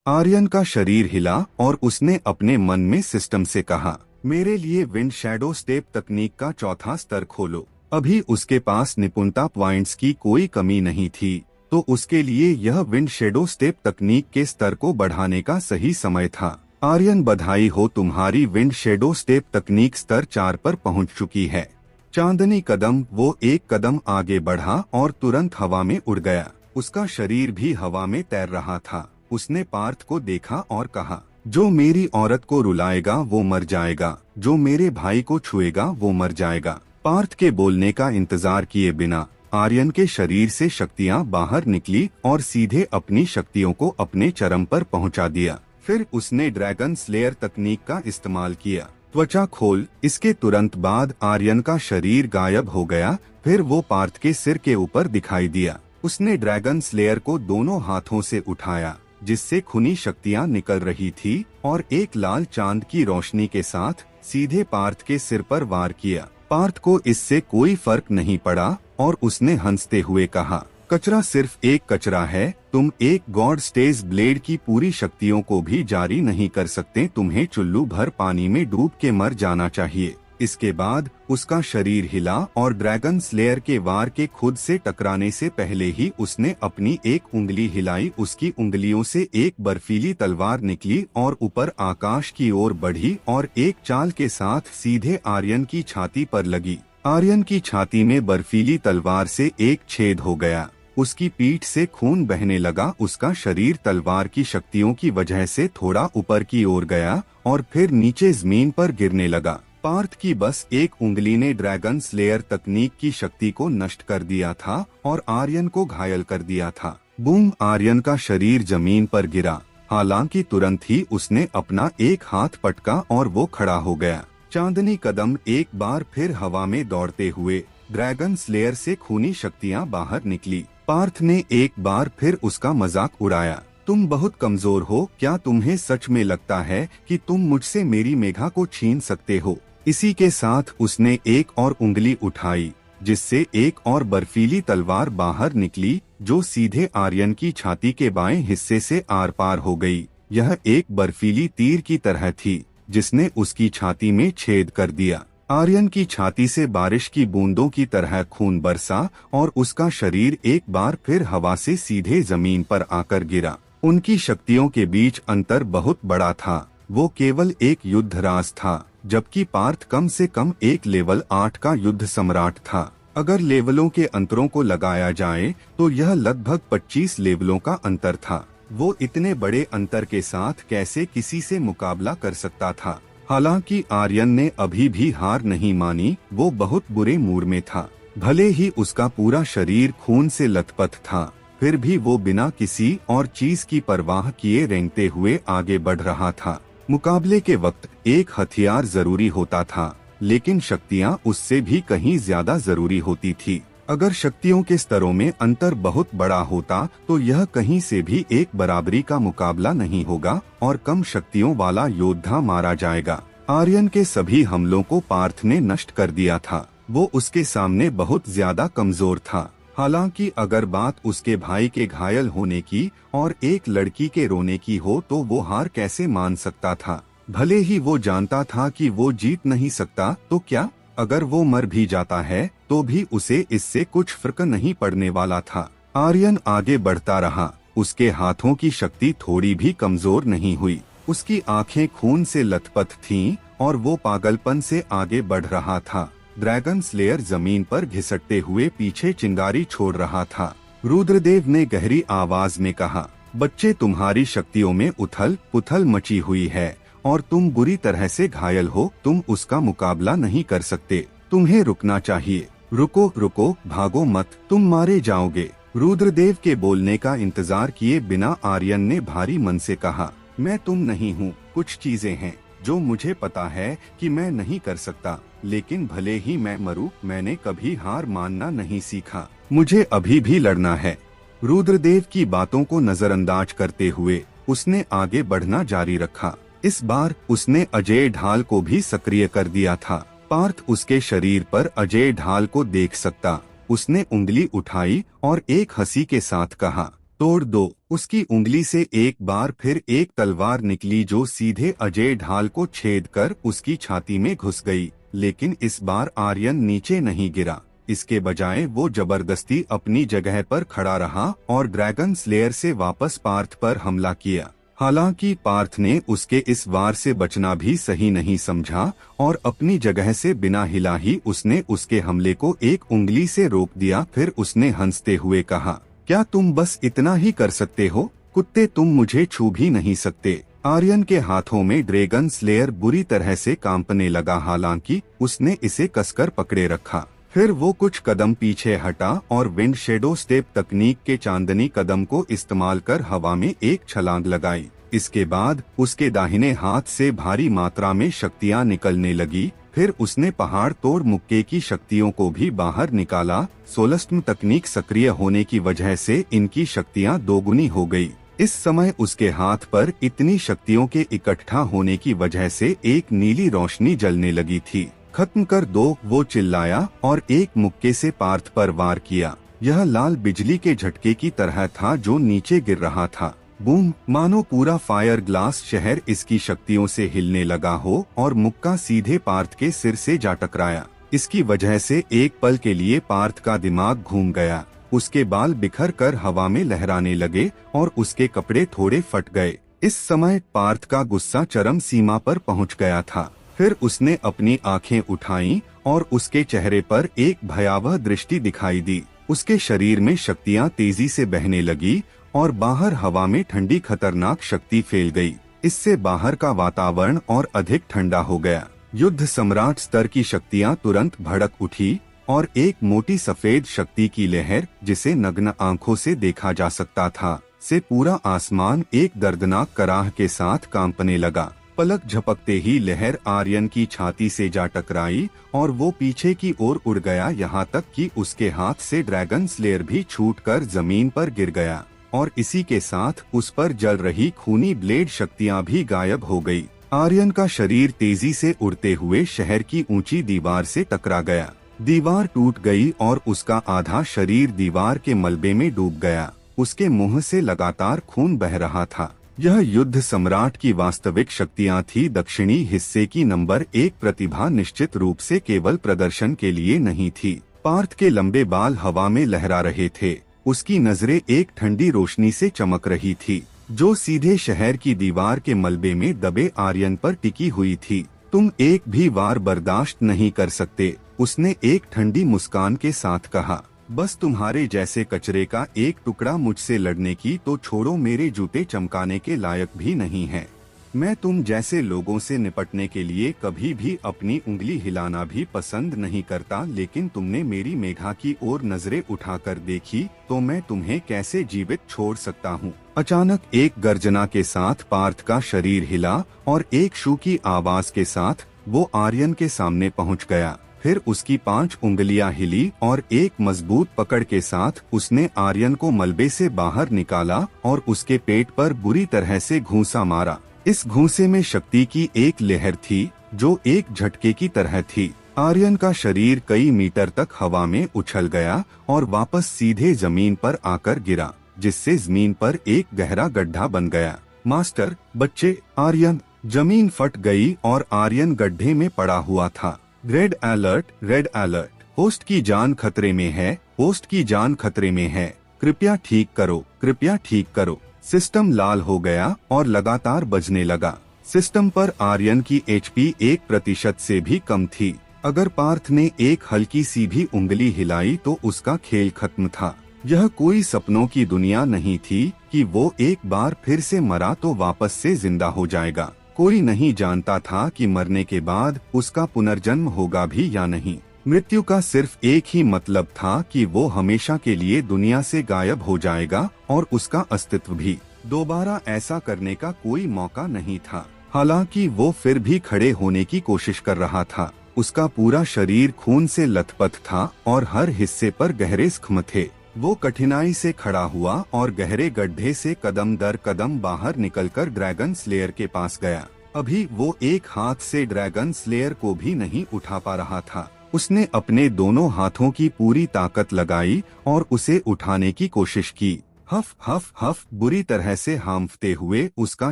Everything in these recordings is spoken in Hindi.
आर्यन का शरीर हिला और उसने अपने मन में सिस्टम से कहा, मेरे लिए विंड शैडो स्टेप तकनीक का चौथा स्तर खोलो। अभी उसके पास निपुणता पॉइंट्स की कोई कमी नहीं थी, तो उसके लिए यह विंड शैडो स्टेप तकनीक के स्तर को बढ़ाने का सही समय था। आर्यन, बधाई हो, तुम्हारी विंड शैडो स्टेप तकनीक स्तर 4 पर पहुंच चुकी है। चांदनी कदम वो एक कदम आगे बढ़ा और तुरंत हवा में उड़ गया। उसका शरीर भी हवा में तैर रहा था। उसने पार्थ को देखा और कहा, जो मेरी औरत को रुलाएगा वो मर जाएगा, जो मेरे भाई को छुएगा वो मर जाएगा। पार्थ के बोलने का इंतजार किए बिना आर्यन के शरीर से शक्तियां बाहर निकली और सीधे अपनी शक्तियों को अपने चरम पर पहुंचा दिया। फिर उसने ड्रैगन स्लेयर तकनीक का इस्तेमाल किया। त्वचा खोल। इसके तुरंत बाद आर्यन का शरीर गायब हो गया। फिर वो पार्थ के सिर के ऊपर दिखाई दिया। उसने ड्रैगन स्लेयर को दोनों हाथों से उठाया, जिससे खूनी शक्तियां निकल रही थी, और एक लाल चांद की रोशनी के साथ सीधे पार्थ के सिर पर वार किया। पार्थ को इससे कोई फर्क नहीं पड़ा और उसने हंसते हुए कहा, कचरा सिर्फ एक कचरा है। तुम एक गॉड स्टेज ब्लेड की पूरी शक्तियों को भी जारी नहीं कर सकते। तुम्हें चुल्लू भर पानी में डूब के मर जाना चाहिए। इसके बाद उसका शरीर हिला और ड्रैगन स्लेयर के वार के खुद से टकराने से पहले ही उसने अपनी एक उंगली हिलाई। उसकी उंगलियों से एक बर्फीली तलवार निकली और ऊपर आकाश की ओर बढ़ी और एक चाल के साथ सीधे आर्यन की छाती पर लगी। आर्यन की छाती में बर्फीली तलवार से एक छेद हो गया। उसकी पीठ से खून बहने लगा। उसका शरीर तलवार की शक्तियों की वजह से थोड़ा ऊपर की ओर गया और फिर नीचे जमीन पर गिरने लगा। पार्थ की बस एक उंगली ने ड्रैगन स्लेयर तकनीक की शक्ति को नष्ट कर दिया था और आर्यन को घायल कर दिया था। बूम! आर्यन का शरीर जमीन पर गिरा। हालांकि तुरंत ही उसने अपना एक हाथ पटका और वो खड़ा हो गया। चांदनी कदम। एक बार फिर हवा में दौड़ते हुए ड्रैगन स्लेयर से खूनी शक्तियां बाहर निकली। पार्थ ने एक बार फिर उसका मजाक उड़ाया, तुम बहुत कमजोर हो। क्या तुम्हें सच में लगता है कि तुम मुझसे मेरी मेघा को छीन सकते हो? इसी के साथ उसने एक और उंगली उठाई, जिससे एक और बर्फीली तलवार बाहर निकली, जो सीधे आर्यन की छाती के बाएं हिस्से से आर पार हो गई। यह एक बर्फीली तीर की तरह थी, जिसने उसकी छाती में छेद कर दिया। आर्यन की छाती से बारिश की बूंदों की तरह खून बरसा और उसका शरीर एक बार फिर हवा से सीधे जमीन पर आकर गिरा। उनकी शक्तियों के बीच अंतर बहुत बड़ा था। वो केवल एक युद्ध राज था, जबकि पार्थ कम से कम एक लेवल 8 का युद्ध सम्राट था। अगर लेवलों के अंतरों को लगाया जाए तो यह लगभग 25 लेवलों का अंतर था। वो इतने बड़े अंतर के साथ कैसे किसी से मुकाबला कर सकता था? हालांकि आर्यन ने अभी भी हार नहीं मानी। वो बहुत बुरे मूड में था। भले ही उसका पूरा शरीर खून से लथपथ था, फिर भी वो बिना किसी और चीज की परवाह किए रेंगते हुए आगे बढ़ रहा था। मुकाबले के वक्त एक हथियार जरूरी होता था, लेकिन शक्तियां उससे भी कहीं ज्यादा जरूरी होती थी। अगर शक्तियों के स्तरों में अंतर बहुत बड़ा होता तो यह कहीं से भी एक बराबरी का मुकाबला नहीं होगा और कम शक्तियों वाला योद्धा मारा जाएगा। आर्यन के सभी हमलों को पार्थ ने नष्ट कर दिया था। वो उसके सामने बहुत ज्यादा कमजोर था। हालांकि अगर बात उसके भाई के घायल होने की और एक लड़की के रोने की हो तो वो हार कैसे मान सकता था? भले ही वो जानता था कि वो जीत नहीं सकता, तो क्या अगर वो मर भी जाता है तो भी उसे इससे कुछ फर्क नहीं पड़ने वाला था। आर्यन आगे बढ़ता रहा। उसके हाथों की शक्ति थोड़ी भी कमजोर नहीं हुई। उसकी आंखें खून से लथपथ थीं और वो पागलपन से आगे बढ़ रहा था। ड्रैगन स्लेयर जमीन पर घिसटते हुए पीछे चिंगारी छोड़ रहा था। रुद्रदेव ने गहरी आवाज में कहा, बच्चे, तुम्हारी शक्तियों में उथल पुथल मची हुई है और तुम बुरी तरह से घायल हो। तुम उसका मुकाबला नहीं कर सकते। तुम्हें रुकना चाहिए। रुको रुको, भागो मत, तुम मारे जाओगे। रुद्रदेव के बोलने का इंतजार किए बिना आर्यन ने भारी मन से कहा, मैं तुम नहीं हूँ। कुछ चीजें हैं जो मुझे पता है कि मैं नहीं कर सकता, लेकिन भले ही मैं मरूं, मैंने कभी हार मानना नहीं सीखा। मुझे अभी भी लड़ना है। रुद्रदेव की बातों को नजरअंदाज करते हुए उसने आगे बढ़ना जारी रखा। इस बार उसने अजय ढाल को भी सक्रिय कर दिया था। पार्थ उसके शरीर पर अजय ढाल को देख सकता। उसने उंगली उठाई और एक हंसी के साथ कहा, तोड़ दो। उसकी उंगली से एक बार फिर एक तलवार निकली जो सीधे अजय ढाल को छेद कर उसकी छाती में घुस गई, लेकिन इस बार आर्यन नीचे नहीं गिरा। इसके बजाय वो जबरदस्ती अपनी जगह पर खड़ा रहा और ड्रैगन स्लेयर से वापस पार्थ पर हमला किया। हालांकि पार्थ ने उसके इस वार से बचना भी सही नहीं समझा और अपनी जगह से बिना हिला ही उसने उसके हमले को एक उंगली से रोक दिया। फिर उसने हंसते हुए कहा, क्या तुम बस इतना ही कर सकते हो? कुत्ते, तुम मुझे छू भी नहीं सकते। आर्यन के हाथों में ड्रैगन स्लेयर बुरी तरह से कांपने लगा, हालांकि उसने इसे कसकर पकड़े रखा। फिर वो कुछ कदम पीछे हटा और विंड शैडो स्टेप तकनीक के चांदनी कदम को इस्तेमाल कर हवा में एक छलांग लगाई। इसके बाद उसके दाहिने हाथ से भारी मात्रा में शक्तियां निकलने लगी। फिर उसने पहाड़ तोड़ मुक्के की शक्तियों को भी बाहर निकाला। सोलस्टम तकनीक सक्रिय होने की वजह से इनकी शक्तियां दोगुनी हो गई। इस समय उसके हाथ पर इतनी शक्तियों के इकट्ठा होने की वजह से एक नीली रोशनी जलने लगी थी। खत्म कर दो, वो चिल्लाया और एक मुक्के से पार्थ पर वार किया। यह लाल बिजली के झटके की तरह था जो नीचे गिर रहा था। बूम, मानो पूरा फायर ग्लास शहर इसकी शक्तियों से हिलने लगा हो और मुक्का सीधे पार्थ के सिर से जा टकराया। इसकी वजह से एक पल के लिए पार्थ का दिमाग घूम गया। उसके बाल बिखर कर हवा में लहराने लगे और उसके कपड़े थोड़े फट गए। इस समय पार्थ का गुस्सा चरम सीमा पर पहुंच गया था। फिर उसने अपनी आंखें उठाईं और उसके चेहरे पर एक भयावह दृष्टि दिखाई दी। उसके शरीर में शक्तियां तेजी से बहने लगी और बाहर हवा में ठंडी खतरनाक शक्ति फैल गई। इससे बाहर का वातावरण और अधिक ठंडा हो गया। युद्ध सम्राट स्तर की शक्तियां तुरंत भड़क उठी और एक मोटी सफेद शक्ति की लहर, जिसे नग्न आंखों से देखा जा सकता था, से पूरा आसमान एक दर्दनाक कराह के साथ कांपने लगा। पलक झपकते ही लहर आर्यन की छाती से जा टकराई और वो पीछे की ओर उड़ गया, यहाँ तक कि उसके हाथ से ड्रैगन स्लेयर भी छूटकर जमीन पर गिर गया और इसी के साथ उस पर जल रही खूनी ब्लेड शक्तियां भी गायब हो गई। आर्यन का शरीर तेजी से उड़ते हुए शहर की ऊंची दीवार से टकरा गया। दीवार टूट गई और उसका आधा शरीर दीवार के मलबे में डूब गया। उसके मुंह से लगातार खून बह रहा था। यह युद्ध सम्राट की वास्तविक शक्तियां थी। दक्षिणी हिस्से की नंबर 1 प्रतिभा निश्चित रूप से केवल प्रदर्शन के लिए नहीं थी। पार्थ के लंबे बाल हवा में लहरा रहे थे। उसकी नजरें एक ठंडी रोशनी से चमक रही थी जो सीधे शहर की दीवार के मलबे में दबे आर्यन पर टिकी हुई थी। तुम एक भी वार बर्दाश्त नहीं कर सकते, उसने एक ठंडी मुस्कान के साथ कहा। बस तुम्हारे जैसे कचरे का एक टुकड़ा मुझसे लड़ने की तो छोड़ो, मेरे जूते चमकाने के लायक भी नहीं है। मैं तुम जैसे लोगों से निपटने के लिए कभी भी अपनी उंगली हिलाना भी पसंद नहीं करता, लेकिन तुमने मेरी मेघा की ओर नजरें उठाकर देखी तो मैं तुम्हें कैसे जीवित छोड़ सकता हूँ। अचानक एक गर्जना के साथ पार्थ का शरीर हिला और एक शू की आवाज के साथ वो आर्यन के सामने पहुँच गया। फिर उसकी 5 उंगलियां हिली और एक मजबूत पकड़ के साथ उसने आर्यन को मलबे से बाहर निकाला और उसके पेट पर बुरी तरह से घूंसा मारा। इस घूंसे में शक्ति की एक लहर थी जो एक झटके की तरह थी। आर्यन का शरीर कई मीटर तक हवा में उछल गया और वापस सीधे जमीन पर आकर गिरा, जिससे जमीन पर एक गहरा गड्ढा बन गया। मास्टर, बच्चे, आर्यन! जमीन फट गई और आर्यन गड्ढे में पड़ा हुआ था। Red alert, red alert! Host की जान खतरे में है, होस्ट की जान खतरे में है। कृपया ठीक करो, कृपया ठीक करो। सिस्टम लाल हो गया और लगातार बजने लगा। सिस्टम पर आर्यन की HP 1% से भी कम थी। अगर पार्थ ने एक हल्की सी भी उंगली हिलाई तो उसका खेल खत्म था। यह कोई सपनों की दुनिया नहीं थी कि वो एक बार फिर से मरा तो वापस से जिंदा हो जाएगा। कोई नहीं जानता था कि मरने के बाद उसका पुनर्जन्म होगा भी या नहीं। मृत्यु का सिर्फ एक ही मतलब था कि वो हमेशा के लिए दुनिया से गायब हो जाएगा और उसका अस्तित्व भी। दोबारा ऐसा करने का कोई मौका नहीं था। हालांकि वो फिर भी खड़े होने की कोशिश कर रहा था। उसका पूरा शरीर खून से लथपथ था और हर हिस्से पर गहरे जख्म थे। वो कठिनाई से खड़ा हुआ और गहरे गड्ढे से कदम दर कदम बाहर निकलकर ड्रैगन स्लेयर के पास गया। अभी वो एक हाथ से ड्रैगन स्लेयर को भी नहीं उठा पा रहा था। उसने अपने दोनों हाथों की पूरी ताकत लगाई और उसे उठाने की कोशिश की, हफ हफ हफ बुरी तरह से हांफते हुए उसका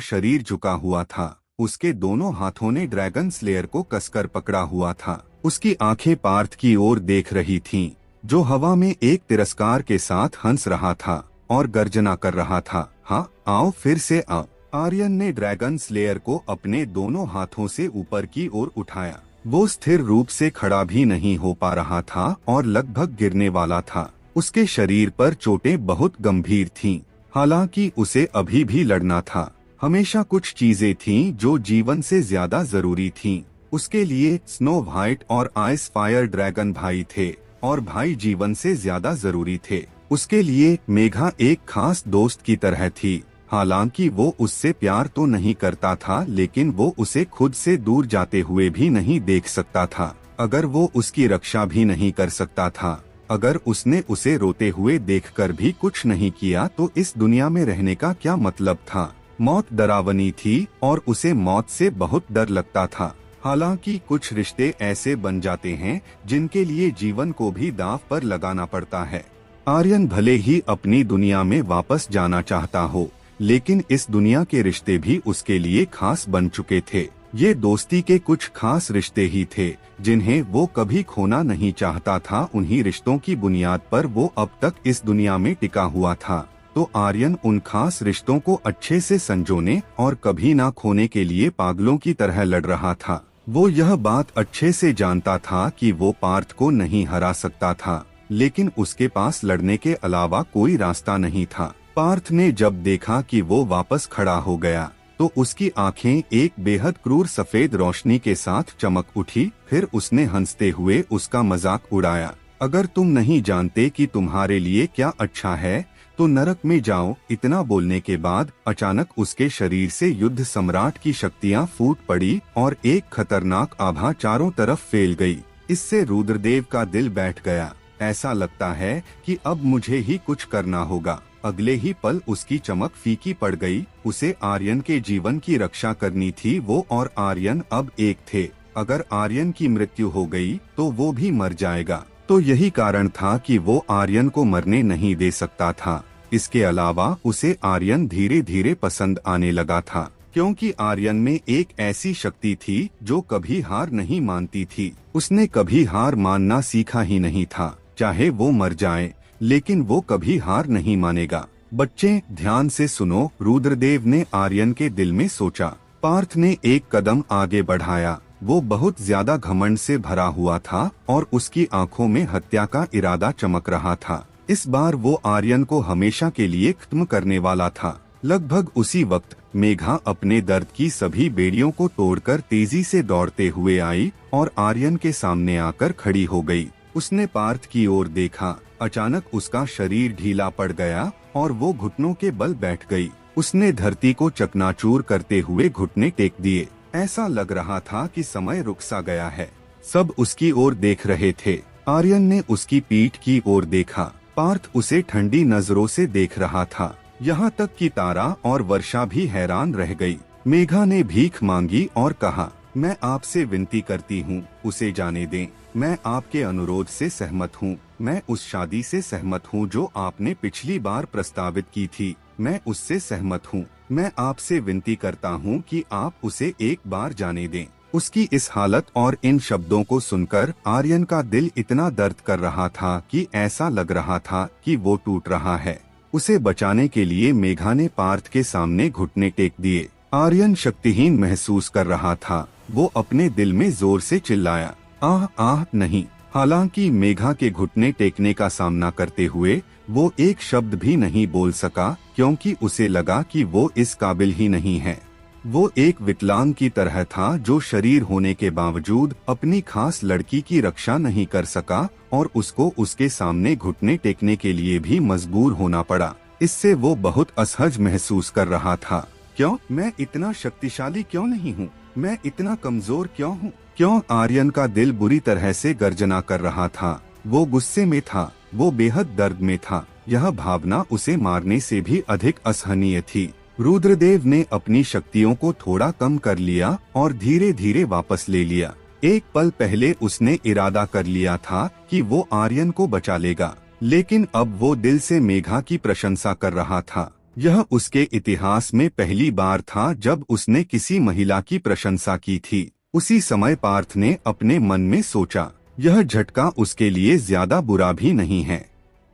शरीर झुका हुआ था। उसके दोनों हाथों ने ड्रैगन स्लेयर को कसकर पकड़ा हुआ था। उसकी आंखें पार्थ की ओर देख रही थीं, जो हवा में एक तिरस्कार के साथ हंस रहा था और गर्जना कर रहा था। हाँ, आओ फिर से आओ। आर्यन ने ड्रैगन स्लेयर को अपने दोनों हाथों से ऊपर की ओर उठाया। वो स्थिर रूप से खड़ा भी नहीं हो पा रहा था और लगभग गिरने वाला था। उसके शरीर पर चोटें बहुत गंभीर थीं, हालांकि उसे अभी भी लड़ना था। हमेशा कुछ चीजें थीं जो जीवन से ज्यादा जरूरी थीं। उसके लिए स्नो व्हाइट और आइस फायर ड्रैगन भाई थे, और भाई जीवन से ज्यादा जरूरी थे। उसके लिए मेघा एक खास दोस्त की तरह थी। हालांकि वो उससे प्यार तो नहीं करता था, लेकिन वो उसे खुद से दूर जाते हुए भी नहीं देख सकता था। अगर वो उसकी रक्षा भी नहीं कर सकता था, अगर उसने उसे रोते हुए देखकर भी कुछ नहीं किया, तो इस दुनिया में रहने का क्या मतलब था। मौत डरावनी थी और उसे मौत से बहुत डर लगता था। हालांकि कुछ रिश्ते ऐसे बन जाते हैं जिनके लिए जीवन को भी दांव पर लगाना पड़ता है। आर्यन भले ही अपनी दुनिया में वापस जाना चाहता हो, लेकिन इस दुनिया के रिश्ते भी उसके लिए खास बन चुके थे। ये दोस्ती के कुछ खास रिश्ते ही थे जिन्हें वो कभी खोना नहीं चाहता था। उन्हीं रिश्तों की बुनियाद पर वो अब तक इस दुनिया में टिका हुआ था। तो आर्यन उन खास रिश्तों को अच्छे से संजोने और कभी ना खोने के लिए पागलों की तरह लड़ रहा था। वो यह बात अच्छे से जानता था कि वो पार्थ को नहीं हरा सकता था, लेकिन उसके पास लड़ने के अलावा कोई रास्ता नहीं था। पार्थ ने जब देखा कि वो वापस खड़ा हो गया, तो उसकी आंखें एक बेहद क्रूर सफेद रोशनी के साथ चमक उठी। फिर उसने हंसते हुए उसका मजाक उड़ाया। अगर तुम नहीं जानते कि तुम्हारे लिए क्या अच्छा है, तो नरक में जाओ। इतना बोलने के बाद अचानक उसके शरीर से युद्ध सम्राट की शक्तियां फूट पड़ी और एक खतरनाक आभा चारों तरफ फैल गई। इससे रुद्रदेव का दिल बैठ गया। ऐसा लगता है कि अब मुझे ही कुछ करना होगा। अगले ही पल उसकी चमक फीकी पड़ गई। उसे आर्यन के जीवन की रक्षा करनी थी। वो और आर्यन अब एक थे। अगर आर्यन की मृत्यु हो गई तो वो भी मर जाएगा। तो यही कारण था कि वो आर्यन को मरने नहीं दे सकता था। इसके अलावा उसे आर्यन धीरे धीरे पसंद आने लगा था, क्योंकि आर्यन में एक ऐसी शक्ति थी जो कभी हार नहीं मानती थी। उसने कभी हार मानना सीखा ही नहीं था। चाहे वो मर जाए, लेकिन वो कभी हार नहीं मानेगा। बच्चे ध्यान से सुनो, रुद्रदेव ने आर्यन के दिल में सोचा। पार्थ ने एक कदम आगे बढ़ाया। वो बहुत ज्यादा घमंड से भरा हुआ था और उसकी आंखों में हत्या का इरादा चमक रहा था। इस बार वो आर्यन को हमेशा के लिए खत्म करने वाला था। लगभग उसी वक्त मेघा अपने दर्द की सभी बेड़ियों को तोड़कर तेजी से दौड़ते हुए आई और आर्यन के सामने आकर खड़ी हो गई। उसने पार्थ की ओर देखा। अचानक उसका शरीर ढीला पड़ गया और वो घुटनों के बल बैठ गई। उसने धरती को चकनाचूर करते हुए घुटने टेक दिए। ऐसा लग रहा था कि समय रुक सा गया है। सब उसकी ओर देख रहे थे। आर्यन ने उसकी पीठ की ओर देखा। पार्थ उसे ठंडी नजरों से देख रहा था। यहाँ तक कि तारा और वर्षा भी हैरान रह गई। मेघा ने भीख मांगी और कहा, मैं आपसे विनती करती हूँ, उसे जाने दें। मैं आपके अनुरोध से सहमत हूँ। मैं उस शादी से सहमत हूँ जो आपने पिछली बार प्रस्तावित की थी। मैं उससे सहमत हूँ। मैं आपसे विनती करता हूँ कि आप उसे एक बार जाने दें। उसकी इस हालत और इन शब्दों को सुनकर आर्यन का दिल इतना दर्द कर रहा था कि ऐसा लग रहा था कि वो टूट रहा है। उसे बचाने के लिए मेघा ने पार्थ के सामने घुटने टेक दिए। आर्यन शक्तिहीन महसूस कर रहा था। वो अपने दिल में जोर से चिल्लाया, आह आह नहीं। हालांकि मेघा के घुटने टेकने का सामना करते हुए वो एक शब्द भी नहीं बोल सका, क्योंकि उसे लगा कि वो इस काबिल ही नहीं है। वो एक विकलांग की तरह था जो शरीर होने के बावजूद अपनी खास लड़की की रक्षा नहीं कर सका और उसको उसके सामने घुटने टेकने के लिए भी मजबूर होना पड़ा। इससे वो बहुत असहज महसूस कर रहा था। क्यों? मैं इतना शक्तिशाली क्यों नहीं हूँ? मैं इतना कमजोर क्यों हूँ? क्यों? आर्यन का दिल बुरी तरह से गर्जना कर रहा था। वो गुस्से में था। वो बेहद दर्द में था। यह भावना उसे मारने से भी अधिक असहनीय थी। रुद्रदेव ने अपनी शक्तियों को थोड़ा कम कर लिया और धीरे धीरे वापस ले लिया। एक पल पहले उसने इरादा कर लिया था कि वो आर्यन को बचा लेगा, लेकिन अब वो दिल से मेघा की प्रशंसा कर रहा था। यह उसके इतिहास में पहली बार था जब उसने किसी महिला की प्रशंसा की थी। उसी समय पार्थ ने अपने मन में सोचा, यह झटका उसके लिए ज्यादा बुरा भी नहीं है।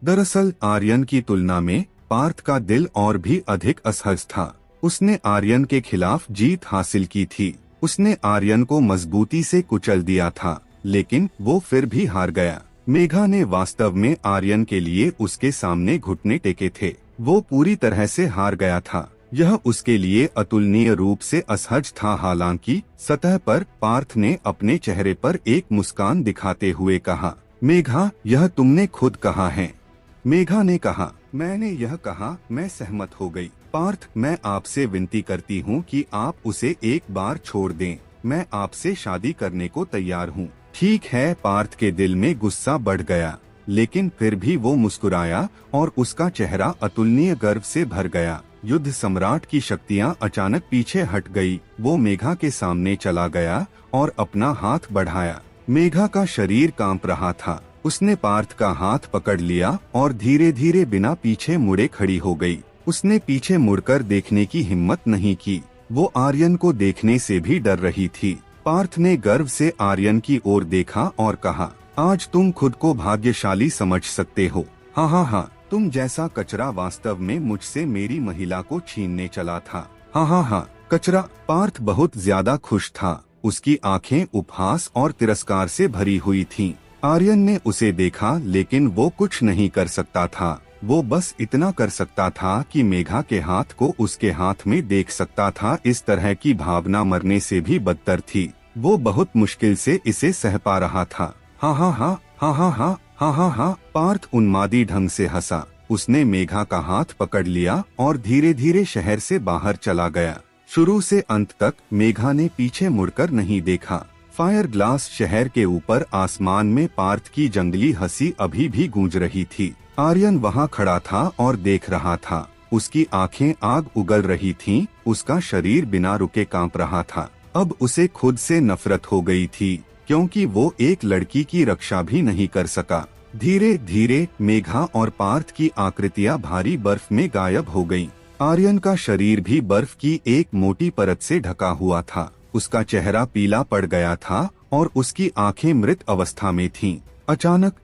दरअसल आर्यन की तुलना में पार्थ का दिल और भी अधिक असहज था। उसने आर्यन के खिलाफ जीत हासिल की थी। उसने आर्यन को मजबूती से कुचल दिया था, लेकिन वो फिर भी हार गया। मेघा ने वास्तव में आर्यन के लिए उसके सामने घुटने टेके थे। वो पूरी तरह से हार गया था। यह उसके लिए अतुलनीय रूप से असहज था। हालांकि सतह पर पार्थ ने अपने चेहरे पर एक मुस्कान दिखाते हुए कहा, मेघा, यह तुमने खुद कहा है। मेघा ने कहा, मैंने यह कहा, मैं सहमत हो गई। पार्थ, मैं आपसे विनती करती हूँ कि आप उसे एक बार छोड़ दें। मैं आपसे शादी करने को तैयार हूँ। ठीक है। पार्थ के दिल में गुस्सा बढ़ गया, लेकिन फिर भी वो मुस्कुराया और उसका चेहरा अतुलनीय गर्व से भर गया। युद्ध सम्राट की शक्तियाँ अचानक पीछे हट गई। वो मेघा के सामने चला गया और अपना हाथ बढ़ाया। मेघा का शरीर कांप रहा था। उसने पार्थ का हाथ पकड़ लिया और धीरे धीरे बिना पीछे मुड़े खड़ी हो गई। उसने पीछे मुड़कर देखने की हिम्मत नहीं की। वो आर्यन को देखने से भी डर रही थी। पार्थ ने गर्व से आर्यन की ओर देखा और कहा, आज तुम खुद को भाग्यशाली समझ सकते हो। हाँ हाँ हाँ, तुम जैसा कचरा वास्तव में मुझसे मेरी महिला को छीनने चला था। हाँ हाँ हाँ, कचरा। पार्थ बहुत ज्यादा खुश था। उसकी आंखें उपहास और तिरस्कार से भरी हुई थीं। आर्यन ने उसे देखा, लेकिन वो कुछ नहीं कर सकता था। वो बस इतना कर सकता था कि मेघा के हाथ को उसके हाथ में देख सकता था। इस तरह की भावना मरने से भी बदतर थी। वो बहुत मुश्किल से इसे सह पा रहा था। हाँ हाँ हाँ हाँ हाँ हाँ हाँ हाँ हाँ, पार्थ उन्मादी ढंग से हंसा। उसने मेघा का हाथ पकड़ लिया और धीरे धीरे शहर से बाहर चला गया। शुरू से अंत तक मेघा ने पीछे मुड़कर नहीं देखा। फायर ग्लास शहर के ऊपर आसमान में पार्थ की जंगली हंसी अभी भी गूंज रही थी। आर्यन वहाँ खड़ा था और देख रहा था। उसकी आंखें आग उगल रही थीं। उसका शरीर बिना रुके कांप रहा था। अब उसे खुद से नफरत हो गई थी, क्योंकि वो एक लड़की की रक्षा भी नहीं कर सका। धीरे धीरे मेघा और पार्थ की आकृतियां भारी बर्फ में गायब हो गईं। आर्यन का शरीर भी बर्फ की एक मोटी परत से ढका हुआ था। उसका चेहरा पीला पड़ गया था और उसकी आंखें मृत अवस्था में थीं। अचानक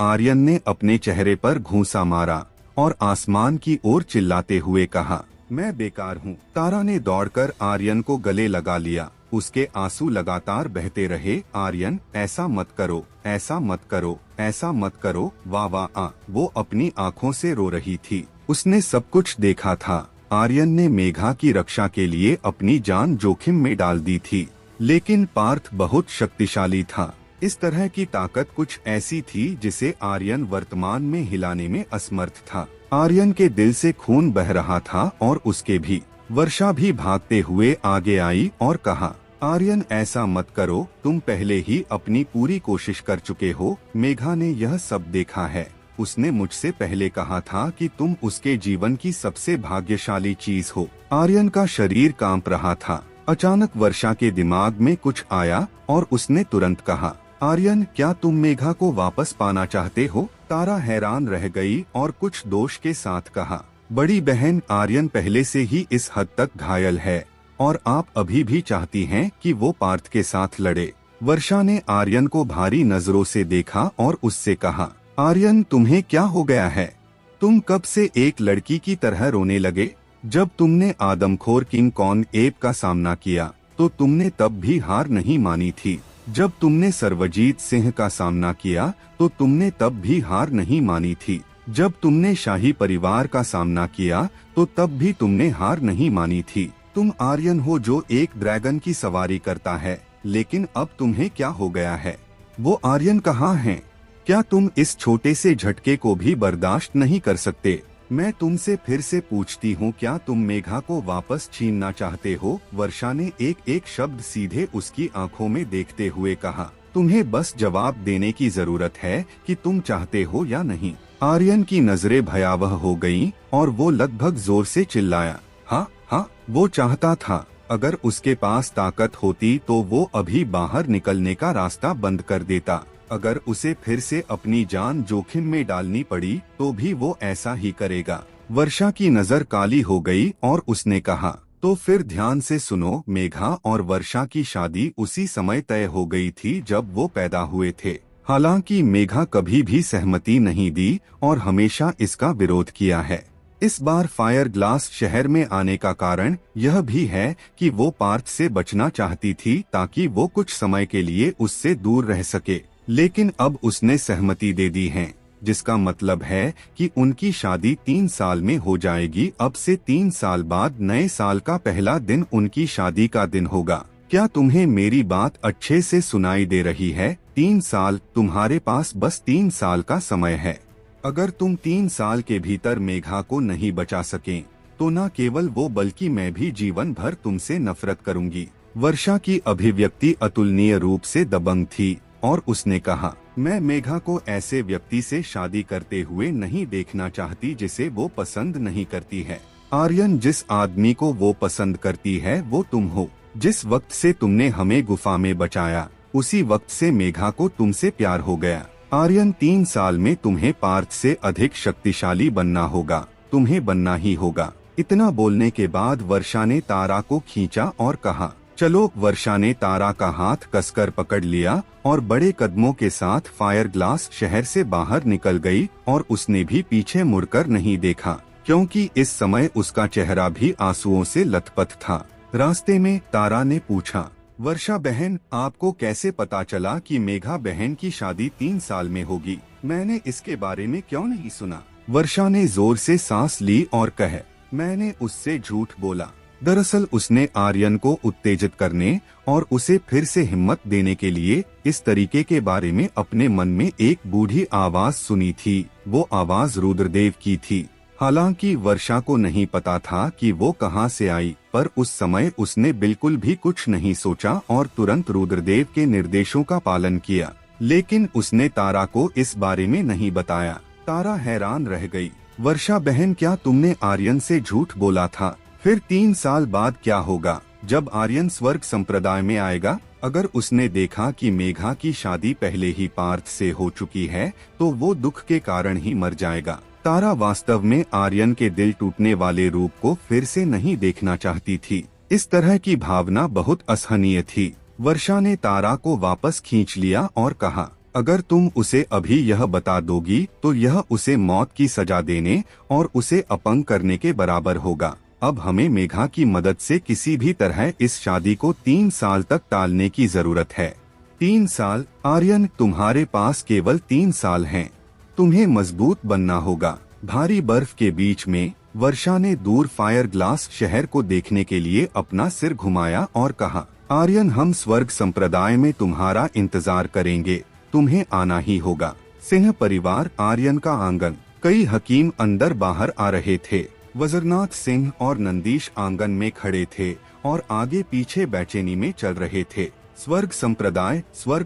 आर्यन ने अपने चेहरे पर घूंसा मारा और आसमान की ओर चिल्लाते हुए कहा, मैं बेकार हूँ। तारा ने दौड़कर आर्यन को गले लगा लिया। उसके आंसू लगातार बहते रहे। आर्यन, ऐसा मत करो, ऐसा मत करो, ऐसा मत करो। वाह वाह। वो अपनी आँखों से रो रही थी। उसने सब कुछ देखा था। आर्यन ने मेघा की रक्षा के लिए अपनी जान जोखिम में डाल दी थी, लेकिन पार्थ बहुत शक्तिशाली था। इस तरह की ताकत कुछ ऐसी थी जिसे आर्यन वर्तमान में हिलाने में असमर्थ था। आर्यन के दिल से खून बह रहा था और उसके भी। वर्षा भी भागते हुए आगे आई और कहा, आर्यन, ऐसा मत करो। तुम पहले ही अपनी पूरी कोशिश कर चुके हो। मेघा ने यह सब देखा है। उसने मुझसे पहले कहा था कि तुम उसके जीवन की सबसे भाग्यशाली चीज हो। आर्यन का शरीर कांप रहा था। अचानक वर्षा के दिमाग में कुछ आया और उसने तुरंत कहा, आर्यन, क्या तुम मेघा को वापस पाना चाहते हो? तारा हैरान रह गई और कुछ दोष के साथ कहा, बड़ी बहन, आर्यन पहले से ही इस हद तक घायल है और आप अभी भी चाहती हैं कि वो पार्थ के साथ लड़े। वर्षा ने आर्यन को भारी नजरों से देखा और उससे कहा, आर्यन, तुम्हें क्या हो गया है? तुम कब से एक लड़की की तरह रोने लगे? जब तुमने आदमखोर किंग कॉन्ग एप का सामना किया तो तुमने तब भी हार नहीं मानी थी। जब तुमने सर्वजीत सिंह का सामना किया तो तुमने तब भी हार नहीं मानी थी। जब तुमने शाही परिवार का सामना किया तो तब भी तुमने हार नहीं मानी थी। तुम आर्यन हो जो एक ड्रैगन की सवारी करता है, लेकिन अब तुम्हें क्या हो गया है? वो आर्यन कहाँ है? क्या तुम इस छोटे से झटके को भी बर्दाश्त नहीं कर सकते? मैं तुमसे फिर से पूछती हूँ, क्या तुम मेघा को वापस छीनना चाहते हो? वर्षा ने एक एक शब्द सीधे उसकी आंखों में देखते हुए कहा, तुम्हें बस जवाब देने की जरूरत है कि तुम चाहते हो या नहीं। आर्यन की नजरें भयावह हो गईं और वो लगभग जोर से चिल्लाया, हाँ हाँ, वो चाहता था। अगर उसके पास ताकत होती तो वो अभी बाहर निकलने का रास्ता बंद कर देता। अगर उसे फिर से अपनी जान जोखिम में डालनी पड़ी तो भी वो ऐसा ही करेगा। वर्षा की नजर काली हो गई और उसने कहा, तो फिर ध्यान से सुनो, मेघा और वर्षा की शादी उसी समय तय हो गई थी जब वो पैदा हुए थे। हालांकि मेघा कभी भी सहमति नहीं दी और हमेशा इसका विरोध किया है। इस बार फायर ग्लास शहर में आने का कारण यह भी है कि वो पार्थ से बचना चाहती थी ताकि वो कुछ समय के लिए उससे दूर रह सके, लेकिन अब उसने सहमति दे दी है, जिसका मतलब है कि उनकी शादी 3 साल में हो जाएगी। अब से 3 साल बाद नए साल का पहला दिन उनकी शादी का दिन होगा। क्या तुम्हें मेरी बात अच्छे से सुनाई दे रही है? 3 साल, तुम्हारे पास बस 3 साल का समय है। अगर तुम 3 साल के भीतर मेघा को नहीं बचा सके तो न केवल वो बल्कि मैं भी जीवन भर तुमसे नफरत करूंगी। वर्षा की अभिव्यक्ति अतुलनीय रूप से दबंग थी और उसने कहा, मैं मेघा को ऐसे व्यक्ति से शादी करते हुए नहीं देखना चाहती जिसे वो पसंद नहीं करती है। आर्यन, जिस आदमी को वो पसंद करती है वो तुम हो। जिस वक्त से तुमने हमें गुफा में बचाया उसी वक्त से मेघा को तुमसे प्यार हो गया। आर्यन, 3 साल में तुम्हें पार्थ से अधिक शक्तिशाली बनना होगा, तुम्हें बनना ही होगा। इतना बोलने के बाद वर्षा ने तारा को खींचा और कहा, चलो। वर्षा ने तारा का हाथ कसकर पकड़ लिया और बड़े कदमों के साथ फायर ग्लास शहर से बाहर निकल गई और उसने भी पीछे मुड़कर नहीं देखा, क्योंकि इस समय उसका चेहरा भी आंसुओं से लथपथ था। रास्ते में तारा ने पूछा, वर्षा बहन, आपको कैसे पता चला कि मेघा बहन की शादी 3 साल में होगी? मैंने इसके बारे में क्यों नहीं सुना? वर्षा ने जोर से सांस ली और कहे, मैंने उससे झूठ बोला। दरअसल उसने आर्यन को उत्तेजित करने और उसे फिर से हिम्मत देने के लिए इस तरीके के बारे में अपने मन में एक बूढ़ी आवाज सुनी थी। वो आवाज रुद्रदेव की थी। हालांकि वर्षा को नहीं पता था कि वो कहां से आई, पर उस समय उसने बिल्कुल भी कुछ नहीं सोचा और तुरंत रुद्रदेव के निर्देशों का पालन किया। लेकिन उसने तारा को इस बारे में नहीं बताया। तारा हैरान रह गई। वर्षा बहन, क्या तुमने आर्यन से झूठ बोला था? फिर 3 साल बाद क्या होगा जब आर्यन स्वर्ग संप्रदाय में आएगा? अगर उसने देखा कि मेघा की शादी पहले ही पार्थ से हो चुकी है तो वो दुख के कारण ही मर जाएगा। तारा वास्तव में आर्यन के दिल टूटने वाले रूप को फिर से नहीं देखना चाहती थी। इस तरह की भावना बहुत असहनीय थी। वर्षा ने तारा को वापस खींच लिया और कहा, अगर तुम उसे अभी यह बता दोगी तो यह उसे मौत की सजा देने और उसे अपंग करने के बराबर होगा। अब हमें मेघा की मदद से किसी भी तरह इस शादी को 3 साल तक टालने की जरूरत है। 3 साल? आर्यन, तुम्हारे पास केवल 3 साल हैं। तुम्हें मजबूत बनना होगा। भारी बर्फ के बीच में वर्षा ने दूर फायर ग्लास शहर को देखने के लिए अपना सिर घुमाया और कहा, आर्यन, हम स्वर्ग संप्रदाय में तुम्हारा इंतजार करेंगे, तुम्हें आना ही होगा। सिंह परिवार आर्यन का आंगन। कई हकीम अंदर बाहर आ रहे थे। वज्रनाथ सिंह और नंदीश आंगन में खड़े थे और आगे पीछे बेचैनी में चल रहे थे। स्वर्ग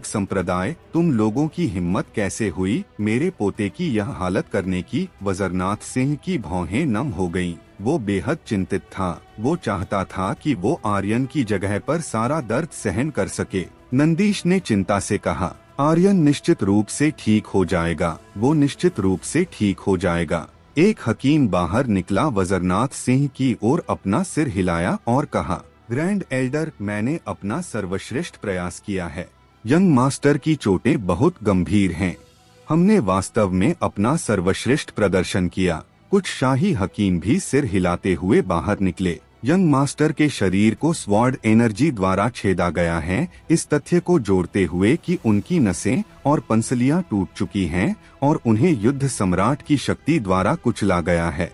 संप्रदाय, तुम लोगों की हिम्मत कैसे हुई मेरे पोते की यह हालत करने की? वज्रनाथ सिंह की भौहें नम हो गईं। वो बेहद चिंतित था। वो चाहता था कि वो आर्यन की जगह पर सारा दर्द सहन कर सके। नंदीश ने चिंता से कहा, आर्यन निश्चित रूप से ठीक हो जाएगा, वो निश्चित रूप से ठीक हो जाएगा। एक हकीम बाहर निकला, वज्रनाथ सिंह की ओर अपना सिर हिलाया और कहा, ग्रैंड एल्डर, मैंने अपना सर्वश्रेष्ठ प्रयास किया है। यंग मास्टर की चोटें बहुत गंभीर हैं। हमने वास्तव में अपना सर्वश्रेष्ठ प्रदर्शन किया। कुछ शाही हकीम भी सिर हिलाते हुए बाहर निकले। यंग मास्टर के शरीर को स्वॉर्ड एनर्जी द्वारा छेदा गया है, इस तथ्य को जोड़ते हुए कि उनकी नसें और पंसलियां टूट चुकी हैं और उन्हें युद्ध सम्राट की शक्ति द्वारा कुचला गया है।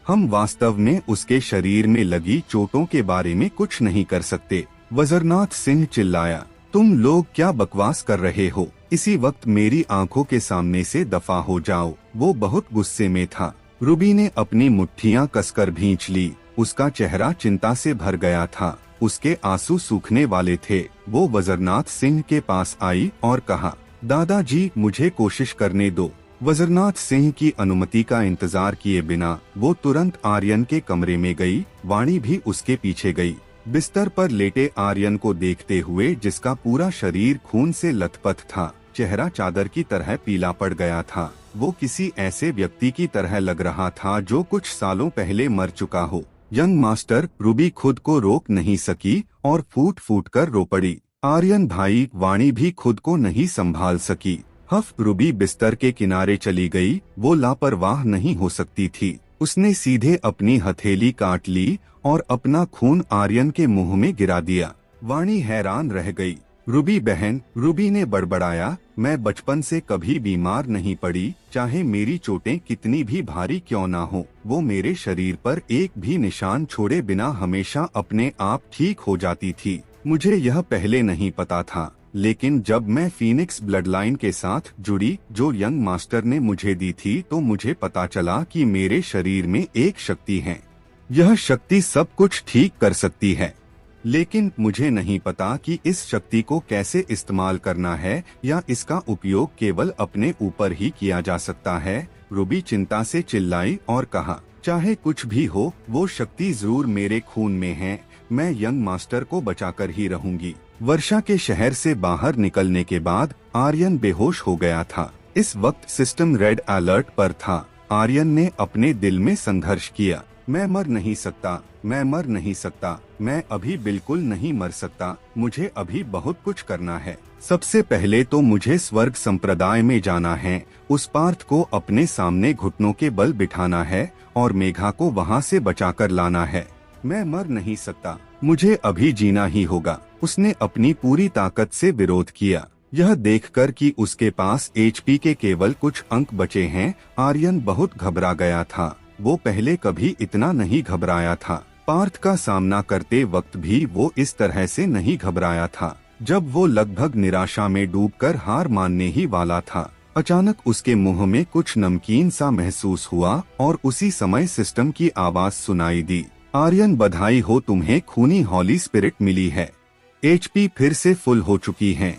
हम वास्तव में उसके शरीर में लगी चोटों के बारे में कुछ नहीं कर सकते। वज्रनाथ सिंह चिल्लाया, तुम लोग क्या बकवास कर रहे हो? इसी वक्त मेरी आंखों के सामने से दफा हो जाओ। वो बहुत गुस्से में था। रूबी ने अपनी मुट्ठियां कसकर भींच ली। उसका चेहरा चिंता से भर गया था। उसके आंसू सूखने वाले थे। वो वज्रनाथ सिंह के पास आई और कहा, दादाजी, मुझे कोशिश करने दो। वज्रनाथ सिंह की अनुमति का इंतजार किए बिना वो तुरंत आर्यन के कमरे में गई। वाणी भी उसके पीछे गई। बिस्तर पर लेटे आर्यन को देखते हुए, जिसका पूरा शरीर खून से लथपथ था, चेहरा चादर की तरह पीला पड़ गया था। वो किसी ऐसे व्यक्ति की तरह लग रहा था जो कुछ सालों पहले मर चुका हो। यंग मास्टर, रूबी खुद को रोक नहीं सकी और फूट फूट कर रो पड़ी। आर्यन भाई, वाणी भी खुद को नहीं संभाल सकी। रूबी बिस्तर के किनारे चली गई। वो लापरवाह नहीं हो सकती थी। उसने सीधे अपनी हथेली काट ली और अपना खून आर्यन के मुंह में गिरा दिया। वाणी हैरान रह गई। रूबी बहन, रूबी ने बड़बड़ाया, मैं बचपन से कभी बीमार नहीं पड़ी। चाहे मेरी चोटें कितनी भी भारी क्यों ना हो, वो मेरे शरीर पर एक भी निशान छोड़े बिना हमेशा अपने आप ठीक हो जाती थी। मुझे यह पहले नहीं पता था, लेकिन जब मैं फीनिक्स ब्लड लाइन के साथ जुड़ी जो यंग मास्टर ने मुझे दी थी, तो मुझे पता चला कि मेरे शरीर में एक शक्ति है। यह शक्ति सब कुछ ठीक कर सकती है, लेकिन मुझे नहीं पता कि इस शक्ति को कैसे इस्तेमाल करना है या इसका उपयोग केवल अपने ऊपर ही किया जा सकता है। रूबी चिंता से चिल्लाई और कहा, चाहे कुछ भी हो, वो शक्ति जरूर मेरे खून में है। मैं यंग मास्टर को बचाकर ही रहूंगी। वर्षा के शहर से बाहर निकलने के बाद आर्यन बेहोश हो गया था। इस वक्त सिस्टम रेड अलर्ट पर था। आर्यन ने अपने दिल में संघर्ष किया, मैं मर नहीं सकता, मैं मर नहीं सकता, मैं अभी बिल्कुल नहीं मर सकता। मुझे अभी बहुत कुछ करना है। सबसे पहले तो मुझे स्वर्ग संप्रदाय में जाना है। उस पार्थ को अपने सामने घुटनों के बल बिठाना है और मेघा को वहाँ से बचाकर लाना है। मैं मर नहीं सकता, मुझे अभी जीना ही होगा। उसने अपनी पूरी ताकत से विरोध किया। यह देखकर कि उसके पास एचपी के केवल कुछ अंक बचे हैं, आर्यन बहुत घबरा गया था। वो पहले कभी इतना नहीं घबराया था। पार्थ का सामना करते वक्त भी वो इस तरह से नहीं घबराया था। जब वो लगभग निराशा में डूबकर हार मानने ही वाला था, अचानक उसके मुंह में कुछ नमकीन सा महसूस हुआ और उसी समय सिस्टम की आवाज सुनाई दी, आर्यन बधाई हो, तुम्हें खूनी हॉली स्पिरिट मिली है। एचपी फिर से फुल हो चुकी हैं।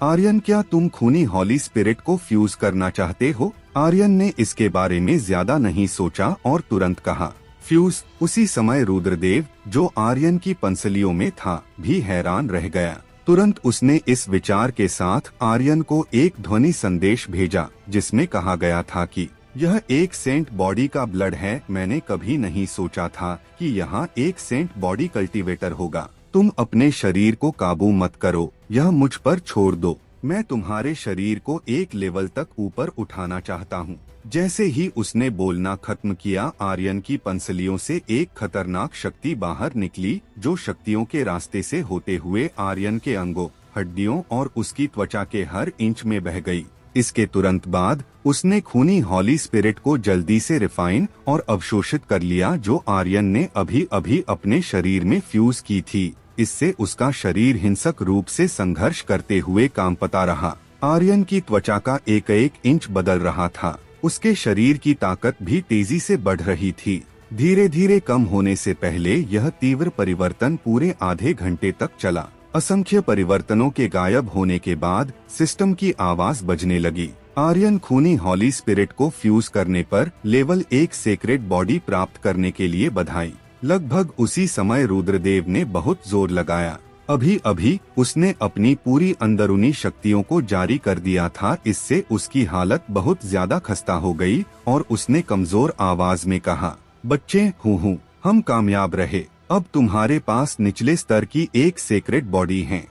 आर्यन, क्या तुम खूनी हॉली स्पिरिट को फ्यूज करना चाहते हो? आर्यन ने इसके बारे में ज्यादा नहीं सोचा और तुरंत कहा, फ्यूज। उसी समय रुद्रदेव, जो आर्यन की पंसलियों में था, भी हैरान रह गया। तुरंत उसने इस विचार के साथ आर्यन को एक ध्वनि संदेश भेजा, जिसमें कहा गया था कि यह एक सेंट बॉडी का ब्लड है। मैंने कभी नहीं सोचा था कि यहाँ एक सेंट बॉडी कल्टीवेटर होगा। तुम अपने शरीर को काबू मत करो, यह मुझ पर छोड़ दो। मैं तुम्हारे शरीर को एक लेवल तक ऊपर उठाना चाहता हूँ। जैसे ही उसने बोलना खत्म किया, आर्यन की पंसलियों से एक खतरनाक शक्ति बाहर निकली, जो शक्तियों के रास्ते से होते हुए आर्यन के अंगों, हड्डियों और उसकी त्वचा के हर इंच में बह गई। इसके तुरंत बाद उसने खूनी हॉली स्पिरिट को जल्दी से रिफाइन और अवशोषित कर लिया, जो आर्यन ने अभी अभी अपने शरीर में फ्यूज की थी। इससे उसका शरीर हिंसक रूप से संघर्ष करते हुए कांपता रहा। आर्यन की त्वचा का एक एक इंच बदल रहा था। उसके शरीर की ताकत भी तेजी से बढ़ रही थी। धीरे धीरे कम होने से पहले यह तीव्र परिवर्तन पूरे आधे घंटे तक चला। असंख्य परिवर्तनों के गायब होने के बाद सिस्टम की आवाज बजने लगी, आर्यन खूनी हॉली स्पिरिट को फ्यूज करने पर लेवल 1 सेक्रेड बॉडी प्राप्त करने के लिए बधाई। लगभग उसी समय रुद्रदेव ने बहुत जोर लगाया। अभी अभी उसने अपनी पूरी अंदरूनी शक्तियों को जारी कर दिया था। इससे उसकी हालत बहुत ज्यादा खस्ता हो गई और उसने कमजोर आवाज में कहा, बच्चे, हूँ हम कामयाब रहे। अब तुम्हारे पास निचले स्तर की एक सेक्रेड बॉडी है।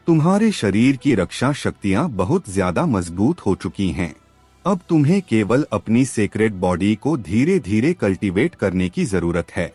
तुम्हारे शरीर की रक्षा शक्तियाँ बहुत ज्यादा मजबूत हो चुकी हैं। अब तुम्हें केवल अपनी सेक्रेड बॉडी को धीरे धीरे कल्टीवेट करने की जरूरत है।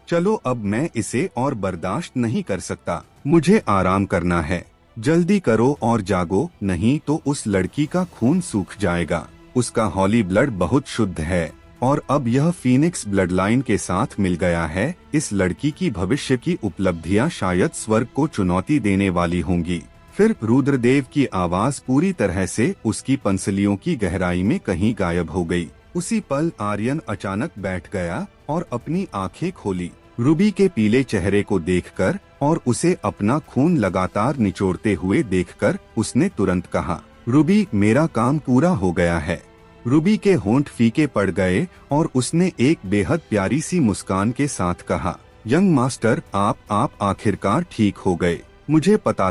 चलो, अब मैं इसे और बर्दाश्त नहीं कर सकता। मुझे आराम करना है। जल्दी करो और जागो, नहीं तो उस लड़की का खून सूख जाएगा। उसका हॉली ब्लड बहुत शुद्ध है और अब यह फीनिक्स ब्लड लाइन के साथ मिल गया है। इस लड़की की भविष्य की उपलब्धियां शायद स्वर्ग को चुनौती देने वाली होंगी। फिर रुद्रदेव की आवाज पूरी तरह से उसकी पंसलियों की गहराई में कहीं गायब हो गई। उसी पल आर्यन अचानक बैठ गया और अपनी आंखें खोली। रूबी के पीले चेहरे को देखकर और उसे अपना खून लगातार निचोड़ते हुए देखकर उसने तुरंत कहा, रूबी, मेरा काम पूरा हो गया है। रूबी के होंठ फीके पड़ गए और उसने एक बेहद प्यारी सी मुस्कान के साथ कहा, यंग मास्टर, आप आखिरकार ठीक हो गए। मुझे पता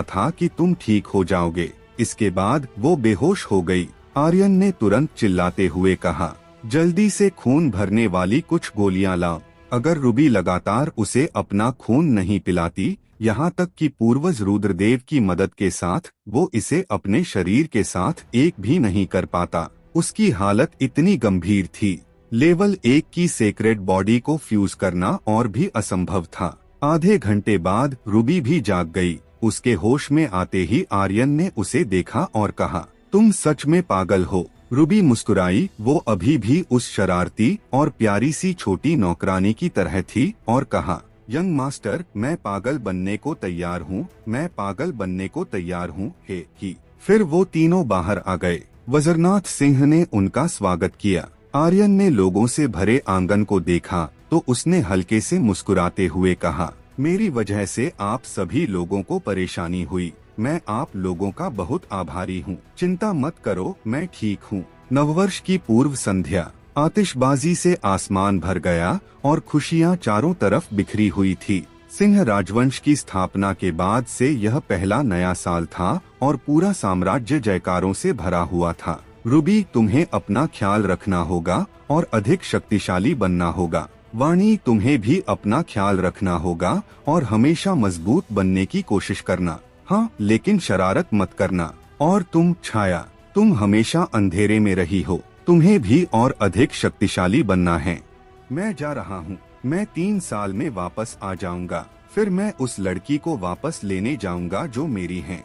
था कि तुम ठीक हो जाओगे। इसके बाद वो बेहोश हो गई। आर्यन ने तुरंत चिल्लाते हुए कहा, जल्दी से खून भरने वाली कुछ गोलियां लाओ। अगर रूबी लगातार उसे अपना खून नहीं पिलाती, यहाँ तक कि पूर्वज रुद्रदेव की मदद के साथ वो इसे अपने शरीर के साथ एक भी नहीं कर पाता। उसकी हालत इतनी गंभीर थी, लेवल 1 की सेक्रेड बॉडी को फ्यूज करना और भी असंभव था। आधे घंटे बाद रूबी भी जाग गई। उसके होश में आते ही आर्यन ने उसे देखा और कहा, तुम सच में पागल हो। रूबी मुस्कुराई। वो अभी भी उस शरारती और प्यारी सी छोटी नौकरानी की तरह थी और कहा, यंग मास्टर, मैं पागल बनने को तैयार हूँ, मैं पागल बनने को तैयार हूँ। हे ही। फिर वो तीनों बाहर आ गए। वज्रनाथ सिंह ने उनका स्वागत किया। आर्यन ने लोगों से भरे आंगन को देखा तो उसने हल्के से मुस्कुराते हुए कहा, मेरी वजह से आप सभी लोगों को परेशानी हुई। मैं आप लोगों का बहुत आभारी हूँ। चिंता मत करो, मैं ठीक हूँ। नववर्ष की पूर्व संध्या, आतिशबाजी से आसमान भर गया और खुशियाँ चारों तरफ बिखरी हुई थी। सिंह राजवंश की स्थापना के बाद से यह पहला नया साल था और पूरा साम्राज्य जयकारों से भरा हुआ था। रूबी, तुम्हें अपना ख्याल रखना होगा और अधिक शक्तिशाली बनना होगा। वाणी, तुम्हें भी अपना ख्याल रखना होगा और हमेशा मजबूत बनने की कोशिश करना। हाँ, लेकिन शरारत मत करना। और तुम छाया, तुम हमेशा अंधेरे में रही हो, तुम्हें भी और अधिक शक्तिशाली बनना है। मैं जा रहा हूँ। मैं 3 साल में वापस आ जाऊंगा। फिर मैं उस लड़की को वापस लेने जाऊंगा जो मेरी है।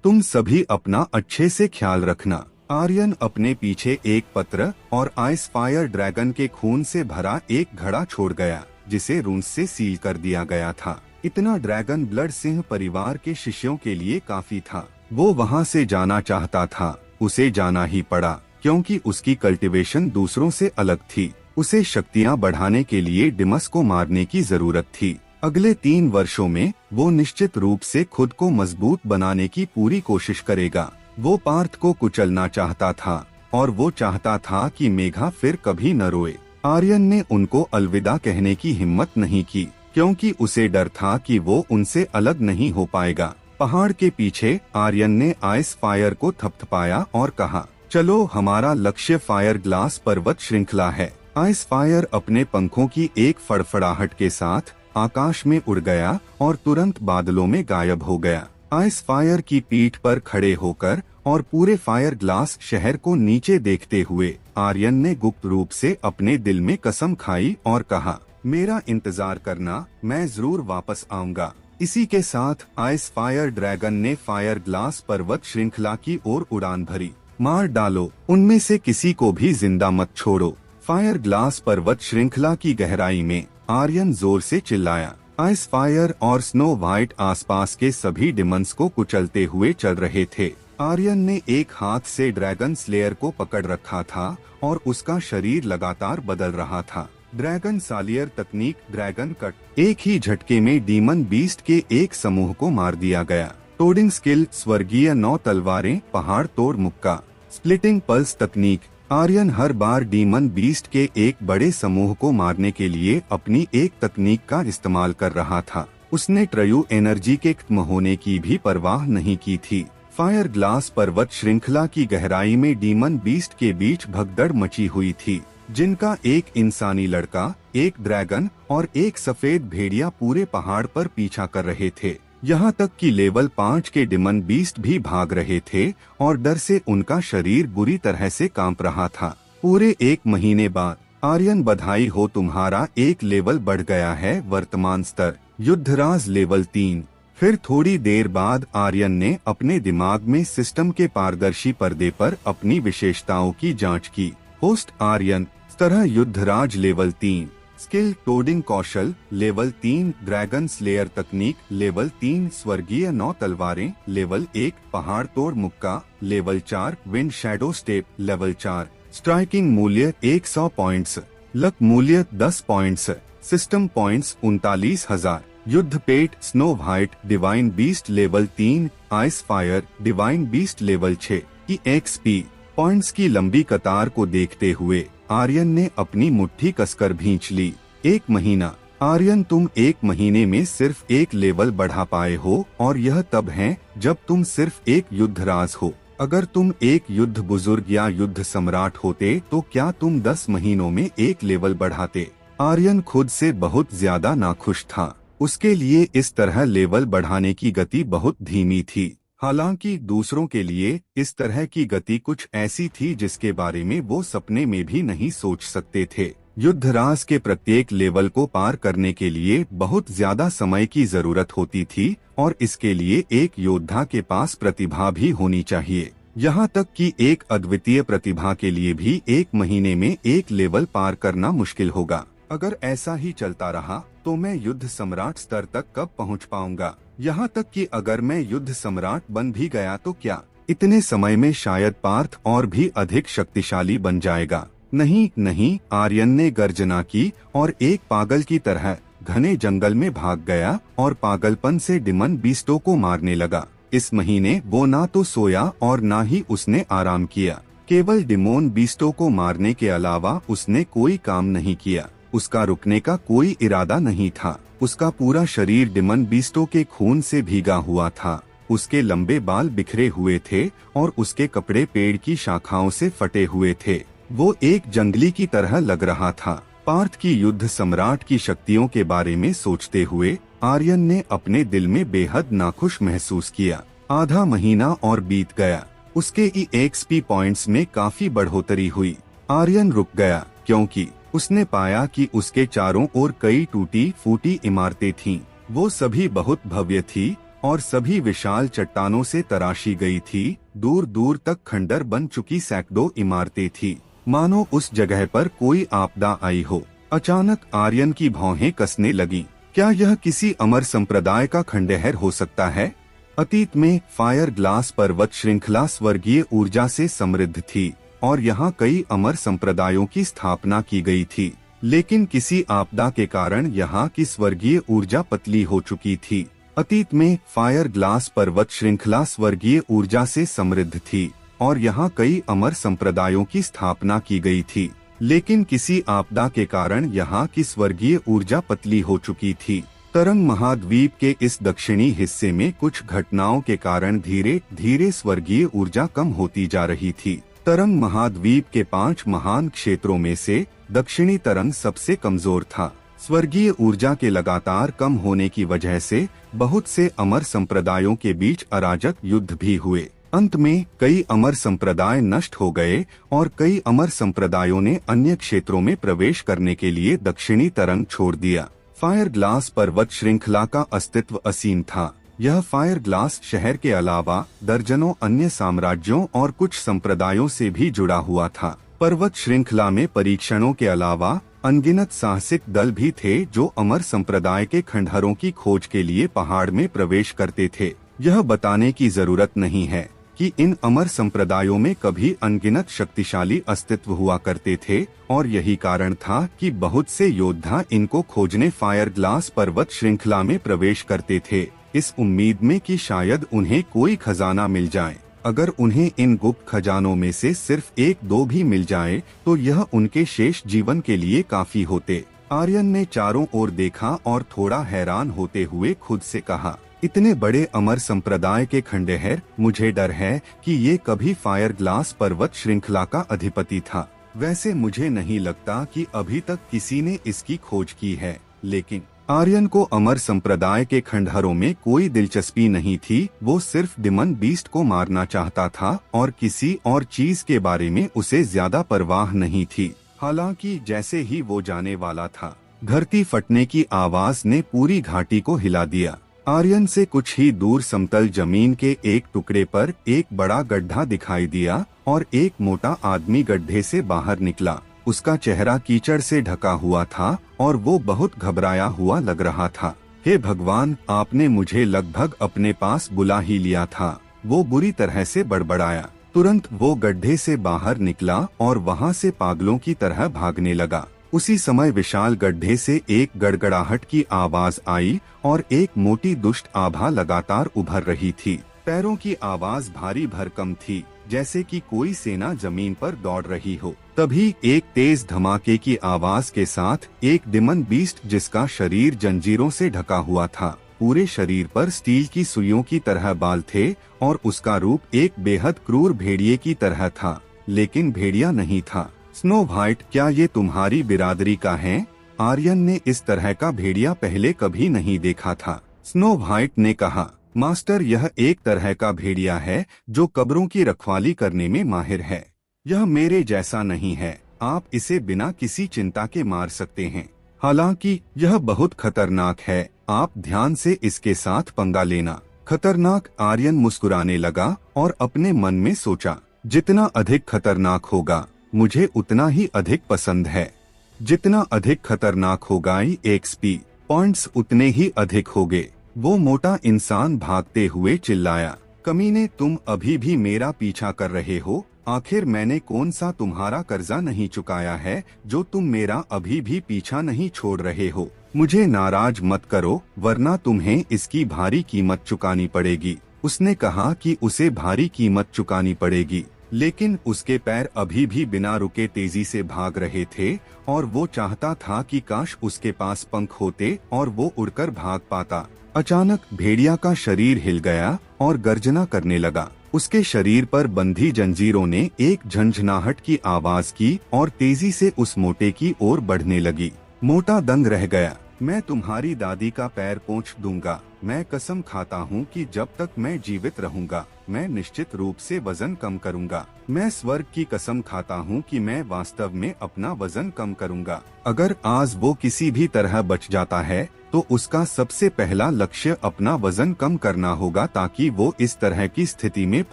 तुम सभी अपना अच्छे से ख्याल रखना। आर्यन अपने पीछे एक पत्र और आइस फायर ड्रैगन के खून से भरा एक घड़ा छोड़ गया, जिसे रूंस से सील कर दिया गया था। इतना ड्रैगन ब्लड सिंह परिवार के शिष्यों के लिए काफी था। वो वहाँ से जाना चाहता था, उसे जाना ही पड़ा, क्योंकि उसकी कल्टीवेशन दूसरों से अलग थी। उसे शक्तियाँ बढ़ाने के लिए डिमस को मारने की जरूरत थी। अगले 3 वर्षों में वो निश्चित रूप से खुद को मजबूत बनाने की पूरी कोशिश करेगा। वो पार्थ को कुचलना चाहता था और वो चाहता था कि मेघा फिर कभी न रोए। आर्यन ने उनको अलविदा कहने की हिम्मत नहीं की, क्योंकि उसे डर था कि वो उनसे अलग नहीं हो पाएगा। पहाड़ के पीछे आर्यन ने आइस फायर को थपथपाया और कहा, चलो, हमारा लक्ष्य फायर ग्लास पर्वत श्रृंखला है। आइस फायर अपने पंखों की एक फड़फड़ाहट के साथ आकाश में उड़ गया और तुरंत बादलों में गायब हो गया। आइस फायर की पीठ पर खड़े होकर और पूरे फायर ग्लास शहर को नीचे देखते हुए आर्यन ने गुप्त रूप से अपने दिल में कसम खाई और कहा, मेरा इंतजार करना, मैं जरूर वापस आऊंगा। इसी के साथ आइस फायर ड्रैगन ने फायर ग्लास पर्वत श्रृंखला की ओर उड़ान भरी। मार डालो, उनमें से किसी को भी जिंदा मत छोड़ो। फायर ग्लास पर्वत श्रृंखला की गहराई में आर्यन जोर से चिल्लाया। आइस फायर और स्नो व्हाइट आसपास के सभी डिमंस को कुचलते हुए चल रहे थे। आर्यन ने एक हाथ से ड्रैगन स्लेयर को पकड़ रखा था और उसका शरीर लगातार बदल रहा था। ड्रैगन सालियर तकनीक, ड्रैगन कट। एक ही झटके में डीमन बीस्ट के एक समूह को मार दिया गया। टोडिंग स्किल, स्वर्गीय 9 तलवारें, पहाड़ तोड़ मुक्का। स्प्लिटिंग पल्स तकनीक। आर्यन हर बार डीमन बीस्ट के एक बड़े समूह को मारने के लिए अपनी एक तकनीक का इस्तेमाल कर रहा था। उसने ट्रयू एनर्जी के खत्म होने की भी परवाह नहीं की थी। फायर ग्लास पर्वत श्रृंखला की गहराई में डीमन बीस्ट के बीच भगदड़ मची हुई थी, जिनका एक इंसानी लड़का, एक ड्रैगन और एक सफेद भेड़िया पूरे पहाड़ पर पीछा कर रहे थे। यहाँ तक कि लेवल 5 के डिमन बीस्ट भी भाग रहे थे और डर से उनका शरीर बुरी तरह से कांप रहा था। पूरे 1 महीने बाद, आर्यन, बधाई हो, तुम्हारा एक लेवल बढ़ गया है। वर्तमान स्तर युद्धराज लेवल 3। फिर थोड़ी देर बाद आर्यन ने अपने दिमाग में सिस्टम के पारदर्शी पर्दे पर अपनी विशेषताओं की जांच की। होस्ट आर्यन, तरह युद्धराज लेवल 3। स्किल, टोडिंग कौशल लेवल 3, ड्रैगन स्लेयर तकनीक लेवल 3, स्वर्गीय 9 तलवारें लेवल 1, पहाड़ तोड़ मुक्का level 4, wind shadow step level 4। Striking मूल्य 100 पॉइंट्स, लक मूल्य 10 पॉइंट्स, सिस्टम पॉइंट्स 39,000। युद्ध pet, snow white divine beast level 3, ice fire divine beast level 6 की एक्सपी। पॉइंट्स की लंबी कतार को देखते हुए आर्यन ने अपनी मुट्ठी कसकर भींच ली। 1 महीना। आर्यन, तुम 1 महीने में सिर्फ 1 लेवल बढ़ा पाए हो, और यह तब है जब तुम सिर्फ एक युद्धराज हो। अगर तुम एक युद्ध बुजुर्ग या युद्ध सम्राट होते तो क्या तुम 10 महीनों में 1 लेवल बढ़ाते? आर्यन खुद से बहुत ज्यादा नाखुश था। उसके लिए इस तरह लेवल बढ़ाने की गति बहुत धीमी थी। हालांकि दूसरों के लिए इस तरह की गति कुछ ऐसी थी जिसके बारे में वो सपने में भी नहीं सोच सकते थे। युद्धराज के प्रत्येक लेवल को पार करने के लिए बहुत ज्यादा समय की जरूरत होती थी, और इसके लिए एक योद्धा के पास प्रतिभा भी होनी चाहिए। यहाँ तक कि एक अद्वितीय प्रतिभा के लिए भी 1 महीने में 1 लेवल पार करना मुश्किल होगा। अगर ऐसा ही चलता रहा तो मैं युद्ध सम्राट स्तर तक कब पहुँच पाऊंगा? यहाँ तक कि अगर मैं युद्ध सम्राट बन भी गया तो क्या इतने समय में शायद पार्थ और भी अधिक शक्तिशाली बन जाएगा? नहीं नहीं, आर्यन ने गर्जना की और एक पागल की तरह घने जंगल में भाग गया और पागलपन से डिमन बीस्टों को मारने लगा। इस महीने वो ना तो सोया और ना ही उसने आराम किया। केवल डिमोन बीस्टों को मारने के अलावा उसने कोई काम नहीं किया। उसका रुकने का कोई इरादा नहीं था। उसका पूरा शरीर डिमन बीस्टों के खून से भीगा हुआ था। उसके लंबे बाल बिखरे हुए थे और उसके कपड़े पेड़ की शाखाओं से फटे हुए थे। वो एक जंगली की तरह लग रहा था। पार्थ की युद्ध सम्राट की शक्तियों के बारे में सोचते हुए आर्यन ने अपने दिल में बेहद नाखुश महसूस किया। आधा महीना और बीत गया। उसके EXP पॉइंट्स में काफी बढ़ोतरी हुई। आर्यन रुक गया क्योंकि उसने पाया कि उसके चारों ओर कई टूटी फूटी इमारतें थीं। वो सभी बहुत भव्य थी और सभी विशाल चट्टानों से तराशी गई थी। दूर दूर तक खंडर बन चुकी सैकड़ों इमारतें थी, मानो उस जगह पर कोई आपदा आई हो। अचानक आर्यन की भौहें कसने लगीं। क्या यह किसी अमर संप्रदाय का खंडहर हो सकता है? अतीत में फायर ग्लास पर्वत श्रृंखला स्वर्गीय ऊर्जा से समृद्ध थी और यहाँ कई अमर संप्रदायों की स्थापना की गई थी, लेकिन किसी आपदा के कारण यहाँ की स्वर्गीय ऊर्जा पतली हो चुकी थी। अतीत में फायर ग्लास पर्वत श्रृंखला स्वर्गीय ऊर्जा से समृद्ध थी और यहाँ कई अमर संप्रदायों की स्थापना की गई थी, लेकिन किसी आपदा के कारण यहाँ की स्वर्गीय ऊर्जा पतली हो चुकी थी। तरंग महाद्वीप के इस दक्षिणी हिस्से में कुछ घटनाओं के कारण धीरे धीरे स्वर्गीय ऊर्जा कम होती जा रही थी। तरंग महाद्वीप के 5 महान क्षेत्रों में से दक्षिणी तरंग सबसे कमजोर था। स्वर्गीय ऊर्जा के लगातार कम होने की वजह से बहुत से अमर संप्रदायों के बीच अराजक युद्ध भी हुए। अंत में कई अमर संप्रदाय नष्ट हो गए और कई अमर संप्रदायों ने अन्य क्षेत्रों में प्रवेश करने के लिए दक्षिणी तरंग छोड़ दिया। फायर ग्लास पर्वत श्रृंखला का अस्तित्व असीम था। यह फायर ग्लास शहर के अलावा दर्जनों अन्य साम्राज्यों और कुछ संप्रदायों से भी जुड़ा हुआ था। पर्वत श्रृंखला में परीक्षणों के अलावा अनगिनत साहसिक दल भी थे जो अमर संप्रदाय के खंडहरों की खोज के लिए पहाड़ में प्रवेश करते थे। यह बताने की जरूरत नहीं है कि इन अमर संप्रदायों में कभी अनगिनत शक्तिशाली अस्तित्व हुआ करते थे और यही कारण था कि बहुत से योद्धा इनको खोजने फायर ग्लास पर्वत श्रृंखला में प्रवेश करते थे, इस उम्मीद में कि शायद उन्हें कोई खजाना मिल जाए। अगर उन्हें इन गुप्त खजानों में से सिर्फ 1-2 भी मिल जाए तो यह उनके शेष जीवन के लिए काफी होते। आर्यन ने चारों ओर देखा और थोड़ा हैरान होते हुए खुद से कहा, इतने बड़े अमर संप्रदाय के खंडहर, मुझे डर है कि ये कभी फायर ग्लास पर्वत श्रृंखला का अधिपति था। वैसे मुझे नहीं लगता कि अभी तक किसी ने इसकी खोज की है, लेकिन आर्यन को अमर संप्रदाय के खंडहरों में कोई दिलचस्पी नहीं थी। वो सिर्फ डिमन बीस्ट को मारना चाहता था और किसी और चीज के बारे में उसे ज्यादा परवाह नहीं थी। हालांकि जैसे ही वो जाने वाला था, धरती फटने की आवाज ने पूरी घाटी को हिला दिया। आर्यन से कुछ ही दूर समतल जमीन के एक टुकड़े पर एक बड़ा गड्ढा दिखाई दिया और एक मोटा आदमी गड्ढे से बाहर निकला। उसका चेहरा कीचड़ से ढका हुआ था और वो बहुत घबराया हुआ लग रहा था। हे भगवान, आपने मुझे लगभग अपने पास बुला ही लिया था, वो बुरी तरह से बड़बड़ाया। तुरंत वो गड्ढे से बाहर निकला और वहाँ से पागलों की तरह भागने लगा। उसी समय विशाल गड्ढे से एक गड़गड़ाहट की आवाज आई और एक मोटी दुष्ट आभा लगातार उभर रही थी। पैरों की आवाज भारी भरकम थी जैसे कि कोई सेना जमीन पर दौड़ रही हो। तभी एक तेज धमाके की आवाज के साथ एक डिमन बीस्ट, जिसका शरीर जंजीरों से ढका हुआ था, पूरे शरीर पर स्टील की सुइयों की तरह बाल थे और उसका रूप एक बेहद क्रूर भेड़िए की तरह था, लेकिन भेड़िया नहीं था। स्नो व्हाइट, क्या ये तुम्हारी बिरादरी का है? आर्यन ने इस तरह का भेड़िया पहले कभी नहीं देखा था। स्नो व्हाइट ने कहा, मास्टर, यह एक तरह का भेड़िया है जो कब्रों की रखवाली करने में माहिर है। यह मेरे जैसा नहीं है, आप इसे बिना किसी चिंता के मार सकते हैं। हालांकि यह बहुत खतरनाक है, आप ध्यान से इसके साथ पंगा लेना। खतरनाक? आर्यन मुस्कुराने लगा और अपने मन में सोचा, जितना अधिक खतरनाक होगा मुझे उतना ही अधिक पसंद है। जितना अधिक खतरनाक होगा एक्सपी पॉइंट्स उतने ही अधिक होंगे। वो मोटा इंसान भागते हुए चिल्लाया, कमीने, तुम अभी भी मेरा पीछा कर रहे हो? आखिर मैंने कौन सा तुम्हारा कर्जा नहीं चुकाया है जो तुम मेरा अभी भी पीछा नहीं छोड़ रहे हो? मुझे नाराज मत करो, वरना तुम्हें इसकी भारी कीमत चुकानी पड़ेगी। उसने कहा कि उसे भारी कीमत चुकानी पड़ेगी, लेकिन उसके पैर अभी भी बिना रुके तेजी से भाग रहे थे और वो चाहता था कि काश उसके पास पंख होते और वो उड़कर भाग पाता। अचानक भेड़िया का शरीर हिल गया और गर्जना करने लगा। उसके शरीर पर बंधी जंजीरों ने एक झंझनाहट की आवाज की और तेजी से उस मोटे की ओर बढ़ने लगी। मोटा दंग रह गया। मैं तुम्हारी दादी का पैर पोंछ दूंगा। मैं कसम खाता हूँ कि जब तक मैं जीवित रहूंगा मैं निश्चित रूप से वजन कम करूंगा। मैं स्वर्ग की कसम खाता हूँ कि मैं वास्तव में अपना वजन कम करूंगा। अगर आज वो किसी भी तरह बच जाता है तो उसका सबसे पहला लक्ष्य अपना वजन कम करना होगा, ताकि वो इस तरह की स्थिति में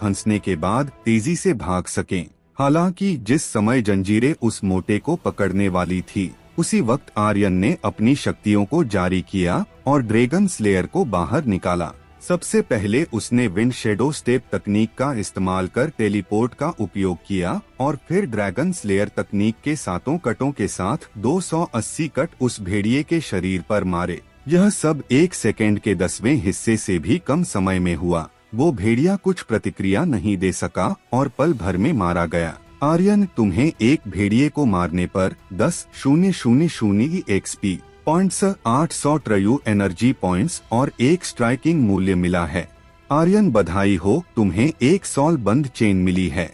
फंसने के बाद तेजी से भाग सकें। हालांकि जिस समय जंजीरें उस मोटे को पकड़ने वाली थी, उसी वक्त आर्यन ने अपनी शक्तियों को जारी किया और ड्रैगन स्लेयर को बाहर निकाला। सबसे पहले उसने विंड शैडो स्टेप तकनीक का इस्तेमाल कर टेलीपोर्ट का उपयोग किया और फिर ड्रैगन स्लेयर तकनीक के 7 कटों के साथ 280 कट उस भेड़िए के शरीर पर मारे। यह सब 1 सेकेंड के 10वें हिस्से से भी कम समय में हुआ। वो भेड़िया कुछ प्रतिक्रिया नहीं दे सका और पल भर में मारा गया। आर्यन, तुम्हें एक भेड़िए को मारने पर 10,000 एक्सपी पॉइंट्स, 800 ट्रयू एनर्जी पॉइंट्स और एक स्ट्राइकिंग मूल्य मिला है। आर्यन, बधाई हो, तुम्हें एक सॉल बंद चेन मिली है।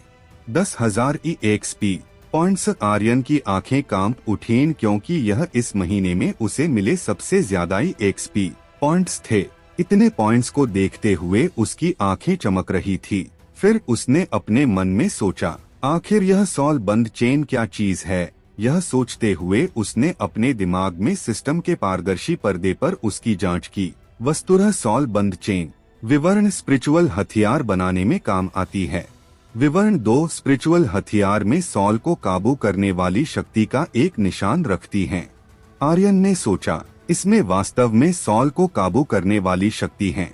10,000 एक्सपी पॉइंट्स। आर्यन की आंखें कांप उठीं क्योंकि यह इस महीने में उसे मिले सबसे ज्यादा एक्सपी पॉइंट्स थे। इतने पॉइंट्स को देखते हुए उसकी आंखें चमक रही थी। फिर उसने अपने मन में सोचा, आखिर यह सॉल बंद चेन क्या चीज है? यह सोचते हुए उसने अपने दिमाग में सिस्टम के पारदर्शी पर्दे पर उसकी जांच की। वस्तुतः सॉल बंद चेन विवरण स्पिरिचुअल हथियार बनाने में काम आती है। विवरण 2 स्पिरिचुअल हथियार में सॉल को काबू करने वाली शक्ति का एक निशान रखती हैं। आर्यन ने सोचा, इसमें वास्तव में सॉल को काबू करने वाली शक्ति है।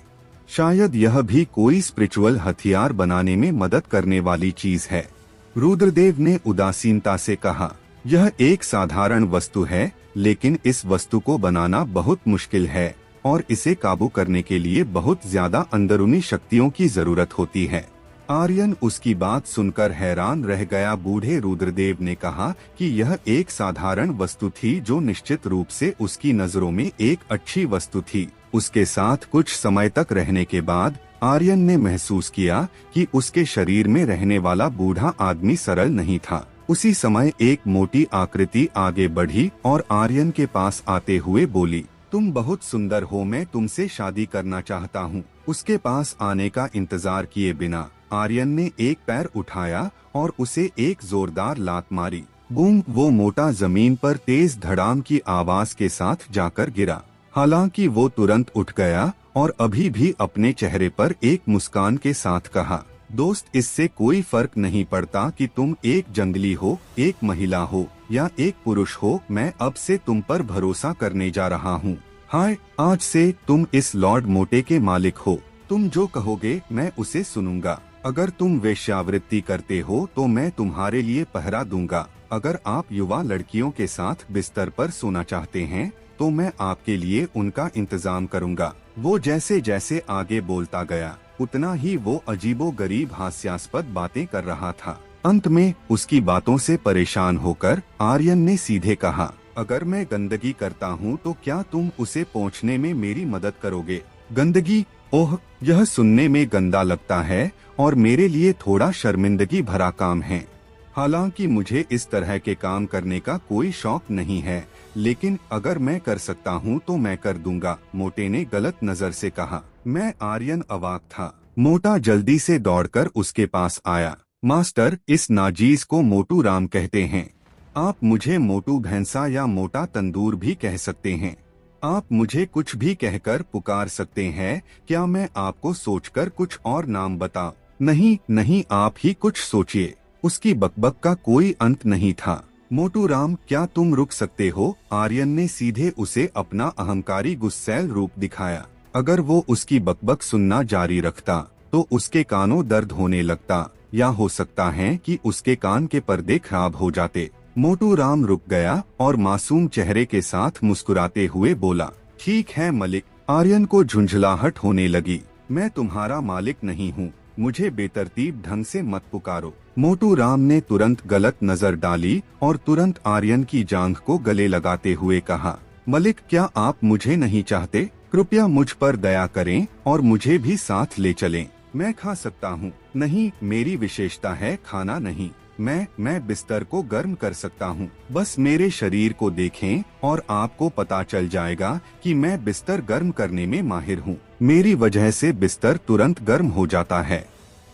शायद यह भी कोई स्पिरिचुअल हथियार बनाने में मदद करने वाली चीज है। रुद्रदेव ने उदासीनता से कहा, यह एक साधारण वस्तु है, लेकिन इस वस्तु को बनाना बहुत मुश्किल है और इसे काबू करने के लिए बहुत ज्यादा अंदरूनी शक्तियों की जरूरत होती है। आर्यन उसकी बात सुनकर हैरान रह गया। बूढ़े रुद्रदेव ने कहा कि यह एक साधारण वस्तु थी जो निश्चित रूप से उसकी नजरों में एक अच्छी वस्तु थी। उसके साथ कुछ समय तक रहने के बाद आर्यन ने महसूस किया कि उसके शरीर में रहने वाला बूढ़ा आदमी सरल नहीं था। उसी समय एक मोटी आकृति आगे बढ़ी और आर्यन के पास आते हुए बोली, तुम बहुत सुंदर हो, मैं तुमसे शादी करना चाहता हूँ। उसके पास आने का इंतजार किए बिना आर्यन ने एक पैर उठाया और उसे एक जोरदार लात मारी। बूम! वो मोटा जमीन पर तेज धड़ाम की आवाज के साथ जाकर गिरा। हालांकि वो तुरंत उठ गया और अभी भी अपने चेहरे पर एक मुस्कान के साथ कहा, दोस्त, इससे कोई फर्क नहीं पड़ता कि तुम एक जंगली हो, एक महिला हो या एक पुरुष हो, मैं अब से तुम पर भरोसा करने जा रहा हूँ। हाय, आज से तुम इस लॉर्ड मोटे के मालिक हो। तुम जो कहोगे मैं उसे सुनूंगा। अगर तुम वेश्यावृत्ति करते हो तो मैं तुम्हारे लिए पहरा दूंगा। अगर आप युवा लड़कियों के साथ बिस्तर पर सोना चाहते हैं तो मैं आपके लिए उनका इंतजाम करूंगा। वो जैसे जैसे आगे बोलता गया उतना ही वो अजीबोगरीब हास्यास्पद बातें कर रहा था। अंत में उसकी बातों से परेशान होकर आर्यन ने सीधे कहा, अगर मैं गंदगी करता हूँ तो क्या तुम उसे पोंछने में मेरी मदद करोगे? गंदगी? ओह, यह सुनने में गंदा लगता है और मेरे लिए थोड़ा शर्मिंदगी भरा काम है। हालांकि मुझे इस तरह के काम करने का कोई शौक नहीं है, लेकिन अगर मैं कर सकता हूँ तो मैं कर दूंगा, मोटे ने गलत नजर से कहा। मैं आर्यन अवाक था। मोटा जल्दी से दौड़कर उसके पास आया। मास्टर, इस नाजीज को मोटू राम कहते हैं। आप मुझे मोटू भैंसा या मोटा तंदूर भी कह सकते हैं। आप मुझे कुछ भी कहकर पुकार सकते हैं। क्या मैं आपको सोचकर कुछ और नाम बताऊं? नहीं नहीं, आप ही कुछ सोचिए। उसकी बकबक का कोई अंत नहीं था। मोटू राम, क्या तुम रुक सकते हो? आर्यन ने सीधे उसे अपना अहंकारी गुस्सैल रूप दिखाया। अगर वो उसकी बकबक सुनना जारी रखता तो उसके कानों दर्द होने लगता, या हो सकता है कि उसके कान के पर्दे खराब हो जाते। मोटू राम रुक गया और मासूम चेहरे के साथ मुस्कुराते हुए बोला, ठीक है मलिक। आर्यन को झुंझलाहट होने लगी। मैं तुम्हारा मालिक नहीं हूँ, मुझे बेतरतीब ढंग से मत पुकारो। मोटू राम ने तुरंत गलत नजर डाली और तुरंत आर्यन की जांघ को गले लगाते हुए कहा, मलिक, क्या आप मुझे नहीं चाहते? कृपया मुझ पर दया करें और मुझे भी साथ ले चलें। मैं खा सकता हूँ। नहीं, मेरी विशेषता है खाना नहीं। मैं बिस्तर को गर्म कर सकता हूँ। बस मेरे शरीर को देखें और आपको पता चल जाएगा कि मैं बिस्तर गर्म करने में माहिर हूँ। मेरी वजह से बिस्तर तुरंत गर्म हो जाता है।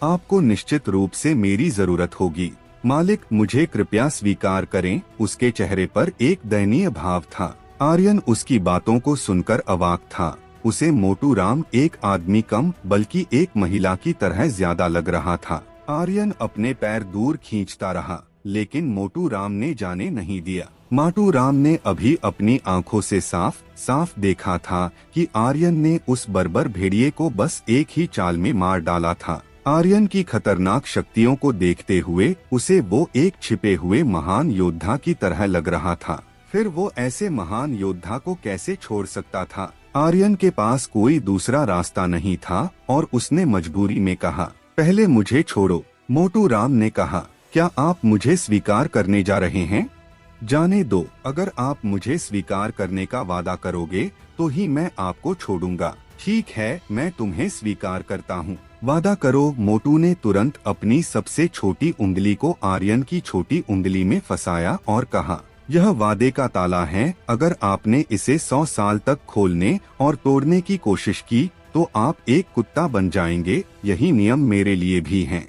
आपको निश्चित रूप से मेरी जरूरत होगी। मालिक, मुझे कृपया स्वीकार करें। उसके चेहरे पर एक दयनीय भाव था। आर्यन उसकी बातों को सुनकर अवाक था। उसे मोटू राम एक आदमी कम बल्कि एक महिला की तरह ज्यादा लग रहा था। आर्यन अपने पैर दूर खींचता रहा, लेकिन मोटू राम ने जाने नहीं दिया। मोटू राम ने अभी अपनी आंखों से साफ साफ देखा था कि आर्यन ने उस बर्बर भेड़िए को बस एक ही चाल में मार डाला था। आर्यन की खतरनाक शक्तियों को देखते हुए उसे वो एक छिपे हुए महान योद्धा की तरह लग रहा था। फिर वो ऐसे महान योद्धा को कैसे छोड़ सकता था? आर्यन के पास कोई दूसरा रास्ता नहीं था और उसने मजबूरी में कहा, पहले मुझे छोड़ो। मोटू राम ने कहा, क्या आप मुझे स्वीकार करने जा रहे हैं? जाने दो। अगर आप मुझे स्वीकार करने का वादा करोगे तो ही मैं आपको छोड़ूंगा। ठीक है, मैं तुम्हें स्वीकार करता हूँ। वादा करो। मोटू ने तुरंत अपनी सबसे छोटी उंगली को आर्यन की छोटी उंगली में फंसाया और कहा, यह वादे का ताला है। अगर आपने इसे 100 साल तक खोलने और तोड़ने की कोशिश की तो आप एक कुत्ता बन जाएंगे। यही नियम मेरे लिए भी हैं।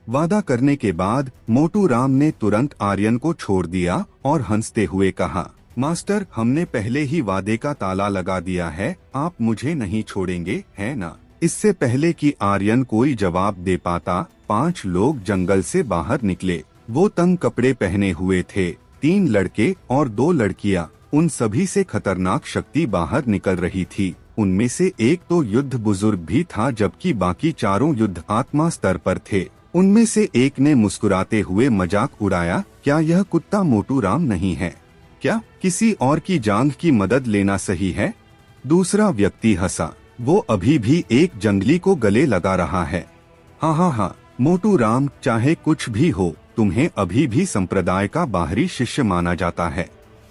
वादा करने के बाद मोटू राम ने तुरंत आर्यन को छोड़ दिया और हंसते हुए कहा, मास्टर, हमने पहले ही वादे का ताला लगा दिया है। आप मुझे नहीं छोड़ेंगे, है ना? इससे पहले कि आर्यन कोई जवाब दे पाता, 5 लोग जंगल से बाहर निकले। वो तंग कपड़े पहने हुए थे। 3 लड़के और 2 लड़कियां। उन सभी से खतरनाक शक्ति बाहर निकल रही थी। उनमें से एक तो युद्ध बुजुर्ग भी था, जबकि बाकी चारों युद्ध आत्मा स्तर पर थे। उनमें से एक ने मुस्कुराते हुए मजाक उड़ाया, क्या यह कुत्ता मोटू राम नहीं है? क्या किसी और की जांघ की मदद लेना सही है? दूसरा व्यक्ति हंसा। वो अभी भी एक जंगली को गले लगा रहा है। हाँ, मोटू राम, चाहे कुछ भी हो, तुम्हें अभी भी संप्रदाय का बाहरी शिष्य माना जाता है।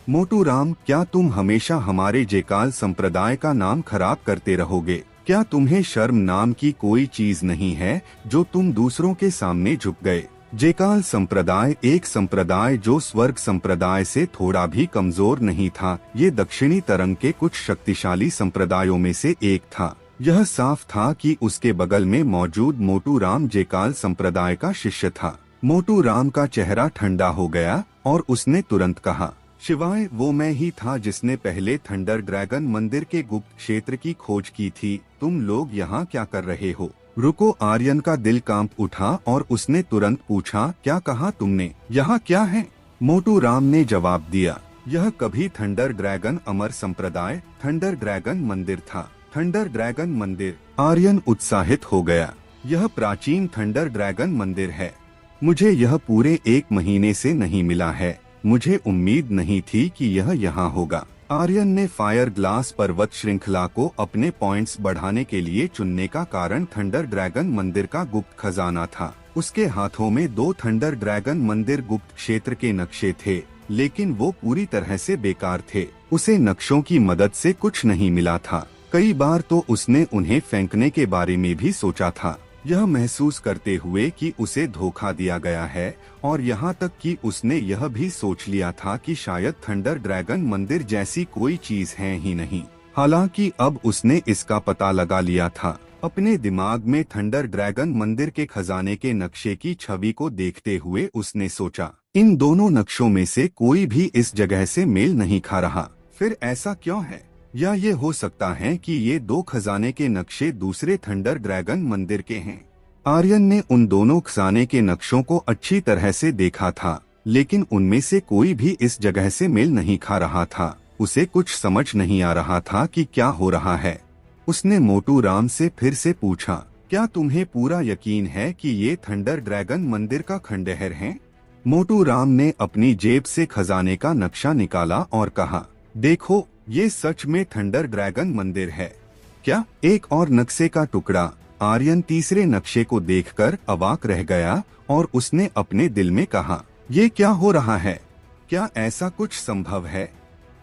मोटू राम, क्या तुम हमेशा हमारे जेकाल संप्रदाय का नाम खराब करते रहोगे? क्या तुम्हें शर्म नाम की कोई चीज नहीं है जो तुम दूसरों के सामने झुक गए? जेकाल संप्रदाय एक संप्रदाय जो स्वर्ग संप्रदाय से थोड़ा भी कमजोर नहीं था। ये दक्षिणी तरंग के कुछ शक्तिशाली संप्रदायों में से एक था। यह साफ था कि उसके बगल में मौजूद मोटू राम जेकाल संप्रदाय का शिष्य था। मोटू राम का चेहरा ठंडा हो गया और उसने तुरंत कहा, शिवाय वो मैं ही था जिसने पहले थंडर ड्रैगन मंदिर के गुप्त क्षेत्र की खोज की थी। तुम लोग यहाँ क्या कर रहे हो? रुको। आर्यन का दिल कांप उठा और उसने तुरंत पूछा, क्या कहा तुमने? यहाँ क्या है? मोटू राम ने जवाब दिया, यह कभी थंडर ड्रैगन अमर संप्रदाय थंडर ड्रैगन मंदिर था। थंडर ड्रैगन मंदिर? आर्यन उत्साहित हो गया। यह प्राचीन थंडर ड्रैगन मंदिर है। मुझे यह पूरे 1 महीने से नहीं मिला है। मुझे उम्मीद नहीं थी कि यह यहाँ होगा। आर्यन ने फायर ग्लास पर्वत श्रृंखला को अपने पॉइंट्स बढ़ाने के लिए चुनने का कारण थंडर ड्रैगन मंदिर का गुप्त खजाना था। उसके हाथों में 2 थंडर ड्रैगन मंदिर गुप्त क्षेत्र के नक्शे थे, लेकिन वो पूरी तरह से बेकार थे। उसे नक्शों की मदद से कुछ नहीं मिला था। कई बार तो उसने उन्हें फेंकने के बारे में भी सोचा था, यह महसूस करते हुए कि उसे धोखा दिया गया है, और यहाँ तक कि उसने यह भी सोच लिया था कि शायद थंडर ड्रैगन मंदिर जैसी कोई चीज है ही नहीं। हालांकि अब उसने इसका पता लगा लिया था। अपने दिमाग में थंडर ड्रैगन मंदिर के खजाने के नक्शे की छवि को देखते हुए उसने सोचा, इन दोनों नक्शों में से कोई भी इस जगह से मेल नहीं खा रहा। फिर ऐसा क्यों है? या ये हो सकता है कि ये 2 खजाने के नक्शे दूसरे थंडर ड्रैगन मंदिर के हैं। आर्यन ने उन दोनों खजाने के नक्शों को अच्छी तरह से देखा था, लेकिन उनमें से कोई भी इस जगह से मेल नहीं खा रहा था। उसे कुछ समझ नहीं आ रहा था कि क्या हो रहा है। उसने मोटू राम से फिर से पूछा, क्या तुम्हें पूरा यकीन है कि ये थंडर ड्रैगन मंदिर का खंडहर है? मोटू राम ने अपनी जेब से खजाने का नक्शा निकाला और कहा, देखो, ये सच में थंडर ड्रैगन मंदिर है। क्या? एक और नक्शे का टुकड़ा। आर्यन तीसरे नक्शे को देखकर अवाक रह गया और उसने अपने दिल में कहा, ये क्या हो रहा है? क्या ऐसा कुछ संभव है?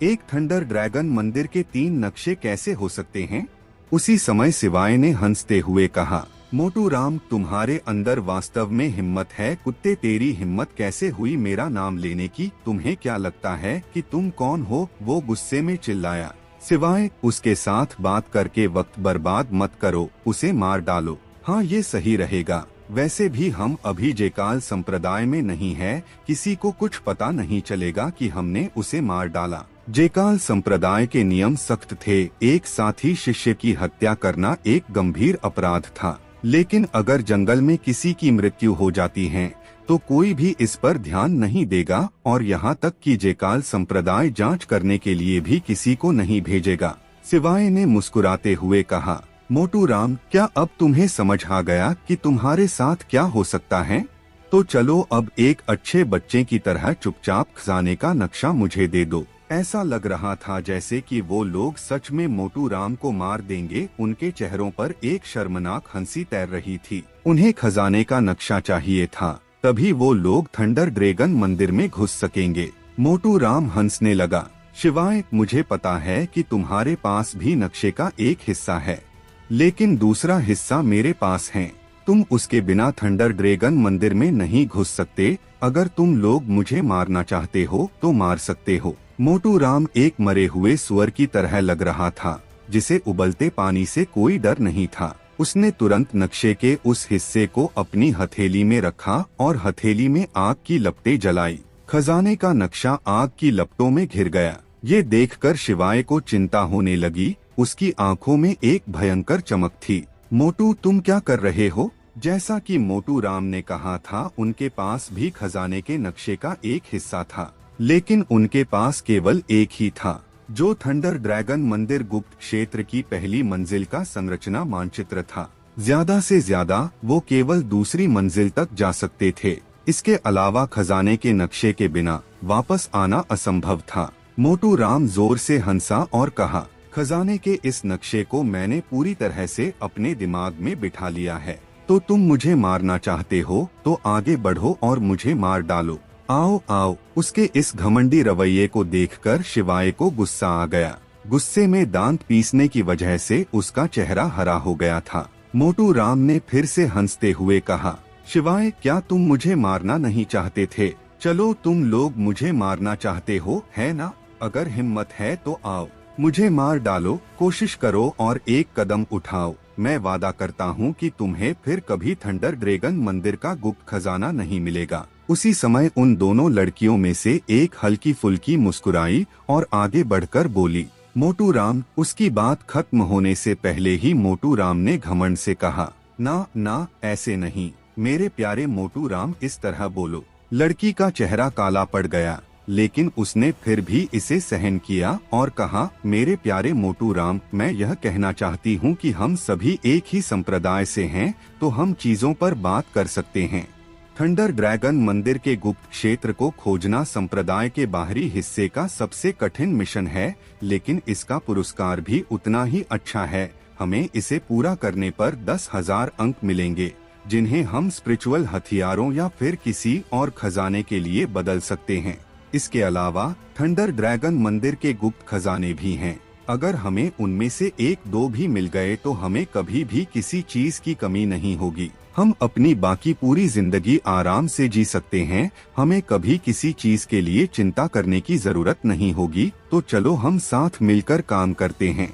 एक थंडर ड्रैगन मंदिर के 3 नक्शे कैसे हो सकते हैं? उसी समय शिवाय ने हंसते हुए कहा, मोटू राम, तुम्हारे अंदर वास्तव में हिम्मत है। कुत्ते, तेरी हिम्मत कैसे हुई मेरा नाम लेने की? तुम्हें क्या लगता है कि तुम कौन हो? वो गुस्से में चिल्लाया। शिवाय, उसके साथ बात करके वक्त बर्बाद मत करो, उसे मार डालो। हाँ, ये सही रहेगा। वैसे भी हम अभी जेकाल संप्रदाय में नहीं है, किसी को कुछ पता नहीं चलेगा कि हमने उसे मार डाला। जेकाल संप्रदाय के नियम सख्त थे। एक साथी शिष्य की हत्या करना एक गंभीर अपराध था, लेकिन अगर जंगल में किसी की मृत्यु हो जाती है तो कोई भी इस पर ध्यान नहीं देगा, और यहाँ तक कि जेकाल संप्रदाय जांच करने के लिए भी किसी को नहीं भेजेगा। शिवाय ने मुस्कुराते हुए कहा, मोटू राम, क्या अब तुम्हें समझ आ गया कि तुम्हारे साथ क्या हो सकता है? तो चलो अब एक अच्छे बच्चे की तरह चुपचाप खजाने का नक्शा मुझे दे दो। ऐसा लग रहा था जैसे कि वो लोग सच में मोटू राम को मार देंगे। उनके चेहरों पर एक शर्मनाक हंसी तैर रही थी। उन्हें खजाने का नक्शा चाहिए था, तभी वो लोग थंडर ड्रैगन मंदिर में घुस सकेंगे। मोटू राम हंसने लगा। शिवाय, मुझे पता है कि तुम्हारे पास भी नक्शे का एक हिस्सा है, लेकिन दूसरा हिस्सा मेरे पास है। तुम उसके बिना थंडर ड्रैगन मंदिर में नहीं घुस सकते। अगर तुम लोग मुझे मारना चाहते हो तो मार सकते हो। मोटू राम एक मरे हुए सुअर की तरह लग रहा था, जिसे उबलते पानी से कोई डर नहीं था। उसने तुरंत नक्शे के उस हिस्से को अपनी हथेली में रखा और हथेली में आग की लपटें जलाई। खजाने का नक्शा आग की लपटों में घिर गया। ये देखकर शिवाय को चिंता होने लगी। उसकी आंखों में एक भयंकर चमक थी। मोटू, तुम क्या कर रहे हो? जैसा कि मोटू राम ने कहा था, उनके पास भी खजाने के नक्शे का एक हिस्सा था, लेकिन उनके पास केवल एक ही था, जो थंडर ड्रैगन मंदिर गुप्त क्षेत्र की पहली मंजिल का संरचना मानचित्र था। ज्यादा से ज्यादा वो केवल दूसरी मंजिल तक जा सकते थे। इसके अलावा खजाने के नक्शे के बिना वापस आना असंभव था। मोटू राम जोर से हंसा और कहा, खजाने के इस नक्शे को मैंने पूरी तरह से अपने दिमाग में बिठा लिया है। तो तुम मुझे मारना चाहते हो तो आगे बढ़ो और मुझे मार डालो। आओ आओ। उसके इस घमंडी रवैये को देखकर शिवाय को गुस्सा आ गया। गुस्से में दांत पीसने की वजह से उसका चेहरा हरा हो गया था। मोटू राम ने फिर से हंसते हुए कहा, शिवाय, क्या तुम मुझे मारना नहीं चाहते थे? चलो, तुम लोग मुझे मारना चाहते हो, है ना? अगर हिम्मत है तो आओ, मुझे मार डालो। कोशिश करो और एक कदम उठाओ। मैं वादा करता हूँ कि तुम्हें फिर कभी थंडर ड्रैगन मंदिर का गुप्त खजाना नहीं मिलेगा। उसी समय उन दोनों लड़कियों में से एक हल्की फुल्की मुस्कुराई और आगे बढ़कर बोली, मोटू राम। उसकी बात खत्म होने से पहले ही मोटू राम ने घमंड से कहा, ना ना, ऐसे नहीं मेरे प्यारे मोटू राम, इस तरह बोलो। लड़की का चेहरा काला पड़ गया, लेकिन उसने फिर भी इसे सहन किया और कहा, मेरे प्यारे मोटू राम, मैं यह कहना चाहती हूँ कि हम सभी एक ही संप्रदाय से हैं, तो हम चीजों पर बात कर सकते हैं। थंडर ड्रैगन मंदिर के गुप्त क्षेत्र को खोजना संप्रदाय के बाहरी हिस्से का सबसे कठिन मिशन है, लेकिन इसका पुरस्कार भी उतना ही अच्छा है। हमें इसे पूरा करने पर 10,000 अंक मिलेंगे, जिन्हें हम स्पिरिचुअल हथियारों या फिर किसी और खजाने के लिए बदल सकते हैं। इसके अलावा थंडर ड्रैगन मंदिर के गुप्त खजाने भी हैं। अगर हमें उनमें से 1-2 भी मिल गए तो हमें कभी भी किसी चीज की कमी नहीं होगी। हम अपनी बाकी पूरी जिंदगी आराम से जी सकते हैं। हमें कभी किसी चीज के लिए चिंता करने की जरूरत नहीं होगी। तो चलो हम साथ मिलकर काम करते हैं।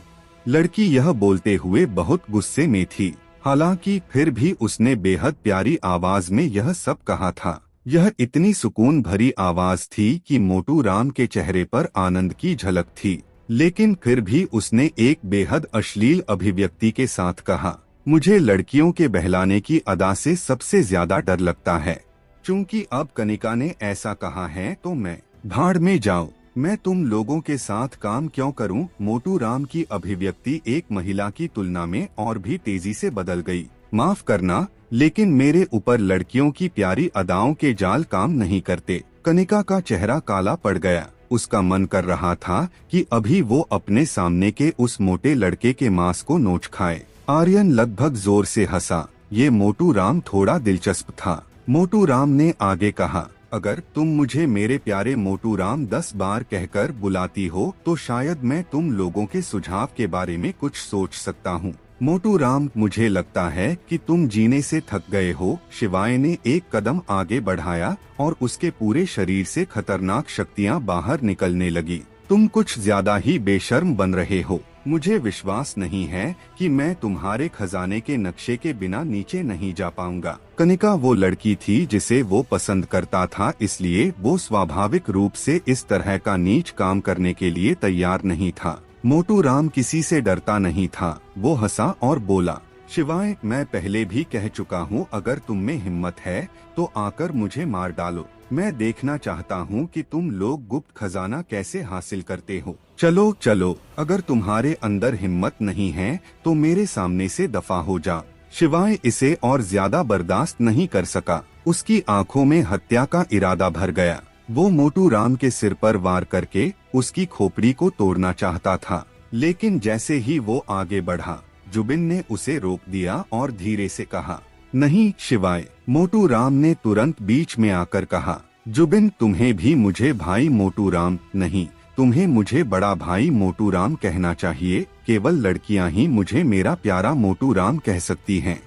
लड़की यह बोलते हुए बहुत गुस्से में थी। हालांकि फिर भी उसने बेहद प्यारी आवाज में यह सब कहा था। यह इतनी सुकून भरी आवाज थी कि मोटू राम के चेहरे पर आनंद की झलक थी, लेकिन फिर भी उसने एक बेहद अश्लील अभिव्यक्ति के साथ कहा, मुझे लड़कियों के बहलाने की अदा से सबसे ज्यादा डर लगता है। चूंकि अब कनिका ने ऐसा कहा है तो मैं भाड़ में जाऊं। मैं तुम लोगों के साथ काम क्यों करूं? मोटू राम की अभिव्यक्ति एक महिला की तुलना में और भी तेजी से बदल गई। माफ करना, लेकिन मेरे ऊपर लड़कियों की प्यारी अदाओं के जाल काम नहीं करते। कनिका का चेहरा काला पड़ गया। उसका मन कर रहा था कि अभी वो अपने सामने के उस मोटे लड़के के मांस को नोच खाए। आर्यन लगभग जोर से हंसा। ये मोटू राम थोड़ा दिलचस्प था। मोटू राम ने आगे कहा, अगर तुम मुझे मेरे प्यारे मोटू राम 10 बार कहकर बुलाती हो तो शायद मैं तुम लोगों के सुझाव के बारे में कुछ सोच सकता हूँ। मोटू राम, मुझे लगता है कि तुम जीने से थक गए हो। शिवाय ने एक कदम आगे बढ़ाया और उसके पूरे शरीर से खतरनाक शक्तियाँ बाहर निकलने लगी। तुम कुछ ज्यादा ही बेशर्म बन रहे हो। मुझे विश्वास नहीं है कि मैं तुम्हारे खजाने के नक्शे के बिना नीचे नहीं जा पाऊंगा। कनिका वो लड़की थी जिसे वो पसंद करता था, इसलिए वो स्वाभाविक रूप से इस तरह का नीच काम करने के लिए तैयार नहीं था। मोटू राम किसी से डरता नहीं था। वो हंसा और बोला, शिवाय, मैं पहले भी कह चुका हूँ, अगर तुम में हिम्मत है तो आकर मुझे मार डालो। मैं देखना चाहता हूँ कि तुम लोग गुप्त खजाना कैसे हासिल करते हो। चलो चलो, अगर तुम्हारे अंदर हिम्मत नहीं है तो मेरे सामने से दफा हो जा। शिवाय इसे और ज्यादा बर्दाश्त नहीं कर सका। उसकी आंखों में हत्या का इरादा भर गया। वो मोटू राम के सिर पर वार करके उसकी खोपड़ी को तोड़ना चाहता था, लेकिन जैसे ही वो आगे बढ़ा, जुबिन ने उसे रोक दिया और धीरे से कहा, नहीं शिवाय। मोटू राम ने तुरंत बीच में आकर कहा, जुबिन, तुम्हें भी मुझे भाई मोटू राम नहीं, तुम्हें मुझे बड़ा भाई मोटू राम कहना चाहिए। केवल लड़कियां ही मुझे मेरा प्यारा मोटू राम कह सकती हैं।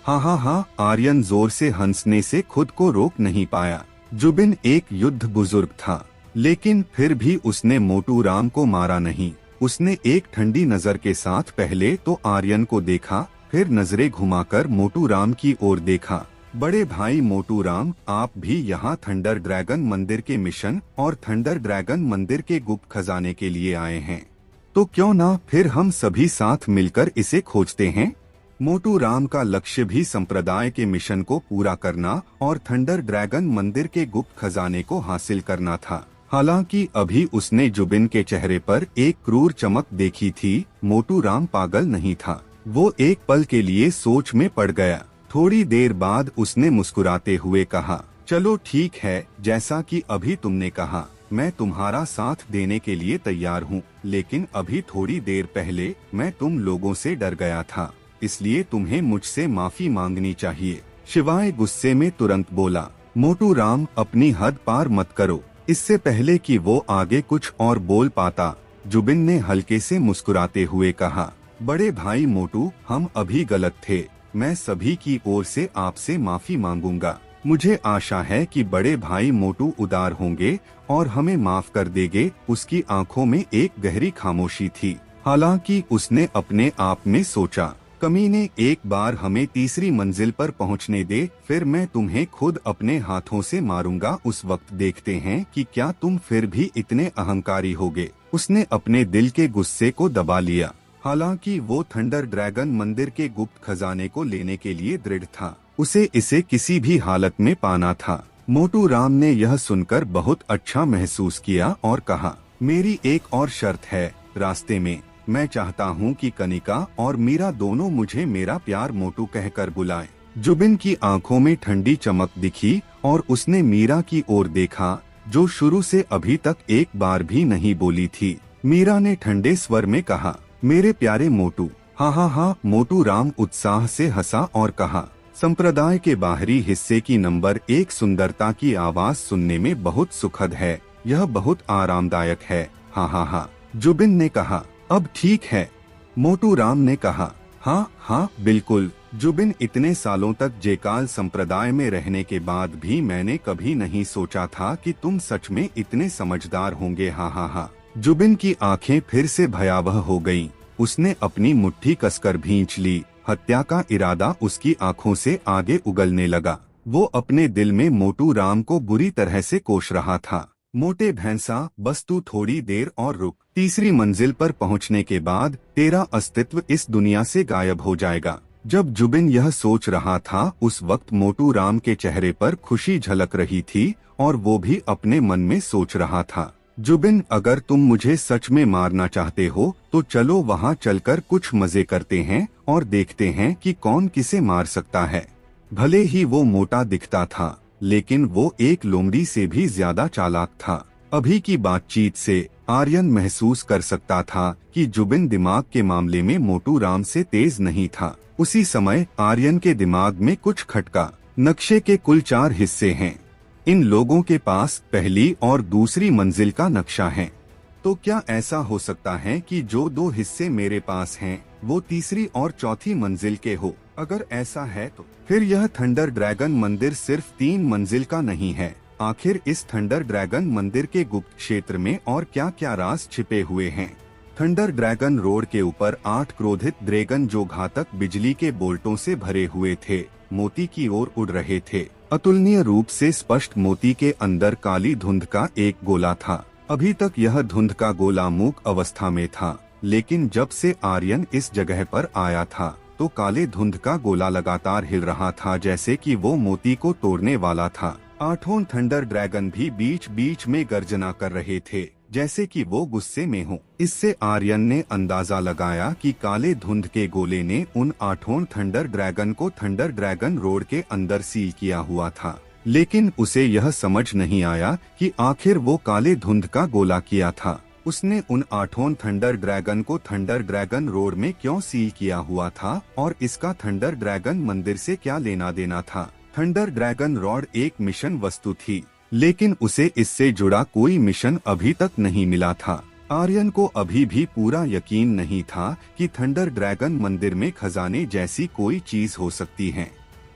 हाँ हाँ हाँ, आर्यन जोर से हंसने से खुद को रोक नहीं पाया। जुबिन एक युद्ध बुजुर्ग था, लेकिन फिर भी उसने मोटू राम को मारा नहीं। उसने एक ठंडी नजर के साथ पहले तो आर्यन को देखा, फिर नजरें घुमाकर मोटू राम की ओर देखा। बड़े भाई मोटू राम, आप भी यहाँ थंडर ड्रैगन मंदिर के मिशन और थंडर ड्रैगन मंदिर के गुप्त खजाने के लिए आए हैं, तो क्यों ना फिर हम सभी साथ मिलकर इसे खोजते हैं। मोटू राम का लक्ष्य भी संप्रदाय के मिशन को पूरा करना और थंडर ड्रैगन मंदिर के गुप्त खजाने को हासिल करना था। हालांकि अभी उसने जुबिन के चेहरे पर एक क्रूर चमक देखी थी। मोटू राम पागल नहीं था। वो एक पल के लिए सोच में पड़ गया। थोड़ी देर बाद उसने मुस्कुराते हुए कहा, चलो ठीक है, जैसा कि अभी तुमने कहा, मैं तुम्हारा साथ देने के लिए तैयार हूँ। लेकिन अभी थोड़ी देर पहले मैं तुम लोगों से डर गया था, इसलिए तुम्हें मुझसे माफी मांगनी चाहिए। शिवाय गुस्से में तुरंत बोला, मोटू राम, अपनी हद पार मत करो। इससे पहले कि वो आगे कुछ और बोल पाता, जुबिन ने हल्के से मुस्कुराते हुए कहा, बड़े भाई मोटू, हम अभी गलत थे। मैं सभी की ओर से आपसे माफी मांगूंगा। मुझे आशा है कि बड़े भाई मोटू उदार होंगे और हमें माफ कर देंगे। उसकी आंखों में एक गहरी खामोशी थी। हालांकि उसने अपने आप में सोचा, कमीने, एक बार हमें तीसरी मंजिल पर पहुंचने दे, फिर मैं तुम्हें खुद अपने हाथों से मारूंगा। उस वक्त देखते हैं कि क्या तुम फिर भी इतने अहंकारी होगे। उसने अपने दिल के गुस्से को दबा लिया। हालांकि वो थंडर ड्रैगन मंदिर के गुप्त खजाने को लेने के लिए दृढ़ था। उसे इसे किसी भी हालत में पाना था। मोटू राम ने यह सुनकर बहुत अच्छा महसूस किया और कहा, मेरी एक और शर्त है। रास्ते में मैं चाहता हूँ कि कनिका और मीरा दोनों मुझे मेरा प्यार मोटू कहकर बुलाएं। जुबिन की आंखों में ठंडी चमक दिखी और उसने मीरा की ओर देखा, जो शुरू से अभी तक एक बार भी नहीं बोली थी। मीरा ने ठंडे स्वर में कहा, मेरे प्यारे मोटू। हाँ हाँ हाँ, मोटू राम उत्साह से हंसा और कहा, संप्रदाय के बाहरी हिस्से की नंबर 1 सुंदरता की आवाज सुनने में बहुत सुखद है, यह बहुत आरामदायक है। हाँ हाँ हाँ, जुबिन ने कहा। अब ठीक है, मोटू राम ने कहा। हाँ हाँ बिल्कुल। जुबिन, इतने सालों तक जेकाल संप्रदाय में रहने के बाद भी मैंने कभी नहीं सोचा था कि तुम सच में इतने समझदार होंगे। हाँ हाँ हाँ। जुबिन की आंखें फिर से भयावह हो गईं। उसने अपनी मुट्ठी कसकर भींच ली। हत्या का इरादा उसकी आंखों से आगे उगलने लगा। वो अपने दिल में मोटू राम को बुरी तरह से कोस रहा था। मोटे भैंसा, बस तू थोड़ी देर और रुक। तीसरी मंजिल पर पहुंचने के बाद तेरा अस्तित्व इस दुनिया से गायब हो जाएगा। जब जुबिन यह सोच रहा था, उस वक्त मोटू राम के चेहरे पर खुशी झलक रही थी और वो भी अपने मन में सोच रहा था, जुबिन, अगर तुम मुझे सच में मारना चाहते हो तो चलो वहाँ चलकर कुछ मजे करते हैं और देखते हैं कि कौन किसे मार सकता है। भले ही वो मोटा दिखता था, लेकिन वो एक लोमड़ी से भी ज्यादा चालाक था। अभी की बातचीत से आर्यन महसूस कर सकता था कि जुबिन दिमाग के मामले में मोटू राम से तेज नहीं था। उसी समय आर्यन के दिमाग में कुछ खटका। नक्शे के कुल 4 हिस्से हैं। इन लोगों के पास पहली और दूसरी मंजिल का नक्शा है। तो क्या ऐसा हो सकता है कि जो 2 हिस्से मेरे पास हैं, वो तीसरी और चौथी मंजिल के हो? अगर ऐसा है तो फिर यह थंडर ड्रैगन मंदिर सिर्फ 3 मंजिल का नहीं है। आखिर इस थंडर ड्रैगन मंदिर के गुप्त क्षेत्र में और क्या क्या राज छिपे हुए हैं? थंडर ड्रैगन रोड के ऊपर 8 क्रोधित ड्रैगन, जो घातक बिजली के बोल्टों से भरे हुए थे, मोती की ओर उड़ रहे थे। अतुलनीय रूप से स्पष्ट मोती के अंदर काली धुंध का एक गोला था। अभी तक यह धुंध का गोला मूक अवस्था में था, लेकिन जब से आर्यन इस जगह पर आया था तो काले धुंध का गोला लगातार हिल रहा था, जैसे कि वो मोती को तोड़ने वाला था। 8 थंडर ड्रैगन भी बीच बीच में गर्जना कर रहे थे, जैसे कि वो गुस्से में हो। इससे आर्यन ने अंदाजा लगाया कि काले धुंध के गोले ने उन 8 थंडर ड्रैगन को थंडर ड्रैगन रोड के अंदर सील किया हुआ था। लेकिन उसे यह समझ नहीं आया कि आखिर वो काले धुंध का गोला किया था। उसने उन 8 थंडर ड्रैगन को थंडर ड्रैगन रोड में क्यों सील किया हुआ था और इसका थंडर ड्रैगन मंदिर से क्या लेना देना था? थंडर ड्रैगन रोड एक मिशन वस्तु थी, लेकिन उसे इससे जुड़ा कोई मिशन अभी तक नहीं मिला था। आर्यन को अभी भी पूरा यकीन नहीं था कि थंडर ड्रैगन मंदिर में खजाने जैसी कोई चीज हो सकती है।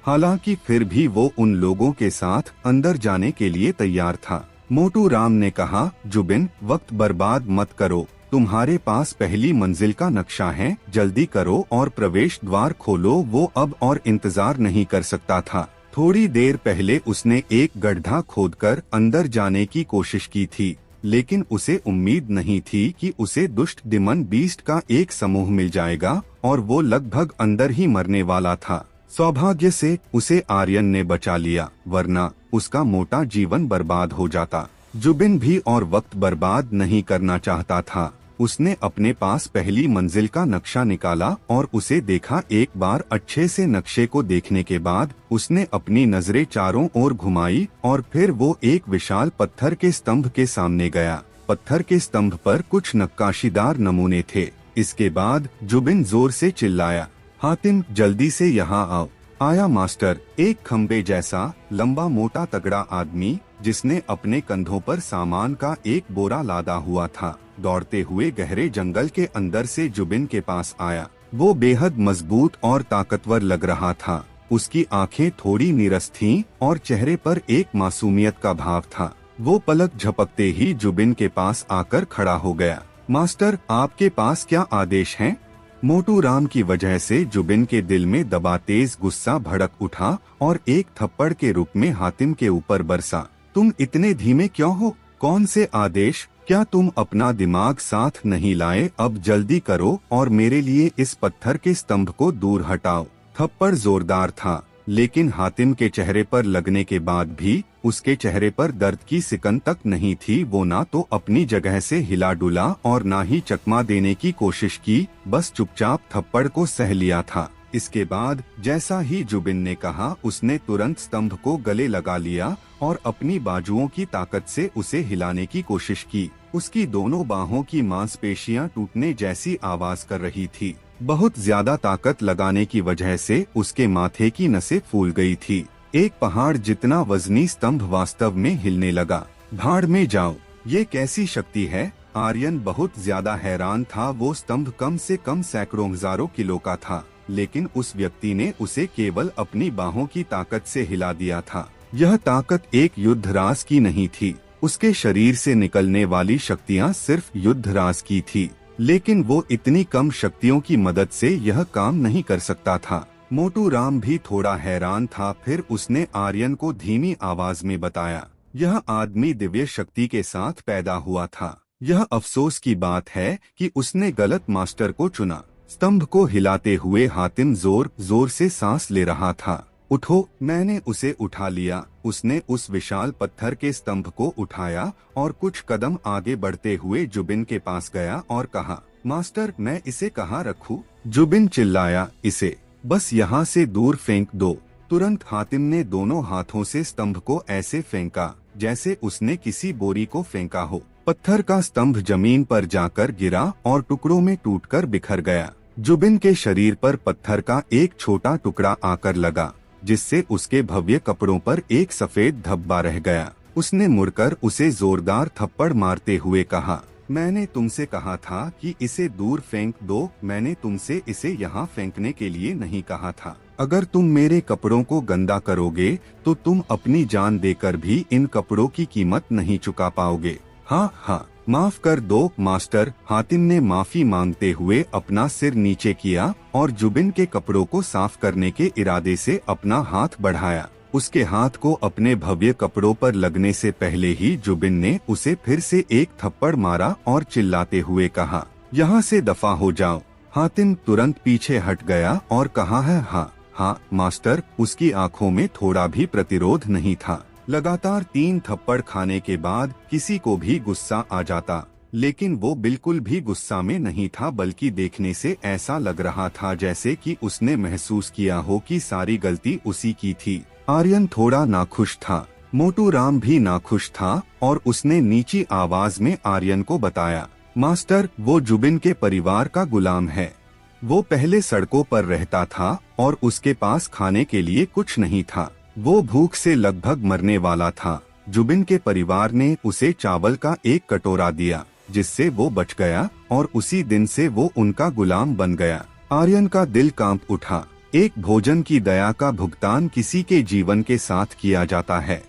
हालांकि फिर भी वो उन लोगों के साथ अंदर जाने के लिए तैयार था। मोटू राम ने कहा, जुबिन, वक्त बर्बाद मत करो। तुम्हारे पास पहली मंजिल का नक्शा है, जल्दी करो और प्रवेश द्वार खोलो। वो अब और इंतजार नहीं कर सकता था। थोड़ी देर पहले उसने एक गड्ढा खोदकर अंदर जाने की कोशिश की थी, लेकिन उसे उम्मीद नहीं थी कि उसे दुष्ट डिमन बीस्ट का एक समूह मिल जाएगा और वो लगभग अंदर ही मरने वाला था। सौभाग्य से उसे आर्यन ने बचा लिया, वरना उसका मोटा जीवन बर्बाद हो जाता। जुबिन भी और वक्त बर्बाद नहीं करना चाहता था। उसने अपने पास पहली मंजिल का नक्शा निकाला और उसे देखा। एक बार अच्छे से नक्शे को देखने के बाद उसने अपनी नजरें चारों ओर घुमाई और फिर वो एक विशाल पत्थर के स्तंभ के सामने गया। पत्थर के स्तंभ पर कुछ नक्काशीदार नमूने थे। इसके बाद जुबिन जोर से चिल्लाया, हातिम, जल्दी से यहाँ आओ। आया मास्टर। एक खंबे जैसा लंबा मोटा तगड़ा आदमी, जिसने अपने कंधों पर सामान का एक बोरा लादा हुआ था, दौड़ते हुए गहरे जंगल के अंदर से जुबिन के पास आया। वो बेहद मजबूत और ताकतवर लग रहा था। उसकी आंखें थोड़ी नीरस थीं और चेहरे पर एक मासूमियत का भाव था। वो पलक झपकते ही जुबिन के पास आकर खड़ा हो गया। मास्टर, आपके पास क्या आदेश हैं? मोटू राम की वजह से जुबिन के दिल में दबा तेज गुस्सा भड़क उठा और एक थप्पड़ के रूप में हातिम के ऊपर बरसा। तुम इतने धीमे क्यों हो? कौन से आदेश? क्या तुम अपना दिमाग साथ नहीं लाए? अब जल्दी करो और मेरे लिए इस पत्थर के स्तंभ को दूर हटाओ। थप्पड़ जोरदार था, लेकिन हातिम के चेहरे पर लगने के बाद भी उसके चेहरे पर दर्द की सिकन तक नहीं थी। वो ना तो अपनी जगह से हिला डुला और ना ही चकमा देने की कोशिश की, बस चुपचाप थप्पड़ को सह लिया था। इसके बाद जैसा ही जुबिन ने कहा, उसने तुरंत स्तंभ को गले लगा लिया और अपनी बाजुओं की ताकत से उसे हिलाने की कोशिश की। उसकी दोनों बाहों की मांसपेशियां टूटने जैसी आवाज कर रही थी। बहुत ज्यादा ताकत लगाने की वजह से उसके माथे की नसें फूल गई थी। एक पहाड़ जितना वजनी स्तंभ वास्तव में हिलने लगा। भाड़ में जाओ, ये कैसी शक्ति है? आर्यन बहुत ज्यादा हैरान था। वो स्तंभ कम से कम सैकड़ों हजारों किलो का था, लेकिन उस व्यक्ति ने उसे केवल अपनी बाहों की ताकत से हिला दिया था। यह ताकत एक युद्धराज की नहीं थी। उसके शरीर से निकलने वाली शक्तियाँ सिर्फ युद्धराज की थी, लेकिन वो इतनी कम शक्तियों की मदद से यह काम नहीं कर सकता था। मोटू राम भी थोड़ा हैरान था। फिर उसने आर्यन को धीमी आवाज में बताया, यह आदमी दिव्य शक्ति के साथ पैदा हुआ था। यह अफसोस की बात है कि उसने गलत मास्टर को चुना। स्तंभ को हिलाते हुए हातिम जोर जोर से सांस ले रहा था। उठो। मैंने उसे उठा लिया। उसने उस विशाल पत्थर के स्तंभ को उठाया और कुछ कदम आगे बढ़ते हुए जुबिन के पास गया और कहा, मास्टर, मैं इसे कहाँ रखूं? जुबिन चिल्लाया, इसे बस यहाँ से दूर फेंक दो। तुरंत हातिम ने दोनों हाथों से स्तंभ को ऐसे फेंका जैसे उसने किसी बोरी को फेंका हो। पत्थर का स्तंभ जमीन पर जाकर गिरा और टुकड़ों में टूटकर बिखर गया। जुबिन के शरीर पर पत्थर का एक छोटा टुकड़ा आकर लगा, जिससे उसके भव्य कपड़ों पर एक सफेद धब्बा रह गया। उसने मुड़कर उसे जोरदार थप्पड़ मारते हुए कहा, मैंने तुमसे कहा था कि इसे दूर फेंक दो। मैंने तुमसे इसे यहाँ फेंकने के लिए नहीं कहा था। अगर तुम मेरे कपड़ों को गंदा करोगे तो तुम अपनी जान देकर भी इन कपड़ों की कीमत नहीं चुका पाओगे। हाँ हाँ, माफ कर दो मास्टर। हातिम ने माफी मांगते हुए अपना सिर नीचे किया और जुबिन के कपड़ों को साफ करने के इरादे से अपना हाथ बढ़ाया। उसके हाथ को अपने भव्य कपड़ों पर लगने से पहले ही जुबिन ने उसे फिर से एक थप्पड़ मारा और चिल्लाते हुए कहा, यहाँ से दफा हो जाओ। हातिम तुरंत पीछे हट गया और कहा है, हाँ हाँ मास्टर। उसकी आंखों में थोड़ा भी प्रतिरोध नहीं था। लगातार 3 थप्पड़ खाने के बाद किसी को भी गुस्सा आ जाता, लेकिन वो बिल्कुल भी गुस्सा में नहीं था, बल्कि देखने से ऐसा लग रहा था जैसे कि उसने महसूस किया हो कि सारी गलती उसी की थी। आर्यन थोड़ा नाखुश था। मोटू राम भी नाखुश था और उसने नीची आवाज में आर्यन को बताया, मास्टर, वो जुबिन के परिवार का गुलाम है। वो पहले सड़कों पर रहता था और उसके पास खाने के लिए कुछ नहीं था। वो भूख से लगभग मरने वाला था। जुबिन के परिवार ने उसे चावल का एक कटोरा दिया, जिससे वो बच गया और उसी दिन से वो उनका गुलाम बन गया। आर्यन का दिल कांप उठा। एक भोजन की दया का भुगतान किसी के जीवन के साथ किया जाता है।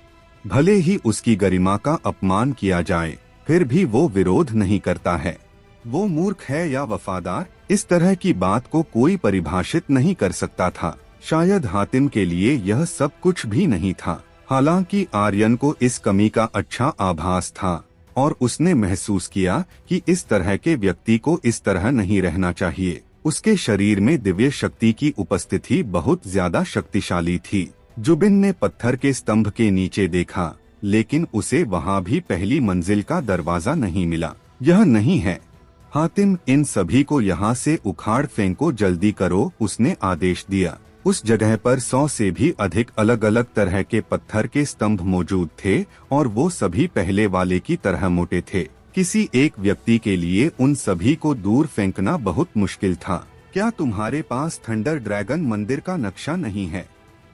भले ही उसकी गरिमा का अपमान किया जाए, फिर भी वो विरोध नहीं करता है। वो मूर्ख है या वफादार, इस तरह की बात को कोई परिभाषित नहीं कर सकता था। शायद हातिम के लिए यह सब कुछ भी नहीं था। हालांकि आर्यन को इस कमी का अच्छा आभास था और उसने महसूस किया कि इस तरह के व्यक्ति को इस तरह नहीं रहना चाहिए। उसके शरीर में दिव्य शक्ति की उपस्थिति बहुत ज्यादा शक्तिशाली थी। जुबिन ने पत्थर के स्तंभ के नीचे देखा, लेकिन उसे वहाँ भी पहली मंजिल का दरवाजा नहीं मिला। यह नहीं है। हातिम, इन सभी को यहाँ से उखाड़ फेंको, जल्दी करो, उसने आदेश दिया। उस जगह पर 100 से भी अधिक अलग अलग तरह के पत्थर के स्तंभ मौजूद थे और वो सभी पहले वाले की तरह मोटे थे। किसी एक व्यक्ति के लिए उन सभी को दूर फेंकना बहुत मुश्किल था। क्या तुम्हारे पास थंडर ड्रैगन मंदिर का नक्शा नहीं है?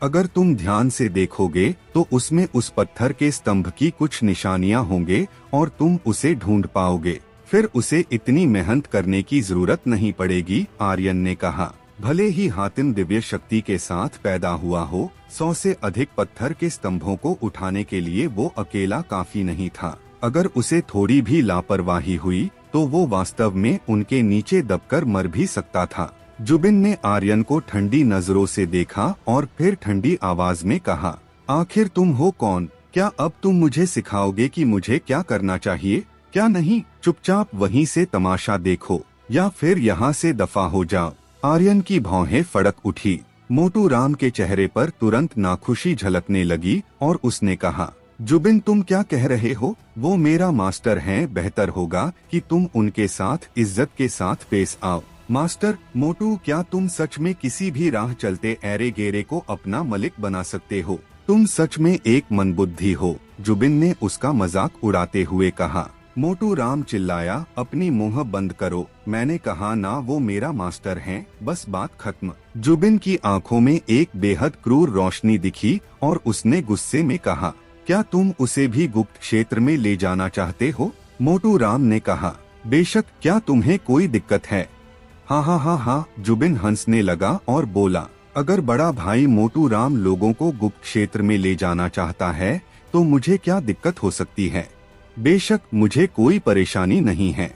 अगर तुम ध्यान से देखोगे तो उसमें उस पत्थर के स्तंभ की कुछ निशानियां होंगे और तुम उसे ढूंढ पाओगे। फिर उसे इतनी मेहनत करने की जरूरत नहीं पड़ेगी, आर्यन ने कहा। भले ही हातिम दिव्य शक्ति के साथ पैदा हुआ हो, 100 से अधिक पत्थर के स्तंभों को उठाने के लिए वो अकेला काफी नहीं था। अगर उसे थोड़ी भी लापरवाही हुई तो वो वास्तव में उनके नीचे दबकर मर भी सकता था। जुबिन ने आर्यन को ठंडी नजरों से देखा और फिर ठंडी आवाज में कहा, आखिर तुम हो कौन? क्या अब तुम मुझे सिखाओगे कि मुझे क्या करना चाहिए? क्या नहीं? चुपचाप वहीं से तमाशा देखो या फिर यहाँ से दफा हो जाओ। आर्यन की भौहें फड़क उठी। मोटू राम के चेहरे पर तुरंत नाखुशी झलकने लगी और उसने कहा, जुबिन, तुम क्या कह रहे हो? वो मेरा मास्टर हैं, बेहतर होगा कि तुम उनके साथ इज्जत के साथ पेश आओ। मास्टर मोटू, क्या तुम सच में किसी भी राह चलते एरे गेरे को अपना मलिक बना सकते हो? तुम सच में एक मंदबुद्धि हो, जुबिन ने उसका मजाक उड़ाते हुए कहा। मोटू राम चिल्लाया, अपनी मुंह बंद करो, मैंने कहा ना वो मेरा मास्टर है, बस बात खत्म। जुबिन की आंखों में एक बेहद क्रूर रोशनी दिखी और उसने गुस्से में कहा, क्या तुम उसे भी गुप्त क्षेत्र में ले जाना चाहते हो? मोटू राम ने कहा, बेशक, क्या तुम्हें कोई दिक्कत है? हाँ हाँ हाँ हाँ, जुबिन हंसने लगा और बोला, अगर बड़ा भाई मोटू राम लोगों को गुप्त क्षेत्र में ले जाना चाहता है तो मुझे क्या दिक्कत हो सकती है? बेशक, मुझे कोई परेशानी नहीं है।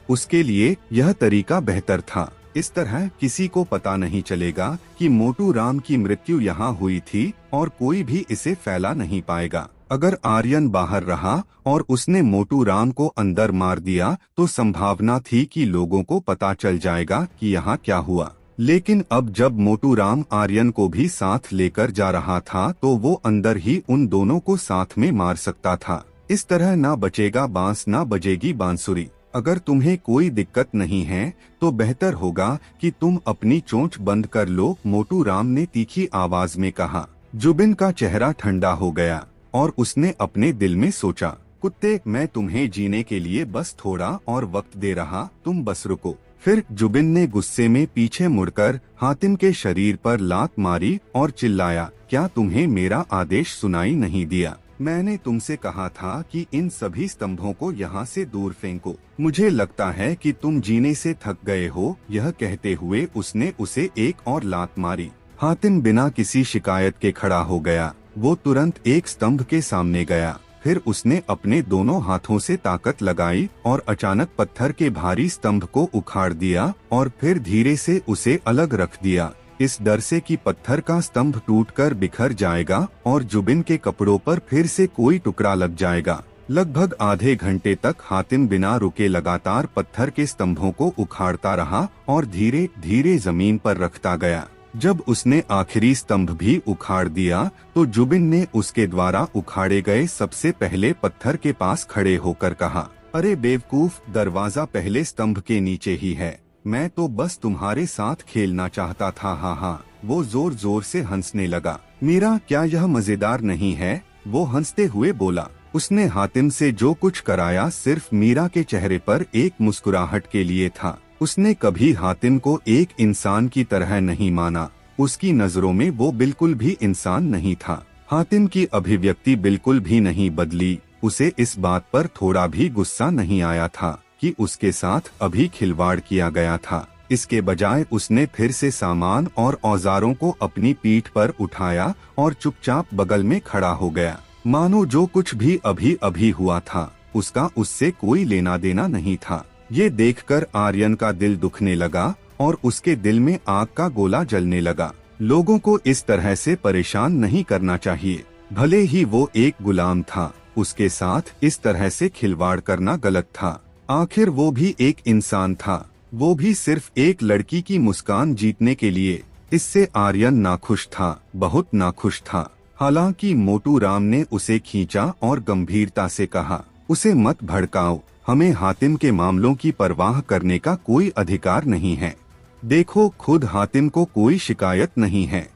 उसके लिए यह तरीका बेहतर था। इस तरह किसी को पता नहीं चलेगा कि मोटू राम की मृत्यु यहाँ हुई थी और कोई भी इसे फैला नहीं पाएगा। अगर आर्यन बाहर रहा और उसने मोटू राम को अंदर मार दिया तो संभावना थी कि लोगों को पता चल जाएगा कि यहाँ क्या हुआ। लेकिन अब जब मोटू राम आर्यन को भी साथ लेकर जा रहा था तो वो अंदर ही उन दोनों को साथ में मार सकता था। इस तरह ना बचेगा बांस ना बजेगी बांसुरी। अगर तुम्हें कोई दिक्कत नहीं है तो बेहतर होगा कि तुम अपनी चोंच बंद कर लो, मोटू राम ने तीखी आवाज में कहा। जुबिन का चेहरा ठंडा हो गया और उसने अपने दिल में सोचा, कुत्ते, मैं तुम्हें जीने के लिए बस थोड़ा और वक्त दे रहा, तुम बस रुको। फिर जुबिन ने गुस्से में पीछे मुड़कर हातिम के शरीर पर लात मारी और चिल्लाया, क्या तुम्हें मेरा आदेश सुनाई नहीं दिया? मैंने तुमसे कहा था कि इन सभी स्तंभों को यहाँ से दूर फेंको। मुझे लगता है कि तुम जीने से थक गए हो। यह कहते हुए उसने उसे एक और लात मारी। हातिम बिना किसी शिकायत के खड़ा हो गया। वो तुरंत एक स्तंभ के सामने गया। फिर उसने अपने दोनों हाथों से ताकत लगाई और अचानक पत्थर के भारी स्तंभ को उखाड़ दिया और फिर धीरे से उसे अलग रख दिया, इस डर से कि पत्थर का स्तंभ टूटकर बिखर जाएगा और जुबिन के कपड़ों पर फिर से कोई टुकड़ा लग जाएगा। लगभग आधे घंटे तक हातिम बिना रुके लगातार पत्थर के स्तंभों को उखाड़ता रहा और धीरे धीरे जमीन पर रखता गया। जब उसने आखिरी स्तंभ भी उखाड़ दिया तो जुबिन ने उसके द्वारा उखाड़े गए सबसे पहले पत्थर के पास खड़े होकर कहा, अरे बेवकूफ, दरवाजा पहले स्तंभ के नीचे ही है। मैं तो बस तुम्हारे साथ खेलना चाहता था। हाँ हाँ, वो जोर जोर से हंसने लगा। मीरा, क्या यह मजेदार नहीं है? वो हंसते हुए बोला। उसने हातिम से जो कुछ कराया सिर्फ मीरा के चेहरे पर एक मुस्कुराहट के लिए था। उसने कभी हातिम को एक इंसान की तरह नहीं माना। उसकी नजरों में वो बिल्कुल भी इंसान नहीं था। हातिम की अभिव्यक्ति बिल्कुल भी नहीं बदली। उसे इस बात पर थोड़ा भी गुस्सा नहीं आया था कि उसके साथ अभी खिलवाड़ किया गया था। इसके बजाय उसने फिर से सामान और औजारों को अपनी पीठ पर उठाया और चुपचाप बगल में खड़ा हो गया, मानो जो कुछ भी अभी अभी हुआ था उसका उससे कोई लेना देना नहीं था। ये देखकर आर्यन का दिल दुखने लगा और उसके दिल में आग का गोला जलने लगा। लोगों को इस तरह से परेशान नहीं करना चाहिए। भले ही वो एक गुलाम था, उसके साथ इस तरह से खिलवाड़ करना गलत था। आखिर वो भी एक इंसान था, वो भी सिर्फ एक लड़की की मुस्कान जीतने के लिए। इससे आर्यन नाखुश था, बहुत नाखुश था। हालांकि मोटू राम ने उसे खींचा और गंभीरता से कहा, उसे मत भड़काओ, हमें हातिम के मामलों की परवाह करने का कोई अधिकार नहीं है। देखो, खुद हातिम को कोई शिकायत नहीं है।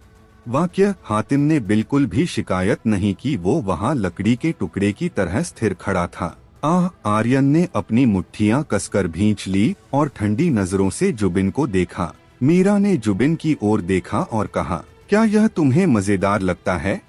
वाक्य हातिम ने बिल्कुल भी शिकायत नहीं की। वो वहाँ लकड़ी के टुकड़े की तरह स्थिर खड़ा था। आर्यन ने अपनी मुट्ठियां कसकर भींच ली और ठंडी नजरों से जुबिन को देखा। मीरा ने जुबिन की ओर देखा और कहा, क्या यह तुम्हें मजेदार लगता है?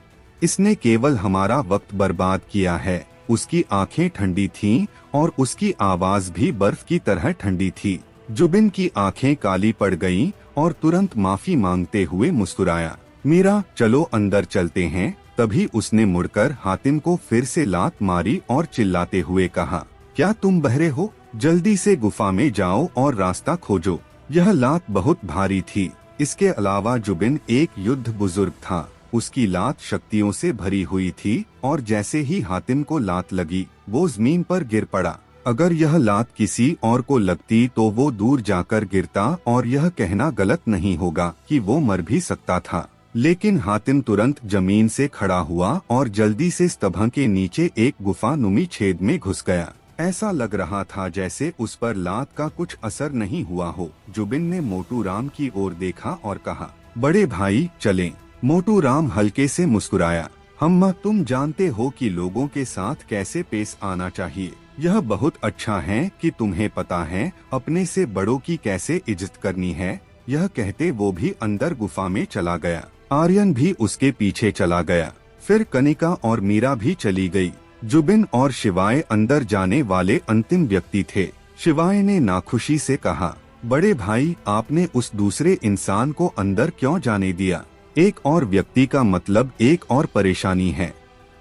इसने केवल हमारा वक्त बर्बाद किया है। उसकी आंखें ठंडी थीं और उसकी आवाज भी बर्फ की तरह ठंडी थी। जुबिन की आंखें काली पड़ गईं और तुरंत माफी मांगते हुए मुस्कुराया। मीरा, चलो अंदर चलते हैं। तभी उसने मुड़कर हातिम को फिर से लात मारी और चिल्लाते हुए कहा, क्या तुम बहरे हो? जल्दी से गुफा में जाओ और रास्ता खोजो। यह लात बहुत भारी थी। इसके अलावा जुबिन एक युद्ध बुजुर्ग था। उसकी लात शक्तियों से भरी हुई थी और जैसे ही हातिम को लात लगी वो जमीन पर गिर पड़ा। अगर यह लात किसी और को लगती तो वो दूर जाकर गिरता और यह कहना गलत नहीं होगा कि वो मर भी सकता था। लेकिन हातिम तुरंत जमीन से खड़ा हुआ और जल्दी से स्तंभ के नीचे एक गुफा नुमी छेद में घुस गया। ऐसा लग रहा था जैसे उस पर लात का कुछ असर नहीं हुआ हो। जुबिन ने मोटू राम की ओर देखा और कहा, बड़े भाई चलें। मोटू राम हल्के से मुस्कुराया, अम्मा तुम जानते हो कि लोगों के साथ कैसे पेश आना चाहिए। यह बहुत अच्छा है कि तुम्हें पता है अपने से बड़ों की कैसे इज्जत करनी है। यह कहते वो भी अंदर गुफा में चला गया। आर्यन भी उसके पीछे चला गया। फिर कनिका और मीरा भी चली गई। जुबिन और शिवाय अंदर जाने वाले अंतिम व्यक्ति थे। शिवाय ने नाखुशी से कहा, बड़े भाई आपने उस दूसरे इंसान को अंदर क्यों जाने दिया? एक और व्यक्ति का मतलब एक और परेशानी है।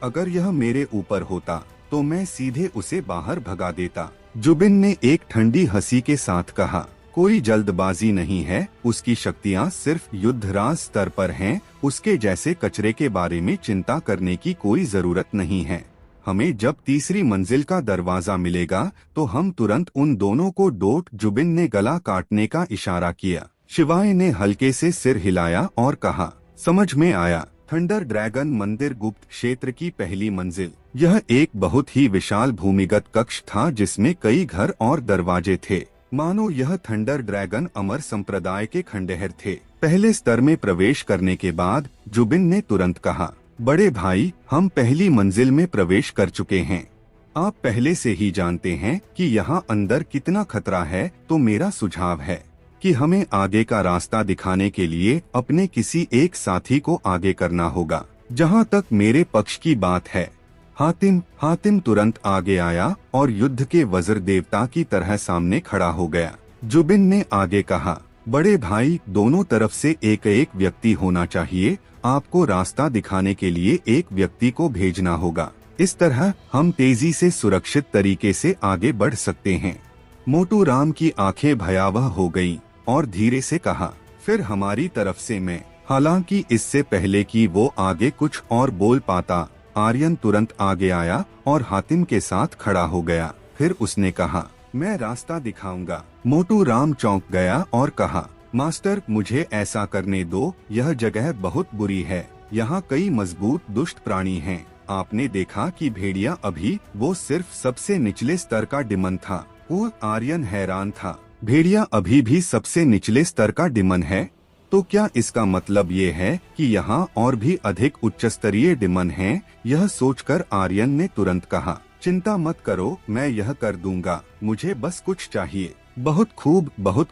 अगर यह मेरे ऊपर होता तो मैं सीधे उसे बाहर भगा देता। जुबिन ने एक ठंडी हंसी के साथ कहा, कोई जल्दबाजी नहीं है, उसकी शक्तियाँ सिर्फ युद्धराज स्तर पर हैं, उसके जैसे कचरे के बारे में चिंता करने की कोई जरूरत नहीं है। हमें जब तीसरी मंजिल का दरवाजा मिलेगा तो हम तुरंत उन दोनों को डोट। जुबिन ने गला काटने का इशारा किया। शिवाय ने हल्के से सिर हिलाया और कहा, समझ में आया। थंडर ड्रैगन मंदिर गुप्त क्षेत्र की पहली मंजिल। यह एक बहुत ही विशाल भूमिगत कक्ष था जिसमें कई घर और दरवाजे थे। मानो यह थंडर ड्रैगन अमर संप्रदाय के खंडहर थे। पहले स्तर में प्रवेश करने के बाद जुबिन ने तुरंत कहा, बड़े भाई हम पहली मंजिल में प्रवेश कर चुके हैं। आप पहले से ही जानते हैं कि यहाँ अंदर कितना खतरा है, तो मेरा सुझाव है कि हमें आगे का रास्ता दिखाने के लिए अपने किसी एक साथी को आगे करना होगा। जहाँ तक मेरे पक्ष की बात है, हातिम तुरंत आगे आया और युद्ध के वज्र देवता की तरह सामने खड़ा हो गया। जुबिन ने आगे कहा, बड़े भाई दोनों तरफ से एक एक व्यक्ति होना चाहिए। आपको रास्ता दिखाने के लिए एक व्यक्ति को भेजना होगा। इस तरह हम तेजी से सुरक्षित तरीके से आगे बढ़ सकते हैं। मोटू राम की आंखें भयावह हो गईं और धीरे से कहा, फिर हमारी तरफ से मैं। हालांकि इससे पहले कि वो आगे कुछ और बोल पाता, आर्यन तुरंत आगे आया और हातिम के साथ खड़ा हो गया। फिर उसने कहा, मैं रास्ता दिखाऊंगा। मोटू राम चौंक गया और कहा, मास्टर मुझे ऐसा करने दो, यह जगह बहुत बुरी है। यहाँ कई मजबूत दुष्ट प्राणी हैं। आपने देखा कि भेड़िया अभी वो सिर्फ सबसे निचले स्तर का डिमन था। वो आर्यन हैरान था, भेड़िया अभी भी सबसे निचले स्तर का डिमन है? तो क्या इसका मतलब ये है कि यहाँ और भी अधिक उच्च स्तरीय डिमन हैं? यह सोचकर आर्यन ने तुरंत कहा, चिंता मत करो, मैं यह कर दूंगा, मुझे बस कुछ चाहिए। बहुत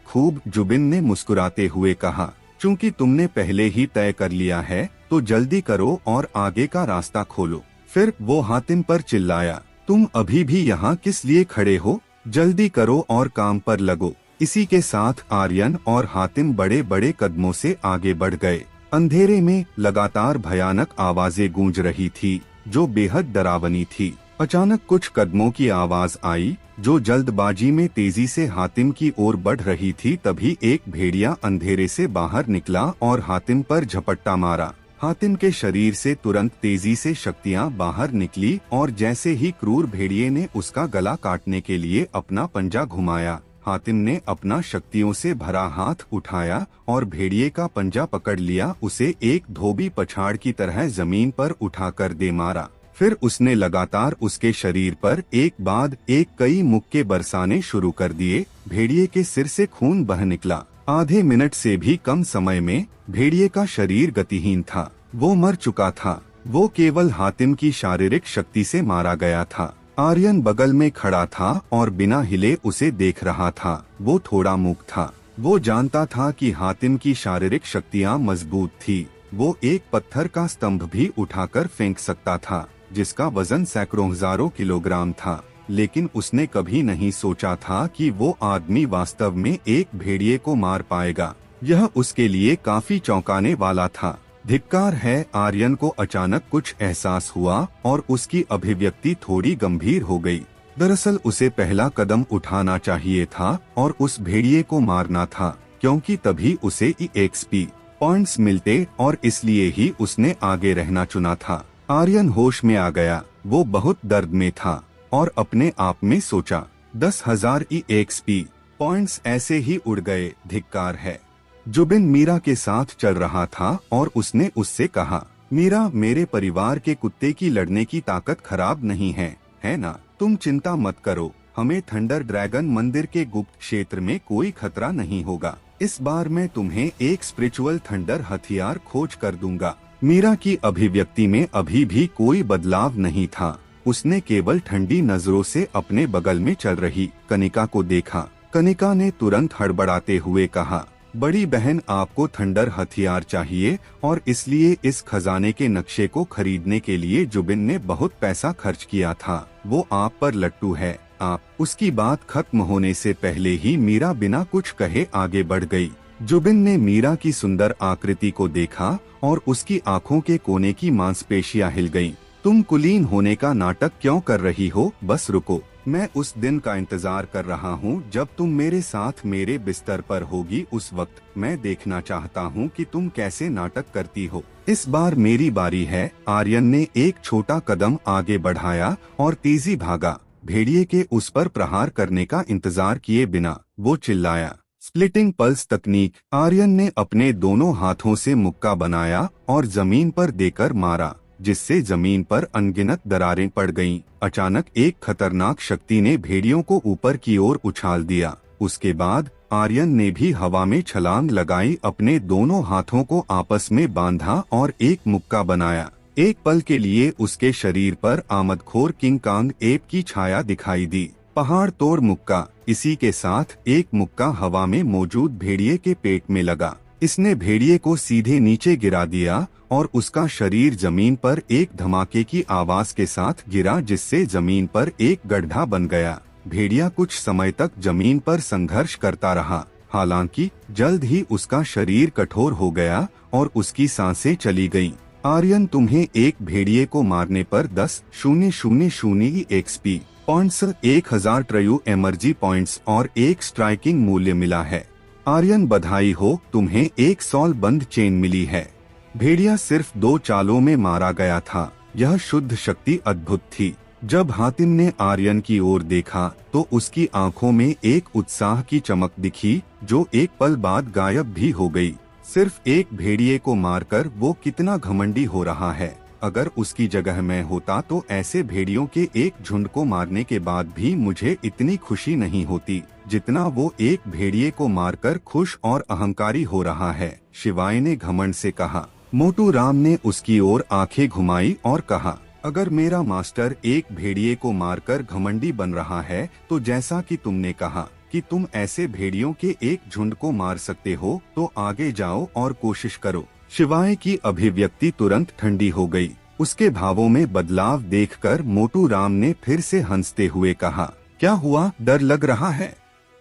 खूब, जुबिन ने मुस्कुराते हुए कहा, चूँकि तुमने पहले ही तय कर लिया है तो जल्दी करो और आगे का रास्ता खोलो। फिर वो हातिम पर चिल्लाया, तुम अभी भी यहाँ किस लिए खड़े हो? जल्दी करो और काम पर लगो। इसी के साथ आर्यन और हातिम बड़े बड़े कदमों से आगे बढ़ गए। अंधेरे में लगातार भयानक आवाजें गूंज रही थी जो बेहद डरावनी थी। अचानक कुछ कदमों की आवाज आई जो जल्दबाजी में तेजी से हातिम की ओर बढ़ रही थी। तभी एक भेड़िया अंधेरे से बाहर निकला और हातिम पर झपट्टा मारा। हातिम के शरीर से तुरंत तेजी से शक्तियां बाहर निकली और जैसे ही क्रूर भेड़िए ने उसका गला काटने के लिए अपना पंजा घुमाया, हातिम ने अपना शक्तियों से भरा हाथ उठाया और भेड़िए का पंजा पकड़ लिया। उसे एक धोबी पछाड़ की तरह जमीन पर उठाकर दे मारा। फिर उसने लगातार उसके शरीर पर एक बाद एक कई मुक्के बरसाने शुरू कर दिए। भेड़िए के सिर से खून बह निकला। आधे मिनट से भी कम समय में भेड़िए का शरीर गतिहीन था। वो मर चुका था। वो केवल हातिम की शारीरिक शक्ति से मारा गया था। आर्यन बगल में खड़ा था और बिना हिले उसे देख रहा था। वो थोड़ा मूक था। वो जानता था कि हातिम की शारीरिक शक्तियाँ मजबूत थी। वो एक पत्थर का स्तंभ भी उठाकर फेंक सकता था जिसका वजन सैकड़ों हजारों किलोग्राम था, लेकिन उसने कभी नहीं सोचा था कि वो आदमी वास्तव में एक भेड़िए को मार पाएगा। यह उसके लिए काफी चौंकाने वाला था। धिक्कार है। आर्यन को अचानक कुछ एहसास हुआ और उसकी अभिव्यक्ति थोड़ी गंभीर हो गई। दरअसल उसे पहला कदम उठाना चाहिए था और उस भेड़िए को मारना था, क्योंकि तभी उसे EXP पॉइंट्स मिलते और इसलिए ही उसने आगे रहना चुना था। आर्यन होश में आ गया। वो बहुत दर्द में था और अपने आप में सोचा, 10,000 EXP पॉइंट्स ऐसे ही उड़ गए। धिक्कार है। जुबिन मीरा के साथ चल रहा था और उसने उससे कहा, मीरा मेरे परिवार के कुत्ते की लड़ने की ताकत खराब नहीं है। है ना? तुम चिंता मत करो, हमें थंडर ड्रैगन मंदिर के गुप्त क्षेत्र में कोई खतरा नहीं होगा। इस बार मैं तुम्हें एक स्पिरिचुअल थंडर हथियार खोज कर दूंगा। मीरा की अभिव्यक्ति में अभी भी कोई बदलाव नहीं था। उसने केवल ठंडी नजरों से अपने बगल में चल रही कनिका को देखा। कनिका ने तुरंत हड़बड़ाते हुए कहा, बड़ी बहन, आपको थंडर हथियार चाहिए और इसलिए इस खजाने के नक्शे को खरीदने के लिए जुबिन ने बहुत पैसा खर्च किया था। वो आप पर लट्टू है। आप। उसकी बात खत्म होने से पहले ही मीरा बिना कुछ कहे आगे बढ़ गई। जुबिन ने मीरा की सुंदर आकृति को देखा और उसकी आंखों के कोने की मांसपेशियां हिल गईं। तुम कुलीन होने का नाटक क्यों कर रही हो? बस रुको, मैं उस दिन का इंतजार कर रहा हूँ जब तुम मेरे साथ मेरे बिस्तर पर होगी। उस वक्त मैं देखना चाहता हूँ कि तुम कैसे नाटक करती हो। इस बार मेरी बारी है। आर्यन ने एक छोटा कदम आगे बढ़ाया और तेजी भागा। भेड़िए के उस पर प्रहार करने का इंतजार किए बिना वो चिल्लाया, स्प्लिटिंग पल्स तकनीक। आर्यन ने अपने दोनों हाथों से मुक्का बनाया और जमीन पर देकर मारा, जिससे जमीन पर अनगिनत दरारें पड़ गईं। अचानक एक खतरनाक शक्ति ने भेड़ियों को ऊपर की ओर उछाल दिया। उसके बाद आर्यन ने भी हवा में छलांग लगाई, अपने दोनों हाथों को आपस में बांधा और एक मुक्का बनाया। एक पल के लिए उसके शरीर पर आमदखोर किंग कांग एप की छाया दिखाई दी। पहाड़ तोड़ मुक्का। इसी के साथ एक मुक्का हवा में मौजूद भेड़िए के पेट में लगा। इसने भेड़िए को सीधे नीचे गिरा दिया और उसका शरीर जमीन पर एक धमाके की आवाज के साथ गिरा, जिससे जमीन पर एक गड्ढा बन गया। भेड़िया कुछ समय तक जमीन पर संघर्ष करता रहा, हालांकि जल्द ही उसका शरीर कठोर हो गया और उसकी सांसें चली गईं। आर्यन, तुम्हें एक भेड़िए को मारने पर 10,000 एक्सपी पॉइंट्स, 1000 ट्रयू एनर्जी पॉइंट्स और एक स्ट्राइकिंग मूल्य मिला है। आर्यन, बधाई हो, तुम्हें एक सॉल बंद चेन मिली है। भेड़िया सिर्फ 2 चालों में मारा गया था। यह शुद्ध शक्ति अद्भुत थी। जब हातिम ने आर्यन की ओर देखा तो उसकी आंखों में एक उत्साह की चमक दिखी, जो एक पल बाद गायब भी हो गई। सिर्फ एक भेड़िए को मारकर वो कितना घमंडी हो रहा है। अगर उसकी जगह मैं होता तो ऐसे भेड़ियों के एक झुंड को मारने के बाद भी मुझे इतनी खुशी नहीं होती जितना वो एक भेड़िए को मारकर खुश और अहंकारी हो रहा है। शिवाय ने घमंड से कहा। मोटू राम ने उसकी ओर आंखें घुमाई और कहा, अगर मेरा मास्टर एक भेड़िए को मारकर घमंडी बन रहा है तो जैसा कि तुमने कहा कि तुम ऐसे भेड़ियों के एक झुंड को मार सकते हो, तो आगे जाओ और कोशिश करो। शिवाय की अभिव्यक्ति तुरंत ठंडी हो गई। उसके भावों में बदलाव देखकर मोटू राम ने फिर से हंसते हुए कहा, क्या हुआ, डर लग रहा है?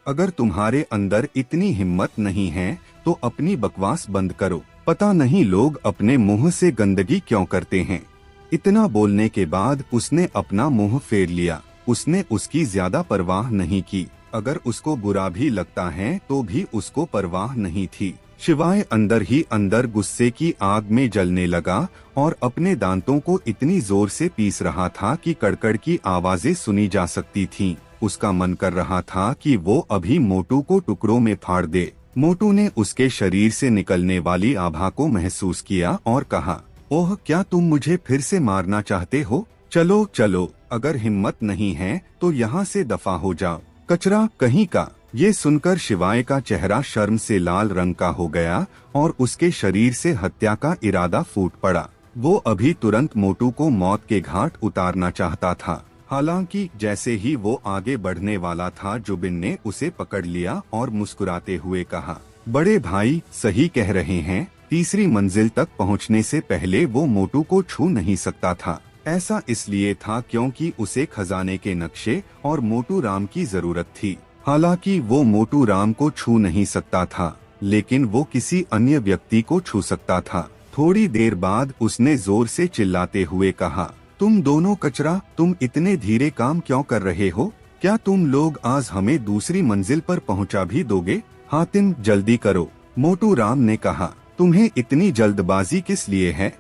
अगर तुम्हारे अंदर इतनी हिम्मत नहीं है तो अपनी बकवास बंद करो। पता नहीं लोग अपने मुंह से गंदगी क्यों करते हैं। इतना बोलने के बाद उसने अपना मुंह फेर लिया। उसने उसकी ज्यादा परवाह नहीं की। अगर उसको बुरा भी लगता है तो भी उसको परवाह नहीं थी। शिवाय अंदर ही अंदर गुस्से की आग में जलने लगा और अपने दांतों को इतनी जोर से पीस रहा था कि कड़कड़ की आवाजें सुनी जा सकती थीं। उसका मन कर रहा था कि वो अभी मोटू को टुकड़ों में फाड़ दे। मोटू ने उसके शरीर से निकलने वाली आभा को महसूस किया और कहा, ओह, क्या तुम मुझे फिर से मारना चाहते हो? चलो चलो, अगर हिम्मत नहीं है तो यहाँ से दफा हो जाओ, कचरा कहीं का। ये सुनकर शिवाय का चेहरा शर्म से लाल रंग का हो गया और उसके शरीर से हत्या का इरादा फूट पड़ा। वो अभी तुरंत मोटू को मौत के घाट उतारना चाहता था। हालांकि जैसे ही वो आगे बढ़ने वाला था, जुबिन ने उसे पकड़ लिया और मुस्कुराते हुए कहा, बड़े भाई सही कह रहे हैं। तीसरी मंजिल तक पहुंचने से पहले वो मोटू को छू नहीं सकता था। ऐसा इसलिए था क्योंकि उसे खजाने के नक्शे और मोटू राम की जरूरत थी। हालांकि वो मोटू राम को छू नहीं सकता था, लेकिन वो किसी अन्य व्यक्ति को छू सकता था। थोड़ी देर बाद उसने जोर से चिल्लाते हुए कहा, तुम दोनों कचरा, तुम इतने धीरे काम क्यों कर रहे हो? क्या तुम लोग आज हमें दूसरी मंजिल पर पहुंचा भी दोगे? हातिम, जल्दी करो, मोटू राम ने कहा। तुम्हें इतनी जल्दबाजी किस लिए है?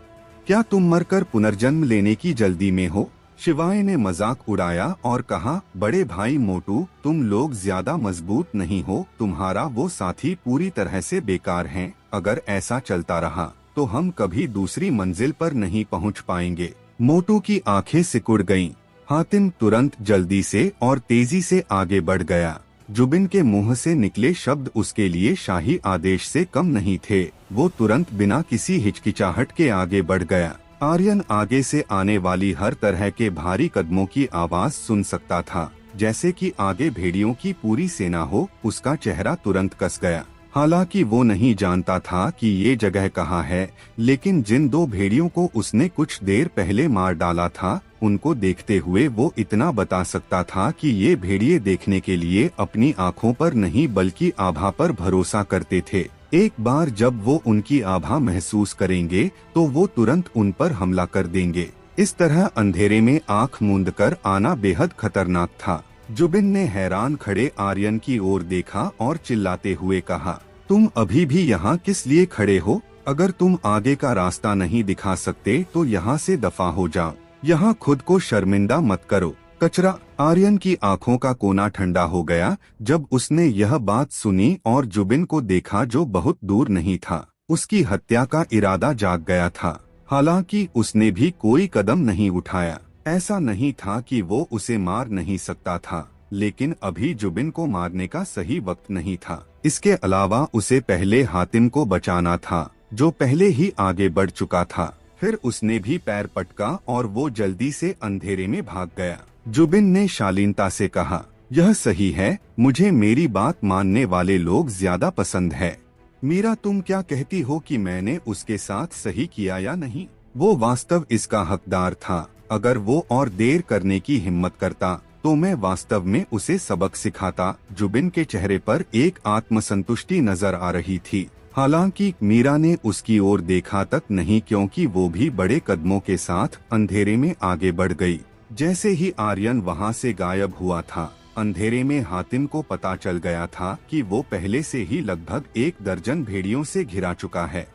क्या तुम मरकर पुनर्जन्म लेने की जल्दी में हो? शिवाय ने मजाक उड़ाया और कहा, बड़े भाई मोटू, तुम लोग ज्यादा मजबूत नहीं हो। तुम्हारा वो साथी पूरी तरह से बेकार है। अगर ऐसा चलता रहा तो हम कभी दूसरी मंजिल पर नहीं पहुंच पाएंगे। मोटू की आंखें सिकुड़ गईं। हातिम तुरंत जल्दी से और तेजी से आगे बढ़ गया। जुबिन के मुंह से निकले शब्द उसके लिए शाही आदेश से कम नहीं थे। वो तुरंत बिना किसी हिचकिचाहट के आगे बढ़ गया। आर्यन आगे से आने वाली हर तरह के भारी कदमों की आवाज सुन सकता था, जैसे कि आगे भेड़ियों की पूरी सेना हो। उसका चेहरा तुरंत कस गया। हालांकि वो नहीं जानता था कि ये जगह कहाँ है, लेकिन जिन दो भेड़ियों को उसने कुछ देर पहले मार डाला था, उनको देखते हुए वो इतना बता सकता था कि ये भेड़िए देखने के लिए अपनी आँखों पर नहीं बल्कि आभा पर भरोसा करते थे। एक बार जब वो उनकी आभा महसूस करेंगे तो वो तुरंत उन पर हमला कर देंगे। इस तरह अंधेरे में आँख मूंद कर आना बेहद खतरनाक था। जुबिन ने हैरान खड़े आर्यन की ओर देखा और चिल्लाते हुए कहा, तुम अभी भी यहाँ किस लिए खड़े हो? अगर तुम आगे का रास्ता नहीं दिखा सकते तो यहाँ से दफा हो जाओ। यहाँ खुद को शर्मिंदा मत करो। कचरा। आर्यन की आंखों का कोना ठंडा हो गया जब उसने यह बात सुनी और जुबिन को देखा जो बहुत दूर नहीं था। उसकी हत्या का इरादा जाग गया था। हालांकि उसने भी कोई कदम नहीं उठाया। ऐसा नहीं था कि वो उसे मार नहीं सकता था, लेकिन अभी जुबिन को मारने का सही वक्त नहीं था। इसके अलावा उसे पहले हातिम को बचाना था, जो पहले ही आगे बढ़ चुका था। फिर उसने भी पैर पटका और वो जल्दी से अंधेरे में भाग गया। जुबिन ने शालीनता से कहा, यह सही है, मुझे मेरी बात मानने वाले लोग ज्यादा पसंद है। मीरा, तुम क्या कहती हो कि मैंने उसके साथ सही किया या नहीं? वो वास्तव इसका हकदार था। अगर वो और देर करने की हिम्मत करता तो मैं वास्तव में उसे सबक सिखाता। जुबिन के चेहरे पर एक आत्मसंतुष्टि नजर आ रही थी। हालांकि मीरा ने उसकी ओर देखा तक नहीं, क्योंकि वो भी बड़े कदमों के साथ अंधेरे में आगे बढ़ गई। जैसे ही आर्यन वहां से गायब हुआ था, अंधेरे में हातिम को पता चल गया था कि वो पहले से ही लगभग 1 दर्जन भेड़ियों से घिरा चुका है।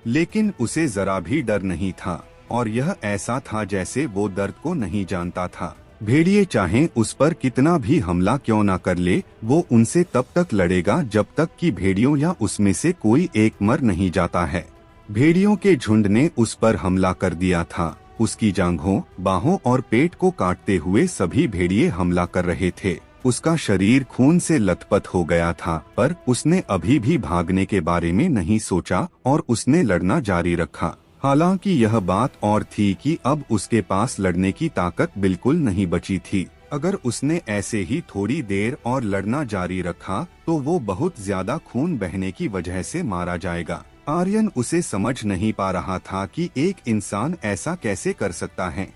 लेकिन उसे जरा भी डर नहीं था, और यह ऐसा था जैसे वो दर्द को नहीं जानता था। भेड़िए चाहे उस पर कितना भी हमला क्यों न कर ले, वो उनसे तब तक लड़ेगा जब तक कि भेड़ियों या उसमें से कोई एक मर नहीं जाता है। भेड़ियों के झुंड ने उस पर हमला कर दिया था। उसकी जांघों, बाहों और पेट को काटते हुए सभी भेड़िए हमला कर रहे थे। उसका शरीर खून से लथपथ हो गया था, पर उसने अभी भी भागने के बारे में नहीं सोचा और उसने लड़ना जारी रखा। हालांकि यह बात और थी कि अब उसके पास लड़ने की ताकत बिल्कुल नहीं बची थी। अगर उसने ऐसे ही थोड़ी देर और लड़ना जारी रखा तो वो बहुत ज्यादा खून बहने की वजह से मारा जाएगा। आर्यन उसे समझ नहीं पा रहा था कि एक इंसान ऐसा कैसे कर सकता है।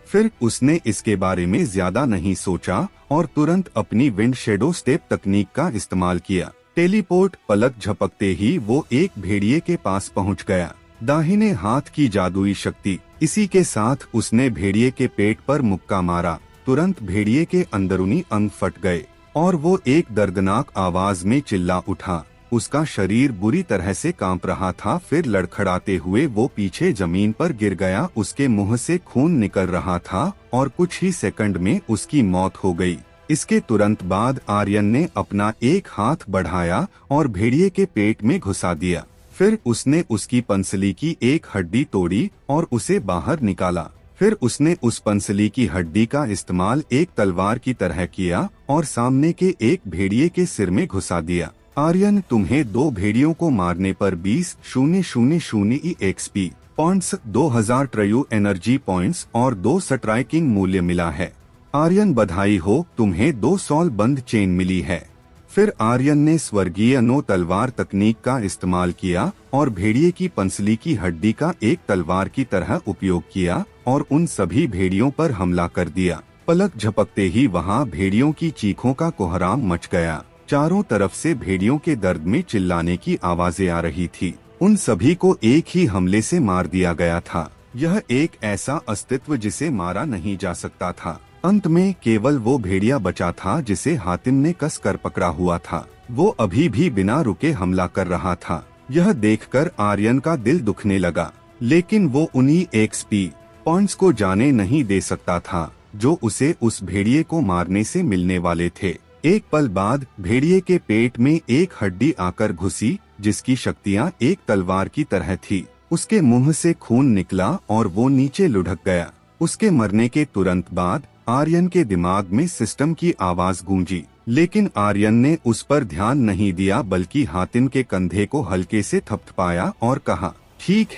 फिर उसने इसके बारे में ज्यादा नहीं सोचा और तुरंत अपनी विंड शैडो स्टेप तकनीक का इस्तेमाल किया। टेलीपोर्ट। पलक झपकते ही वो एक भेड़िए के पास पहुंच गया। दाहिने हाथ की जादुई शक्ति। इसी के साथ उसने भेड़िए के पेट पर मुक्का मारा। तुरंत भेड़िए के अंदरूनी अंग फट गए और वो एक दर्दनाक आवाज में चिल्ला उठा। उसका शरीर बुरी तरह से कांप रहा था। फिर लड़खड़ाते हुए वो पीछे जमीन पर गिर गया। उसके मुंह से खून निकल रहा था और कुछ ही सेकंड में उसकी मौत हो गई। इसके तुरंत बाद आर्यन ने अपना एक हाथ बढ़ाया और भेड़िए के पेट में घुसा दिया। फिर उसने उसकी पंसली की एक हड्डी तोड़ी और उसे बाहर निकाला। फिर उसने उस पंसली की हड्डी का इस्तेमाल एक तलवार की तरह किया और सामने के एक भेड़िए के सिर में घुसा दिया। आर्यन, तुम्हें 2 भेड़ियों को मारने पर 20,000 EXP पॉइंट्स, 2000 ट्रयू एनर्जी पॉइंट्स और 2 स्ट्राइकिंग मूल्य मिला है। आर्यन, बधाई हो, तुम्हें 2 सॉल बंद चेन मिली है। फिर आर्यन ने स्वर्गीय नो तलवार तकनीक का इस्तेमाल किया और भेड़िए की पंसली की हड्डी का एक तलवार की तरह उपयोग किया और उन सभी भेड़ियों पर हमला कर दिया। पलक झपकते ही वहां भेड़ियों की चीखों का कोहराम मच गया। चारों तरफ से भेड़ियों के दर्द में चिल्लाने की आवाजें आ रही थी। उन सभी को एक ही हमले से मार दिया गया था। यह एक ऐसा अस्तित्व जिसे मारा नहीं जा सकता था। अंत में केवल वो भेड़िया बचा था जिसे हातिम ने कस कर पकड़ा हुआ था। वो अभी भी बिना रुके हमला कर रहा था। यह देखकर आर्यन का दिल दुखने लगा, लेकिन वो उन्हीं XP पॉइंट्स को जाने नहीं दे सकता था जो उसे उस भेड़िए को मारने से मिलने वाले थे। एक पल बाद भेड़िए के पेट में एक हड्डी आकर घुसी जिसकी शक्तियाँ एक तलवार की तरह थी। उसके मुंह से खून निकला और वो नीचे लुढ़क गया। उसके मरने के तुरंत बाद आर्यन के दिमाग में सिस्टम की आवाज गूंजी, लेकिन आर्यन ने उस पर ध्यान नहीं दिया बल्कि हातिम के कंधे को हल्के से थपथपाया और कहा, ठीक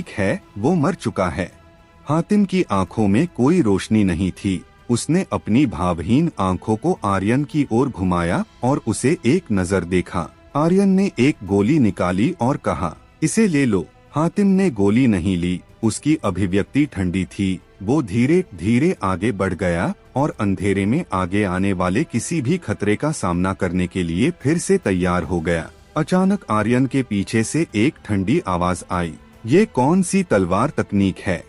है, वो मर चुका है। हातिम की आंखों में कोई रोशनी नहीं थी। उसने अपनी भावहीन आंखों को आर्यन की ओर घुमाया और उसे एक नजर देखा। आर्यन ने एक गोली निकाली और कहा, इसे ले लो। हातिम ने गोली नहीं ली। उसकी अभिव्यक्ति ठंडी थी। वो धीरे धीरे आगे बढ़ गया और अंधेरे में आगे आने वाले किसी भी खतरे का सामना करने के लिए फिर से तैयार हो गया। अचानक आर्यन के पीछे से एक ठंडी आवाज आई, ये कौन सी तलवार तकनीक है?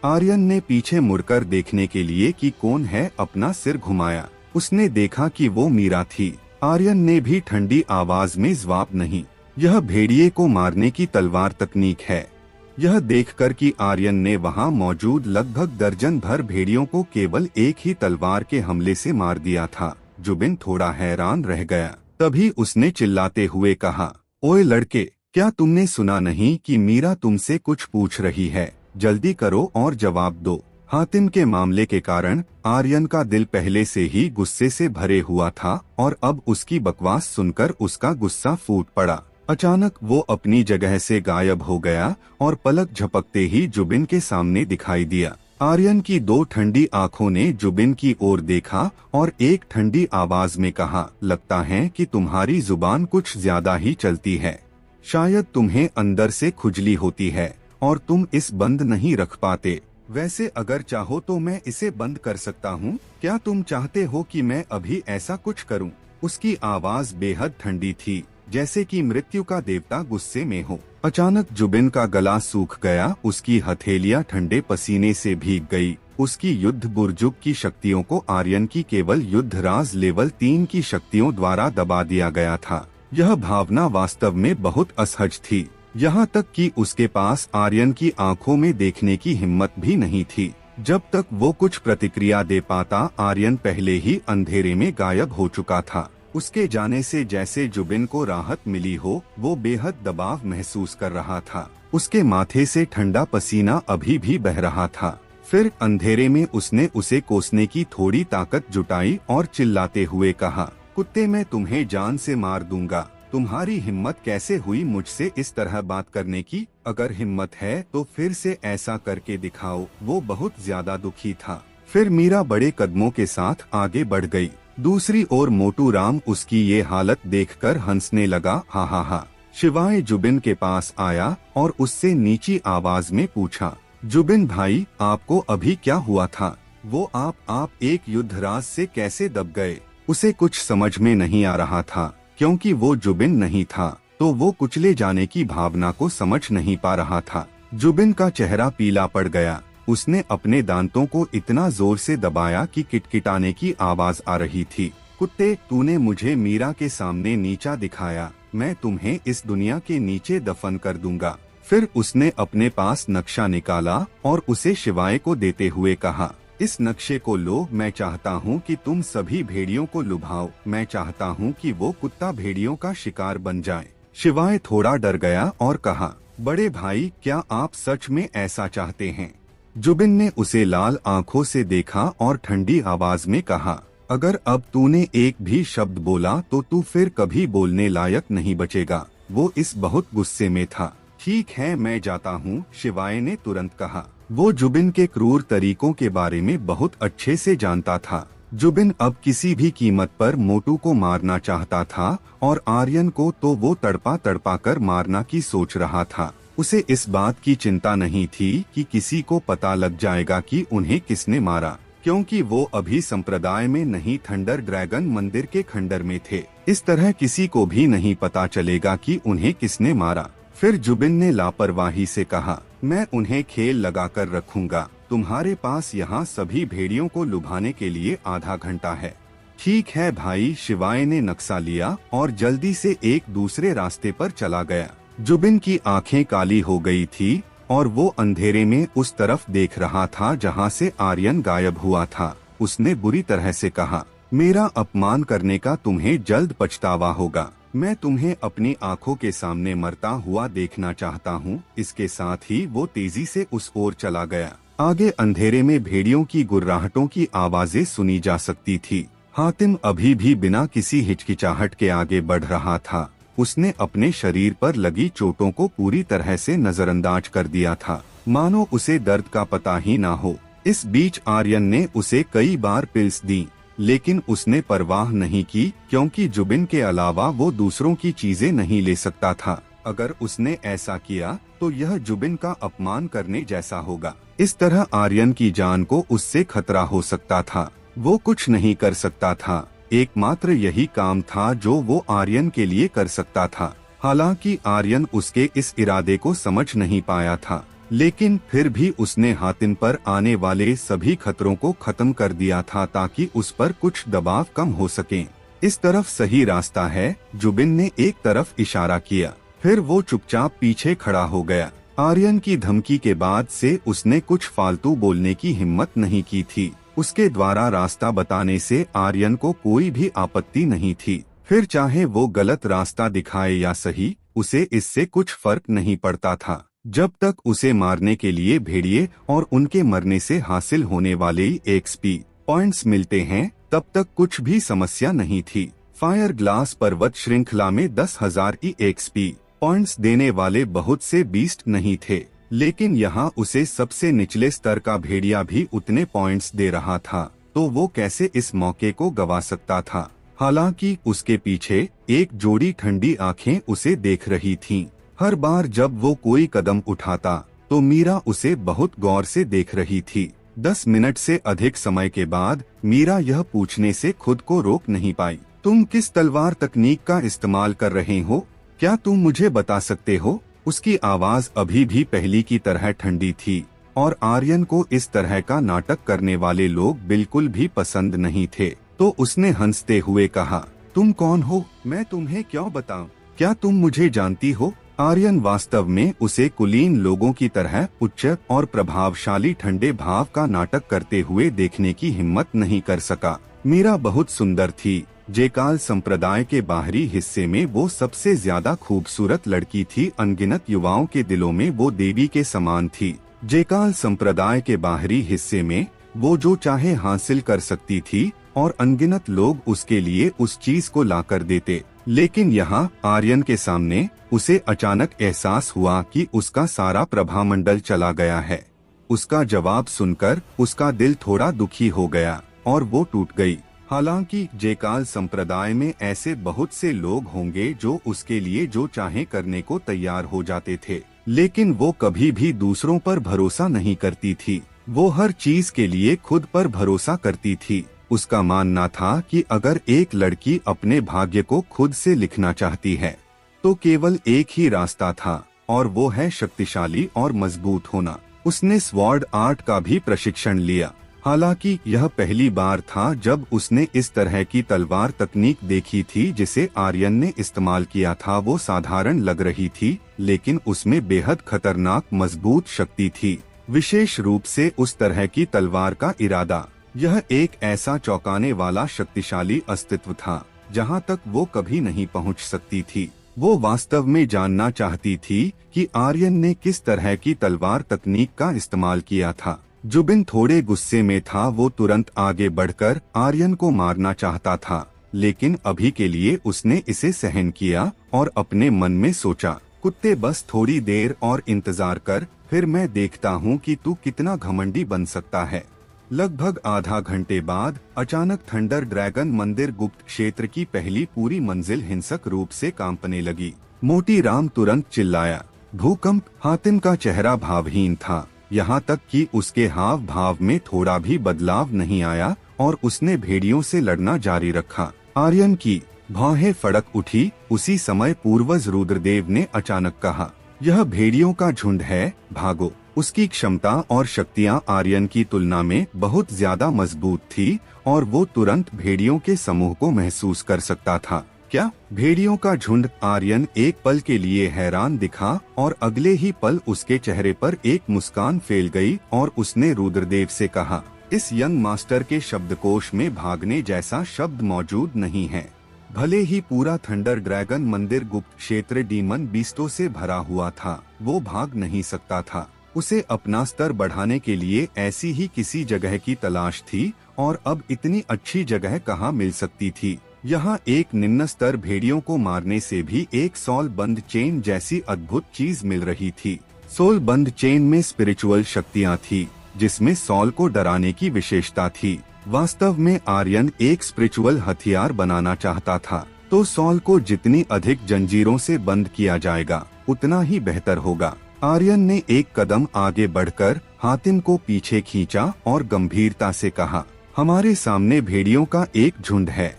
आर्यन ने पीछे मुड़कर देखने के लिए कि कौन है अपना सिर घुमाया। उसने देखा कि वो मीरा थी। आर्यन ने भी ठंडी आवाज में जवाब नहीं। यह भेड़िए को मारने की तलवार तकनीक है। यह देखकर कि आर्यन ने वहां मौजूद लगभग दर्जन भर भेड़ियों को केवल एक ही तलवार के हमले से मार दिया था, जुबिन थोड़ा हैरान रह गया। तभी उसने चिल्लाते हुए कहा, ओए लड़के, क्या तुमने सुना नहीं कि मीरा तुमसे कुछ पूछ रही है? जल्दी करो और जवाब दो। हातिम के मामले के कारण आर्यन का दिल पहले से ही गुस्से से भरे हुआ था और अब उसकी बकवास सुनकर उसका गुस्सा फूट पड़ा। अचानक वो अपनी जगह से गायब हो गया और पलक झपकते ही जुबिन के सामने दिखाई दिया। आर्यन की दो ठंडी आंखों ने जुबिन की ओर देखा और एक ठंडी आवाज में कहा, लगता है कि तुम्हारी जुबान कुछ ज्यादा ही चलती है। शायद तुम्हें अंदर से खुजली होती है और तुम इस बंद नहीं रख पाते। वैसे अगर चाहो तो मैं इसे बंद कर सकता हूँ। क्या तुम चाहते हो कि मैं अभी ऐसा कुछ करूँ? उसकी आवाज बेहद ठंडी थी, जैसे कि मृत्यु का देवता गुस्से में हो। अचानक जुबिन का गला सूख गया। उसकी हथेलियां ठंडे पसीने से भीग गई। उसकी युद्ध बुर्जुग की शक्तियों को आर्यन की केवल युद्धराज लेवल 3 की शक्तियों द्वारा दबा दिया गया था। यह भावना वास्तव में बहुत असहज थी, यहाँ तक कि उसके पास आर्यन की आंखों में देखने की हिम्मत भी नहीं थी। जब तक वो कुछ प्रतिक्रिया दे पाता, आर्यन पहले ही अंधेरे में गायब हो चुका था। उसके जाने से जैसे जुबिन को राहत मिली हो, वो बेहद दबाव महसूस कर रहा था। उसके माथे से ठंडा पसीना अभी भी बह रहा था। फिर अंधेरे में उसने उसे कोसने की थोड़ी ताकत जुटाई और चिल्लाते हुए कहा, कुत्ते, मैं तुम्हें जान से मार दूंगा। तुम्हारी हिम्मत कैसे हुई मुझसे इस तरह बात करने की? अगर हिम्मत है तो फिर से ऐसा करके दिखाओ। वो बहुत ज्यादा दुखी था। फिर मीरा बड़े कदमों के साथ आगे बढ़ गई। दूसरी ओर मोटू राम उसकी ये हालत देखकर हंसने लगा। हा हा हा। शिवाय जुबिन के पास आया और उससे नीची आवाज में पूछा, जुबिन भाई, आपको अभी क्या हुआ था? वो आप एक युद्धराज से कैसे दब गए? उसे कुछ समझ में नहीं आ रहा था, क्योंकि वो जुबिन नहीं था तो वो कुचले जाने की भावना को समझ नहीं पा रहा था। जुबिन का चेहरा पीला पड़ गया। उसने अपने दांतों को इतना जोर से दबाया कि किटकिटाने की आवाज आ रही थी। कुत्ते, तूने मुझे मीरा के सामने नीचा दिखाया। मैं तुम्हें इस दुनिया के नीचे दफन कर दूंगा। फिर उसने अपने पास नक्शा निकाला और उसे शिवाय को देते हुए कहा, इस नक्शे को लो। मैं चाहता हूँ कि तुम सभी भेड़ियों को लुभाओ। मैं चाहता हूँ कि वो कुत्ता भेड़ियों का शिकार बन जाए। शिवाय थोड़ा डर गया और कहा, बड़े भाई, क्या आप सच में ऐसा चाहते हैं? जुबिन ने उसे लाल आंखों से देखा और ठंडी आवाज में कहा, अगर अब तूने एक भी शब्द बोला तो तू फिर कभी बोलने लायक नहीं बचेगा। वो इस बहुत गुस्से में था। ठीक है, मैं जाता हूँ, शिवाय ने तुरंत कहा। वो जुबिन के क्रूर तरीकों के बारे में बहुत अच्छे से जानता था। जुबिन अब किसी भी कीमत पर मोटू को मारना चाहता था और आर्यन को तो वो तड़पा तड़पा कर मारना की सोच रहा था। उसे इस बात की चिंता नहीं थी कि किसी को पता लग जाएगा कि उन्हें किसने मारा, क्योंकि वो अभी संप्रदाय में नहीं, थंडर ड्रैगन मंदिर के खंडर में थे। इस तरह किसी को भी नहीं पता चलेगा कि उन्हें किसने मारा। फिर जुबिन ने लापरवाही से कहा, मैं उन्हें खेल लगाकर रखूंगा। तुम्हारे पास यहाँ सभी भेड़ियों को लुभाने के लिए आधा घंटा है। ठीक है भाई, शिवाय ने नक्शा लिया और जल्दी से एक दूसरे रास्ते पर चला गया। जुबिन की आंखें काली हो गई थी और वो अंधेरे में उस तरफ देख रहा था जहाँ से आर्यन गायब हुआ था। उसने बुरी तरह से कहा, मेरा अपमान करने का तुम्हें जल्द पछतावा होगा। मैं तुम्हें अपनी आंखों के सामने मरता हुआ देखना चाहता हूँ। इसके साथ ही वो तेजी से उस ओर चला गया। आगे अंधेरे में भेड़ियों की गुर्राहटों की आवाजें सुनी जा सकती थी। हातिम अभी भी बिना किसी हिचकिचाहट के आगे बढ़ रहा था। उसने अपने शरीर पर लगी चोटों को पूरी तरह से नजरअंदाज कर दिया था, मानो उसे दर्द का पता ही ना हो। इस बीच आर्यन ने उसे कई बार पिल्स दी, लेकिन उसने परवाह नहीं की, क्योंकि जुबिन के अलावा वो दूसरों की चीजें नहीं ले सकता था। अगर उसने ऐसा किया तो यह जुबिन का अपमान करने जैसा होगा। इस तरह आर्यन की जान को उससे खतरा हो सकता था। वो कुछ नहीं कर सकता था। एकमात्र यही काम था जो वो आर्यन के लिए कर सकता था। हालांकि आर्यन उसके इस इरादे को समझ नहीं पाया था, लेकिन फिर भी उसने हातिम पर आने वाले सभी खतरों को खत्म कर दिया था ताकि उस पर कुछ दबाव कम हो सके। इस तरफ सही रास्ता है, जुबिन ने एक तरफ इशारा किया। फिर वो चुपचाप पीछे खड़ा हो गया। आर्यन की धमकी के बाद से उसने कुछ फालतू बोलने की हिम्मत नहीं की थी। उसके द्वारा रास्ता बताने से आर्यन को कोई भी आपत्ति नहीं थी। फिर चाहे वो गलत रास्ता दिखाए या सही, उसे इससे कुछ फर्क नहीं पड़ता था। जब तक उसे मारने के लिए भेड़िए और उनके मरने से हासिल होने वाले एक्सपी पॉइंट्स मिलते हैं, तब तक कुछ भी समस्या नहीं थी। फायर ग्लास पर्वत श्रृंखला में 10,000 एक्सपी पॉइंट्स देने वाले बहुत से बीस्ट नहीं थे, लेकिन यहाँ उसे सबसे निचले स्तर का भेड़िया भी उतने पॉइंट्स दे रहा था, तो वो कैसे इस मौके को गवा सकता था। हालांकि उसके पीछे एक जोड़ी ठंडी आंखें उसे देख रही थीं। हर बार जब वो कोई कदम उठाता तो मीरा उसे बहुत गौर से देख रही थी। 10 मिनट से अधिक समय के बाद मीरा यह पूछने से खुद को रोक नहीं पाई, तुम किस तलवार तकनीक का इस्तेमाल कर रहे हो? क्या तुम मुझे बता सकते हो? उसकी आवाज अभी भी पहली की तरह ठंडी थी और आर्यन को इस तरह का नाटक करने वाले लोग बिल्कुल भी पसंद नहीं थे। तो उसने हंसते हुए कहा, तुम कौन हो? मैं तुम्हें क्यों बताऊं? क्या तुम मुझे जानती हो? आर्यन वास्तव में उसे कुलीन लोगों की तरह उच्च और प्रभावशाली ठंडे भाव का नाटक करते हुए देखने की हिम्मत नहीं कर सका। मीरा बहुत सुंदर थी। जेकाल संप्रदाय के बाहरी हिस्से में वो सबसे ज्यादा खूबसूरत लड़की थी। अनगिनत युवाओं के दिलों में वो देवी के समान थी। जेकाल संप्रदाय के बाहरी हिस्से में वो जो चाहे हासिल कर सकती थी और अनगिनत लोग उसके लिए उस चीज को ला कर देते। लेकिन यहाँ आर्यन के सामने उसे अचानक एहसास हुआ कि उसका सारा प्रभामंडल चला गया है। उसका जवाब सुनकर उसका दिल थोड़ा दुखी हो गया और वो टूट गई। हालांकि जेकाल संप्रदाय में ऐसे बहुत से लोग होंगे जो उसके लिए जो चाहे करने को तैयार हो जाते थे, लेकिन वो कभी भी दूसरों पर भरोसा नहीं करती थी। वो हर चीज के लिए खुद पर भरोसा करती थी। उसका मानना था कि अगर एक लड़की अपने भाग्य को खुद से लिखना चाहती है तो केवल एक ही रास्ता था, और वो है शक्तिशाली और मजबूत होना। उसने स्वॉर्ड आर्ट का भी प्रशिक्षण लिया। हालांकि यह पहली बार था जब उसने इस तरह की तलवार तकनीक देखी थी जिसे आर्यन ने इस्तेमाल किया था। वो साधारण लग रही थी, लेकिन उसमें बेहद खतरनाक मजबूत शक्ति थी, विशेष रूप से उस तरह की तलवार का इरादा। यह एक ऐसा चौंकाने वाला शक्तिशाली अस्तित्व था जहां तक वो कभी नहीं पहुंच सकती थी। वो वास्तव में जानना चाहती थी कि आर्यन ने किस तरह की तलवार तकनीक का इस्तेमाल किया था। जुबिन थोड़े गुस्से में था। वो तुरंत आगे बढ़कर आर्यन को मारना चाहता था, लेकिन अभी के लिए उसने इसे सहन किया और अपने मन में सोचा, कुत्ते बस थोड़ी देर और इंतजार कर, फिर मैं देखता हूँ कि तू कितना घमंडी बन सकता है। लगभग आधा घंटे बाद अचानक थंडर ड्रैगन मंदिर गुप्त क्षेत्र की पहली पूरी मंजिल हिंसक रूप से कांपने लगी। मोटी राम तुरंत चिल्लाया, भूकंप! हातिम का चेहरा भावहीन था, यहाँ तक कि उसके हाव भाव में थोड़ा भी बदलाव नहीं आया और उसने भेड़ियों से लड़ना जारी रखा। आर्यन की भौहें फड़क उठी। उसी समय पूर्वज रुद्रदेव ने अचानक कहा, यह भेड़ियों का झुंड है, भागो। उसकी क्षमता और शक्तियां आर्यन की तुलना में बहुत ज्यादा मजबूत थी और वो तुरंत भेड़ियों के समूह को महसूस कर सकता था। क्या भेड़ियों का झुंड? आर्यन एक पल के लिए हैरान दिखा और अगले ही पल उसके चेहरे पर एक मुस्कान फैल गई और उसने रुद्रदेव से कहा, इस यंग मास्टर के शब्दकोश में भागने जैसा शब्द मौजूद नहीं है। भले ही पूरा थंडर ड्रैगन मंदिर गुप्त क्षेत्र डीमन बीस्टों से भरा हुआ था, वो भाग नहीं सकता था। उसे अपना स्तर बढ़ाने के लिए ऐसी ही किसी जगह की तलाश थी और अब इतनी अच्छी जगह कहाँ मिल सकती थी। यहाँ एक निम्न स्तर भेड़ियों को मारने से भी एक सोल बंद चेन जैसी अद्भुत चीज मिल रही थी। सोल बंद चेन में स्पिरिचुअल शक्तियाँ थी, जिसमें सोल को डराने की विशेषता थी। वास्तव में आर्यन एक स्पिरिचुअल हथियार बनाना चाहता था, तो सोल को जितनी अधिक जंजीरों से बंद किया जाएगा उतना ही बेहतर होगा। आर्यन ने एक कदम आगे बढ़कर हातिम को पीछे खींचा और गंभीरता से कहा, हमारे सामने भेड़ियों का एक झुंड है।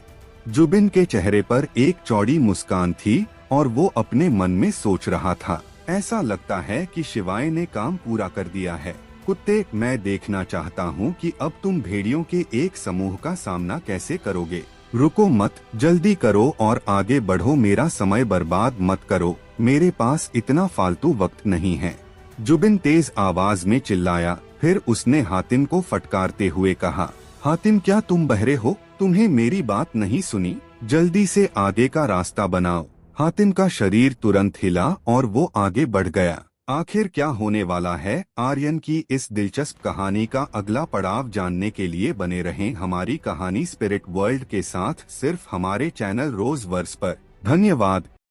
जुबिन के चेहरे पर एक चौड़ी मुस्कान थी और वो अपने मन में सोच रहा था, ऐसा लगता है कि शिवाय ने काम पूरा कर दिया है। कुत्ते, मैं देखना चाहता हूँ कि अब तुम भेड़ियों के एक समूह का सामना कैसे करोगे। रुको मत, जल्दी करो और आगे बढ़ो, मेरा समय बर्बाद मत करो, मेरे पास इतना फालतू वक्त नहीं है। जुबिन तेज आवाज में चिल्लाया। फिर उसने हातिम को फटकारते हुए कहा, हातिम क्या तुम बहरे हो? तुम्हें मेरी बात नहीं सुनी? जल्दी से आगे का रास्ता बनाओ। हातिम का शरीर तुरंत हिला और वो आगे बढ़ गया। आखिर क्या होने वाला है? आर्यन की इस दिलचस्प कहानी का अगला पड़ाव जानने के लिए बने रहें हमारी कहानी स्पिरिट वर्ल्ड के साथ, सिर्फ हमारे चैनल रोज वर्स पर। धन्यवाद।